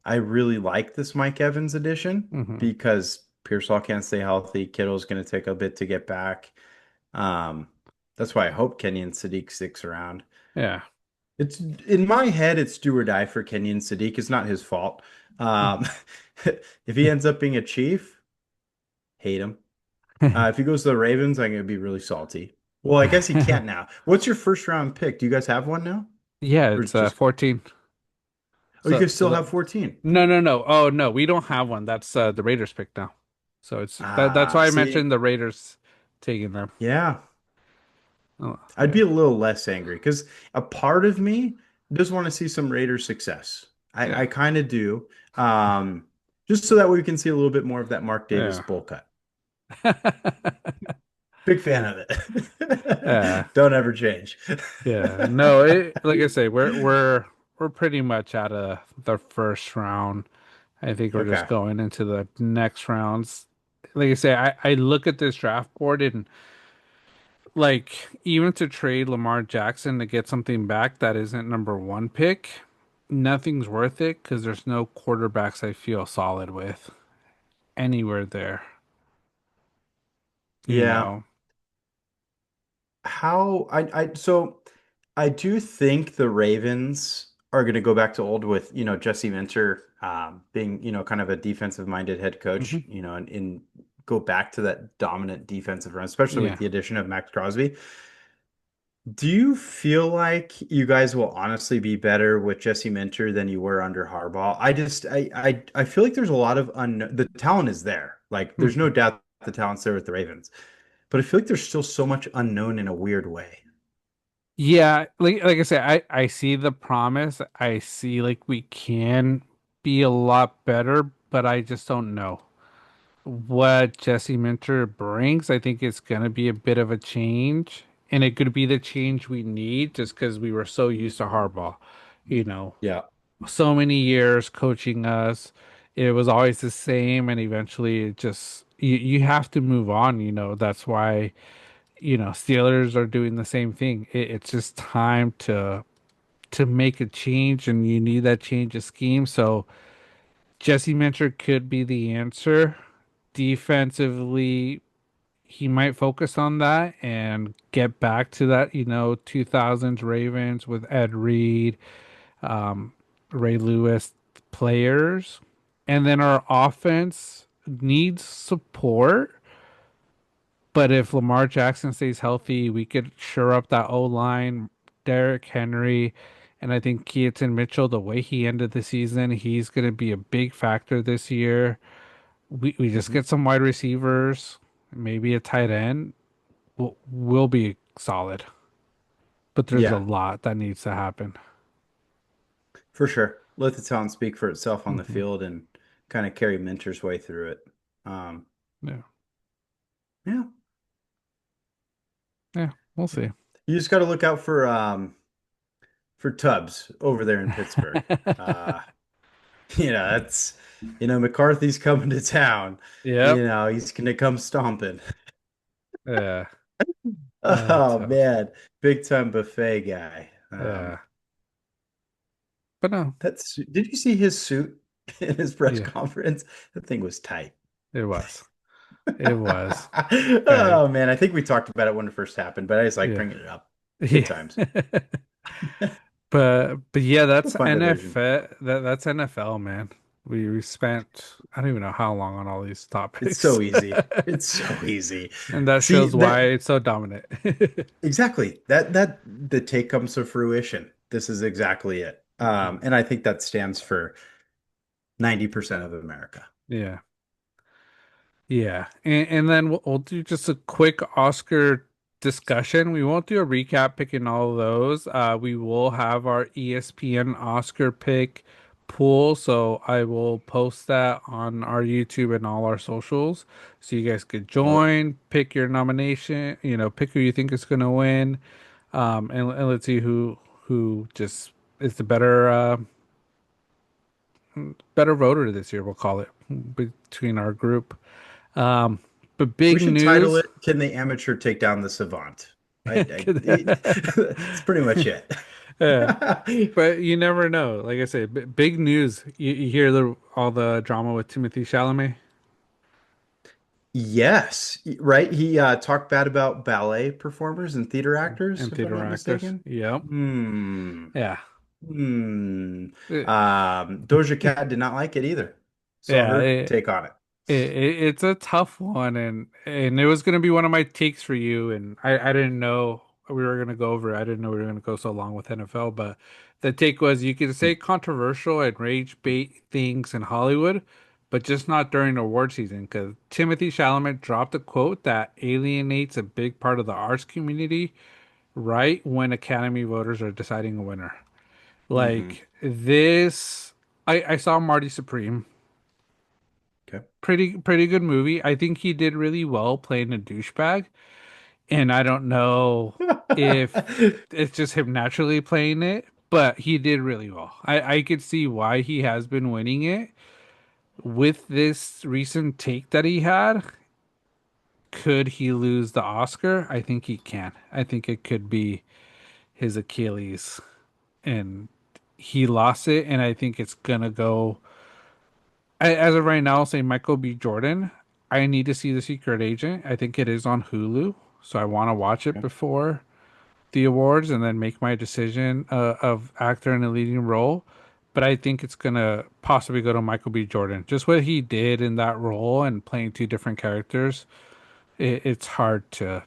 I really like this Mike Evans edition
Hmm.
because Pearsall can't stay healthy. Kittle's going to take a bit to get back. Um, that's why I hope Kenyon Sadiq sticks around.
Yeah.
It's in my head, it's do or die for Kenyon Sadiq. It's not his fault. Um, if he ends up being a Chief, hate him. If he goes to the Ravens, I'm going to be really salty. Well, I guess he can't now. What's your first round pick? Do you guys have one now?
Yeah,
Or
it's
it's just,
14.
oh, you
So
guys
so
still
that
have 14.
no, no, no. Oh no, we don't have one. That's the Raiders pick now. So that's why I
See,
mentioned the Raiders taking them.
yeah,
Oh,
I'd be
yeah.
a little less angry because a part of me does want to see some Raiders success. I
Yeah.
kind of do. Um, just so that way we can see a little bit more of that Mark Davis
Yeah.
bowl cut. Big fan of it.
Yeah.
Don't ever change.
Yeah. No, like I say, we're pretty much out of the first round. I think we're just
Okay.
going into the next rounds. Like I say, I look at this draft board and like even to trade Lamar Jackson to get something back that isn't number one pick, nothing's worth it because there's no quarterbacks I feel solid with anywhere there, you
Yeah.
know.
So I do think the Ravens are going to go back to old with, Jesse Minter being, kind of a defensive minded head coach,
Hmm.
and go back to that dominant defensive run, especially with
Yeah.
the addition of Max Crosby. Do you feel like you guys will honestly be better with Jesse Minter than you were under Harbaugh? I feel like there's a lot of the talent is there. Like there's no
Mhm.
doubt the talent's there with the Ravens, but I feel like there's still so much unknown in a weird way.
Yeah, like I said, I see the promise. I see like we can be a lot better, but I just don't know what Jesse Minter brings. I think it's gonna be a bit of a change, and it could be the change we need just because we were so used to Harbaugh, you know,
Yeah.
so many years coaching us. It was always the same, and eventually it just you have to move on, you know. That's why, Steelers are doing the same thing. It's just time to make a change, and you need that change of scheme. So Jesse Minter could be the answer. Defensively, he might focus on that and get back to that, 2000s Ravens with Ed Reed, um, Ray Lewis players. And then our offense needs support. But if Lamar Jackson stays healthy, we could shore up that O line, Derrick Henry, and I think Keaton Mitchell, the way he ended the season, he's going to be a big factor this year. We just
Hmm.
get some wide receivers, maybe a tight end. We'll be solid. But there's a
Yeah,
lot that needs to happen.
for sure. Let the talent speak for itself on the
Hmm.
field and kind of carry Minter's way through it. Um,
Yeah.
yeah,
Yeah. We'll
yeah.
see.
You just got to look out for Tubbs over there in Pittsburgh. Uh, that's McCarthy's coming to town.
Yep.
He's gonna come stomping.
Yeah.
Oh
Tough.
man, big time buffet guy.
Yeah. But no.
Did you see his suit in his press
Yeah.
conference? That thing was tight.
It was. It was. Okay.
Oh man, I think we talked about it when it first happened, but I just like
Yeah.
bringing it up. Good
Yeah.
times.
But yeah,
A
that's
fun division.
NFL. That's NFL, man. We spent I don't even know how long on all these
It's
topics.
so easy. It's so easy.
And that
See
shows why
that
it's so dominant.
exactly. That the take comes to fruition. This is exactly it.
Mhm.
And I think that stands for 90% of America.
Yeah. Yeah, and then we'll do just a quick Oscar discussion. We won't do a recap picking all of those. We will have our ESPN Oscar pick pool, so I will post that on our YouTube and all our socials, so you guys could
Love it.
join, pick your nomination, pick who you think is going to win, and let's see who just is the better voter this year. We'll call it between our group. Um, but
We
big
should title
news.
it "Can the Amateur Take Down the Savant?" That's pretty much it.
Yeah, but you never know. Like I say, big news. You hear all the drama with Timothy Chalamet
Yes, right. He talked bad about ballet performers and theater actors,
and
if I'm
theater
not
actors.
mistaken.
Yep.
Hmm.
Yeah.
Hmm.
Uh,
Doja Cat did not like it either. Saw
Yeah.
her take on it.
It's a tough one, and it was gonna be one of my takes for you, and I didn't know we were gonna go over. It. I didn't know we were gonna go so long with NFL, but the take was you could say controversial and rage bait things in Hollywood, but just not during award season because Timothy Chalamet dropped a quote that alienates a big part of the arts community right when Academy voters are deciding a winner.
Hmm.
Like this, I saw Marty Supreme
Okay.
pretty good movie. I think he did really well playing a douchebag, and I don't know if it's just him naturally playing it, but he did really well. I could see why he has been winning it. With this recent take that he had, could he lose the Oscar? I think he can. I think it could be his Achilles, and he lost it, and I think it's gonna go. As of right now, I'll say Michael B. Jordan. I need to see The Secret Agent. I think it is on Hulu, so I want to watch it
Okay.
before the awards and then make my decision of actor in a leading role. But I think it's gonna possibly go to Michael B. Jordan. Just what he did in that role and playing two different characters, it's hard to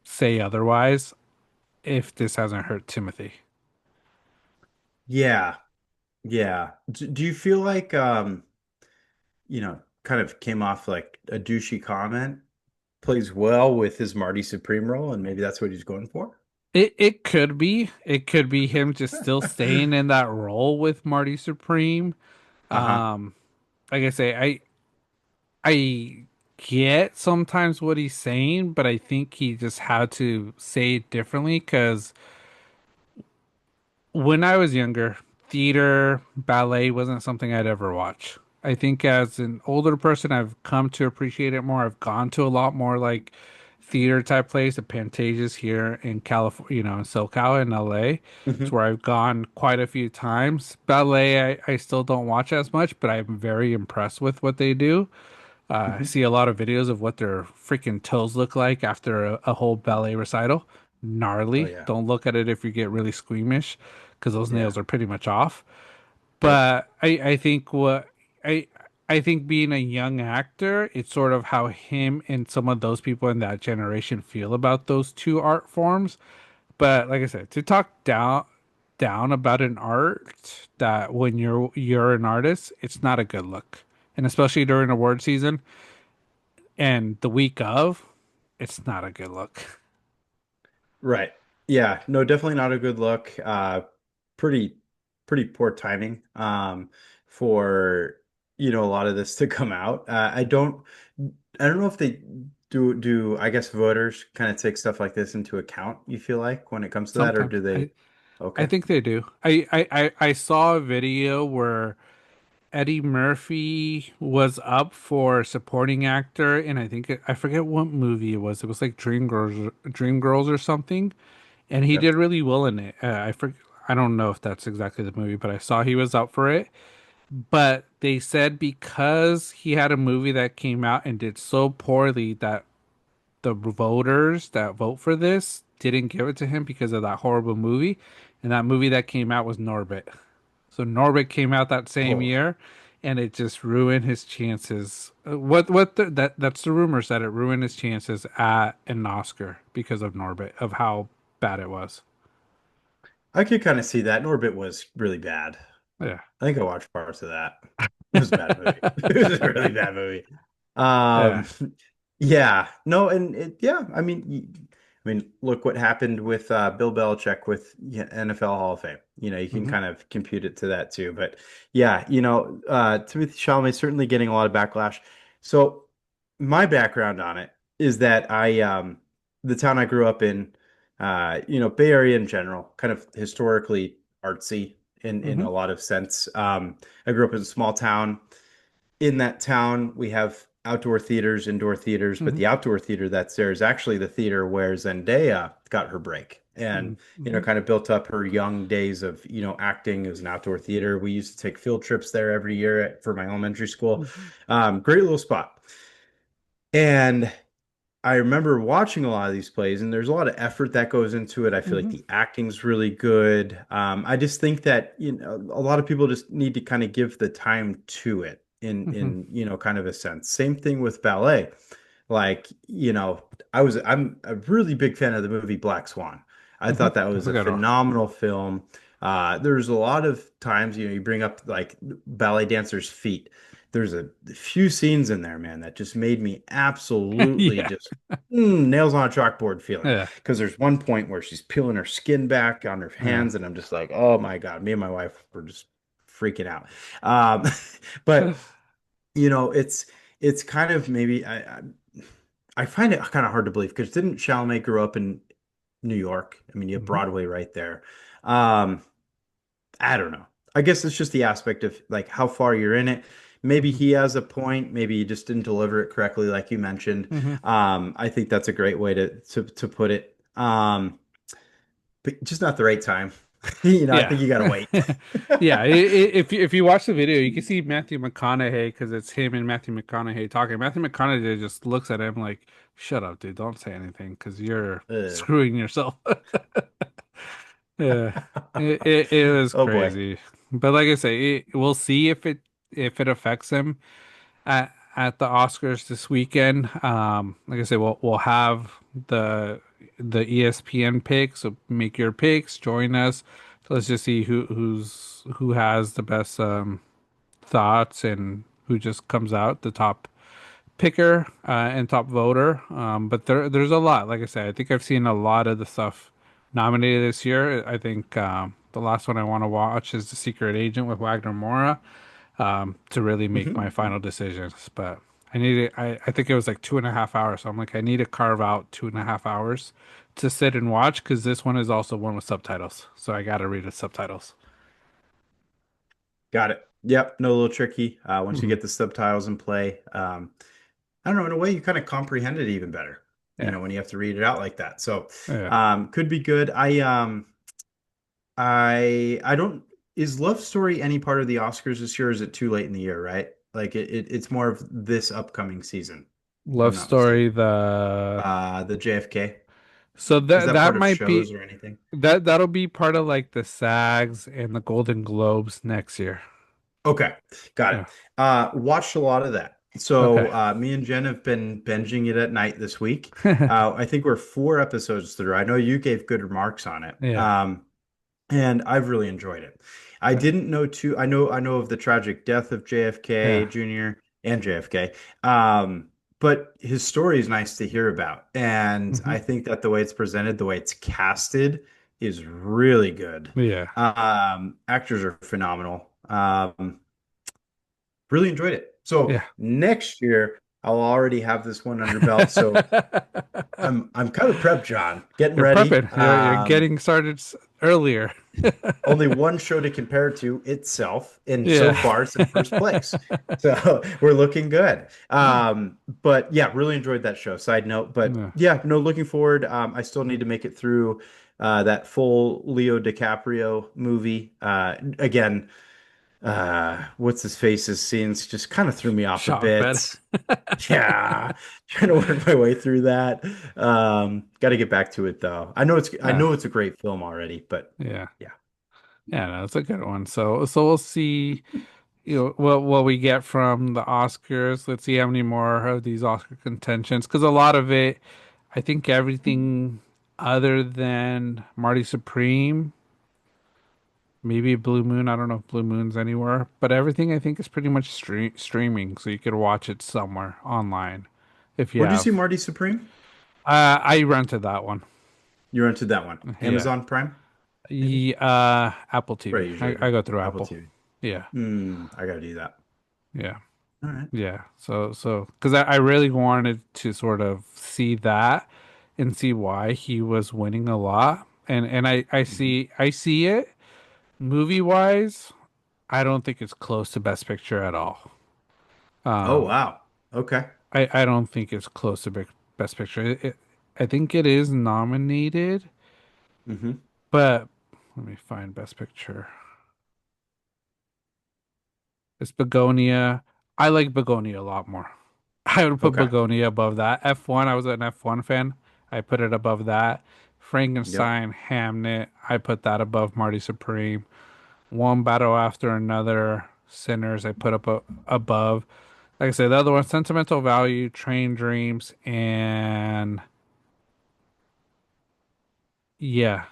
say otherwise if this hasn't hurt Timothy.
Yeah. Yeah. Do you feel like kind of came off like a douchey comment, plays well with his Marty Supreme role, and maybe that's what he's going for?
It could be him just still staying in that role with Marty Supreme.
Uh-huh.
Um, like I say, I get sometimes what he's saying, but I think he just had to say it differently because when I was younger, theater, ballet wasn't something I'd ever watch. I think as an older person, I've come to appreciate it more. I've gone to a lot more like theater type plays, the Pantages here in California, in SoCal in LA. It's
Hmm.
where I've gone quite a few times. Ballet, I still don't watch as much, but I'm very impressed with what they do. I
Hmm.
see a lot of videos of what their freaking toes look like after a whole ballet recital.
Oh
Gnarly.
yeah.
Don't look at it if you get really squeamish, because those
Yeah.
nails are pretty much off.
Yep.
But I I think being a young actor, it's sort of how him and some of those people in that generation feel about those two art forms. But like I said, to talk down about an art that when you're an artist, it's not a good look. And especially during award season, and the week of, it's not a good look.
Right. Yeah. No, definitely not a good look. Pretty pretty poor timing for a lot of this to come out. I don't know if they do I guess voters kind of take stuff like this into account, you feel like, when it comes to that, or
Sometimes
do
I
they?
I
Okay.
think they do. I saw a video where Eddie Murphy was up for supporting actor, and I forget what movie it was. It was like Dreamgirls or something, and he
Okay.
did really well in it. I don't know if that's exactly the movie, but I saw he was up for it. But they said because he had a movie that came out and did so poorly that the voters that vote for this didn't give it to him because of that horrible movie. And that movie that came out was Norbit. So Norbit came out that same
Oh,
year, and it just ruined his chances. That's the rumors that it ruined his chances at an Oscar because of Norbit, of how bad it was.
I could kind of see that. Norbit was really bad.
Yeah.
I think I watched parts of that. It was a bad movie. It was a really bad movie. Um,
Yeah.
yeah, no, and yeah, I mean, look what happened with Bill Belichick with NFL Hall of Fame. You can
Hmm.
kind of compute it to that too. But yeah, Timothy Chalamet certainly getting a lot of backlash. So my background on it is that the town I grew up in, Bay Area in general, kind of historically artsy in
Hmm.
a lot of sense. I grew up in a small town. In that town, we have outdoor theaters, indoor theaters, but
Hmm.
the outdoor theater that's there is actually the theater where Zendaya got her break and,
Hmm.
kind of built up her young days of, acting as an outdoor theater. We used to take field trips there every year for my elementary school.
Hmm.
Great little spot. And I remember watching a lot of these plays, and there's a lot of effort that goes into it. I feel like
Hmm.
the acting's really good. I just think that, a lot of people just need to kind of give the time to it
Hmm.
kind of a sense. Same thing with ballet. Like, I'm a really big fan of the movie Black Swan. I
Hmm.
thought that
That's
was
a
a
good one.
phenomenal film. There's a lot of times, you bring up like ballet dancers' feet. There's a few scenes in there, man, that just made me absolutely
Yeah.
just nails on a chalkboard feeling.
Yeah.
Because there's one point where she's peeling her skin back on her
Yeah.
hands, and I'm just like, oh my God, me and my wife were just freaking out. Um, but it's kind of maybe I find it kind of hard to believe because didn't Chalamet grow up in New York? I mean, you have
Hmm.
Broadway right there. Um, I don't know. I guess it's just the aspect of like how far you're in it. Maybe
Hmm.
he has a point. Maybe he just didn't deliver it correctly, like you mentioned.
Hmm.
I think that's a great way to put it. But just not the right time. I
Yeah.
think you gotta wait.
Yeah. If you watch the video, you can see Matthew McConaughey because it's him and Matthew McConaughey talking. Matthew McConaughey just looks at him like, "Shut up, dude! Don't say anything because you're
Ugh.
screwing yourself." Yeah, it was
Oh boy.
crazy, but like I say, we'll see if it affects him at the Oscars this weekend. Like I say, we'll have the the ESPN picks. So make your picks, join us. So let's just see who has the best thoughts and who just comes out the top picker and top voter. But there's a lot. Like I said, I think I've seen a lot of the stuff nominated this year. I think the last one I want to watch is The Secret Agent with Wagner Moura to really make my
Mhm.
final decisions. But I need it. I think it was like 2.5 hours. So I'm like, I need to carve out 2.5 hours to sit and watch because this one is also one with subtitles. So I got to read the subtitles.
Got it. Yep. No, a little tricky. Once you
Hmm.
get the subtitles in play, I don't know. In a way, you kind of comprehend it even better.
Yeah.
When you have to read it out like that. So,
Yeah.
could be good. I don't. Is Love Story any part of the Oscars this year? Or is it too late in the year? Right? Like it's more of this upcoming season, if I'm
Love
not
Story,
mistaken.
the
The JFK.
so
Is
that
that
that
part of
might be
shows or anything?
that'll be part of like the SAGs and the Golden Globes next year.
Okay, got
Yeah.
it. Watched a lot of that.
Okay.
So me and Jen have been binging it at night this week. I think we're 4 episodes through. I know you gave good remarks on it,
Yeah.
and I've really enjoyed it. I
Yeah.
didn't know too. I know of the tragic death of JFK
Yeah.
Jr. and JFK, um, but his story is nice to hear about, and
Hmm.
I think that the way it's presented, the way it's casted, is really good.
Yeah.
Actors are phenomenal. Really enjoyed it. So
Yeah.
next year I'll already have this one under belt. So I'm kind of prepped, John, getting
You're
ready.
prepping. You're getting started earlier.
Only one show to compare it to itself, and so
Yeah.
far it's in first place. So we're looking good. But yeah, really enjoyed that show. Side note, but
Yeah.
yeah, no, looking forward. I still need to make it through that full Leo DiCaprio movie. Again, what's his face's scenes just kind of threw me off a
Shock bed.
bit. Yeah, trying to work my way through that. Got to get back to it though. I
Yeah.
know it's a great film already, but
Yeah.
yeah.
Yeah, no, it's a good one. So we'll see, what we get from the Oscars. Let's see how many more of these Oscar contentions, because a lot of it, I think everything other than Marty Supreme maybe Blue Moon. I don't know if Blue Moon's anywhere, but everything I think is pretty much streaming, so you could watch it somewhere online if you
Where'd you see
have.
Marty Supreme?
I rented that one.
You rented that one.
Yeah.
Amazon Prime, maybe?
Apple
Right,
TV.
usually
I go through
Apple
Apple.
TV.
Yeah.
I gotta do that.
Yeah.
All right.
Yeah. Because I really wanted to sort of see that and see why he was winning a lot. And
Mhm.
I see it movie wise. I don't think it's close to Best Picture at all.
Oh,
Um,
wow. Okay.
I don't think it's close to Best Picture. I think it is nominated,
Hmm.
but let me find Best Picture. It's Begonia. I like Begonia a lot more. I would put
Okay.
Begonia above that. F1, I was an F1 fan. I put it above that.
Yep.
Frankenstein, Hamnet, I put that above Marty Supreme. One Battle After Another, Sinners, I put up above. Like I said, the other one, Sentimental Value, Train Dreams, and yeah,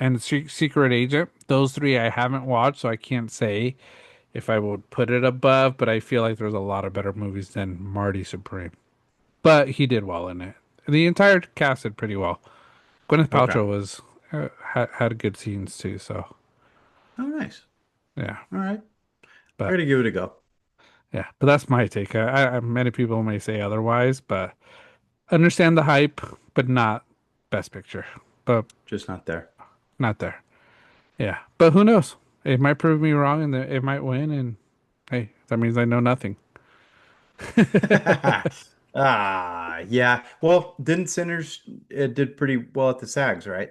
and Secret Agent. Those three I haven't watched, so I can't say if I would put it above, but I feel like there's a lot of better movies than Marty Supreme. But he did well in it. The entire cast did pretty well. Gwyneth
Okay.
Paltrow was had good scenes too, so
Oh, nice.
yeah.
All right. I
But
gotta give it a go.
yeah, but that's my take. Many people may say otherwise, but understand the hype, but not Best Picture. But
Just not there.
not there. Yeah, but who knows? It might prove me wrong, and it might win. And hey, that means I know nothing.
Yeah. Well, didn't Sinners it did pretty well at the SAGs, right?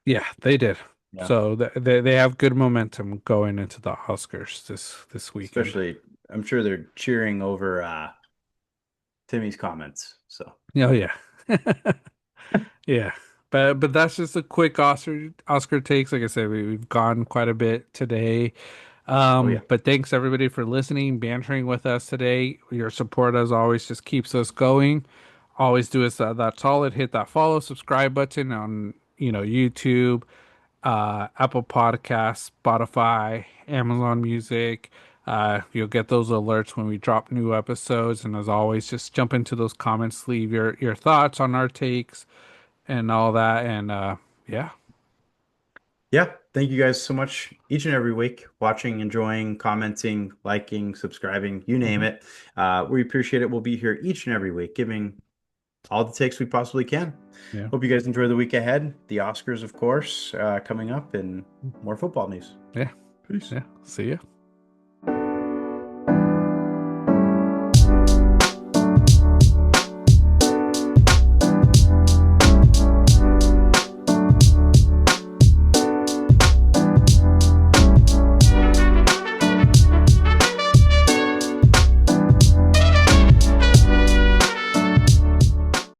Yeah, they did.
Yeah.
So they have good momentum going into the Oscars this weekend.
Especially, I'm sure they're cheering over Timmy's comments. So,
Oh yeah. Yeah. But that's just a quick Oscar takes. Like I said, we've gone quite a bit today.
oh yeah.
But thanks everybody for listening, bantering with us today. Your support as always just keeps us going. Always do us that solid. Hit that follow, subscribe button on YouTube, Apple Podcasts, Spotify, Amazon Music. You'll get those alerts when we drop new episodes. And as always, just jump into those comments, leave your thoughts on our takes and all that. And yeah,
Yeah. Thank you guys so much each and every week, watching, enjoying, commenting, liking, subscribing, you name
hmm
it. We appreciate it. We'll be here each and every week, giving all the takes we possibly can.
yeah,
Hope you guys enjoy the week ahead. The Oscars, of course, coming up, and more football news.
yeah,
Peace.
yeah. See ya.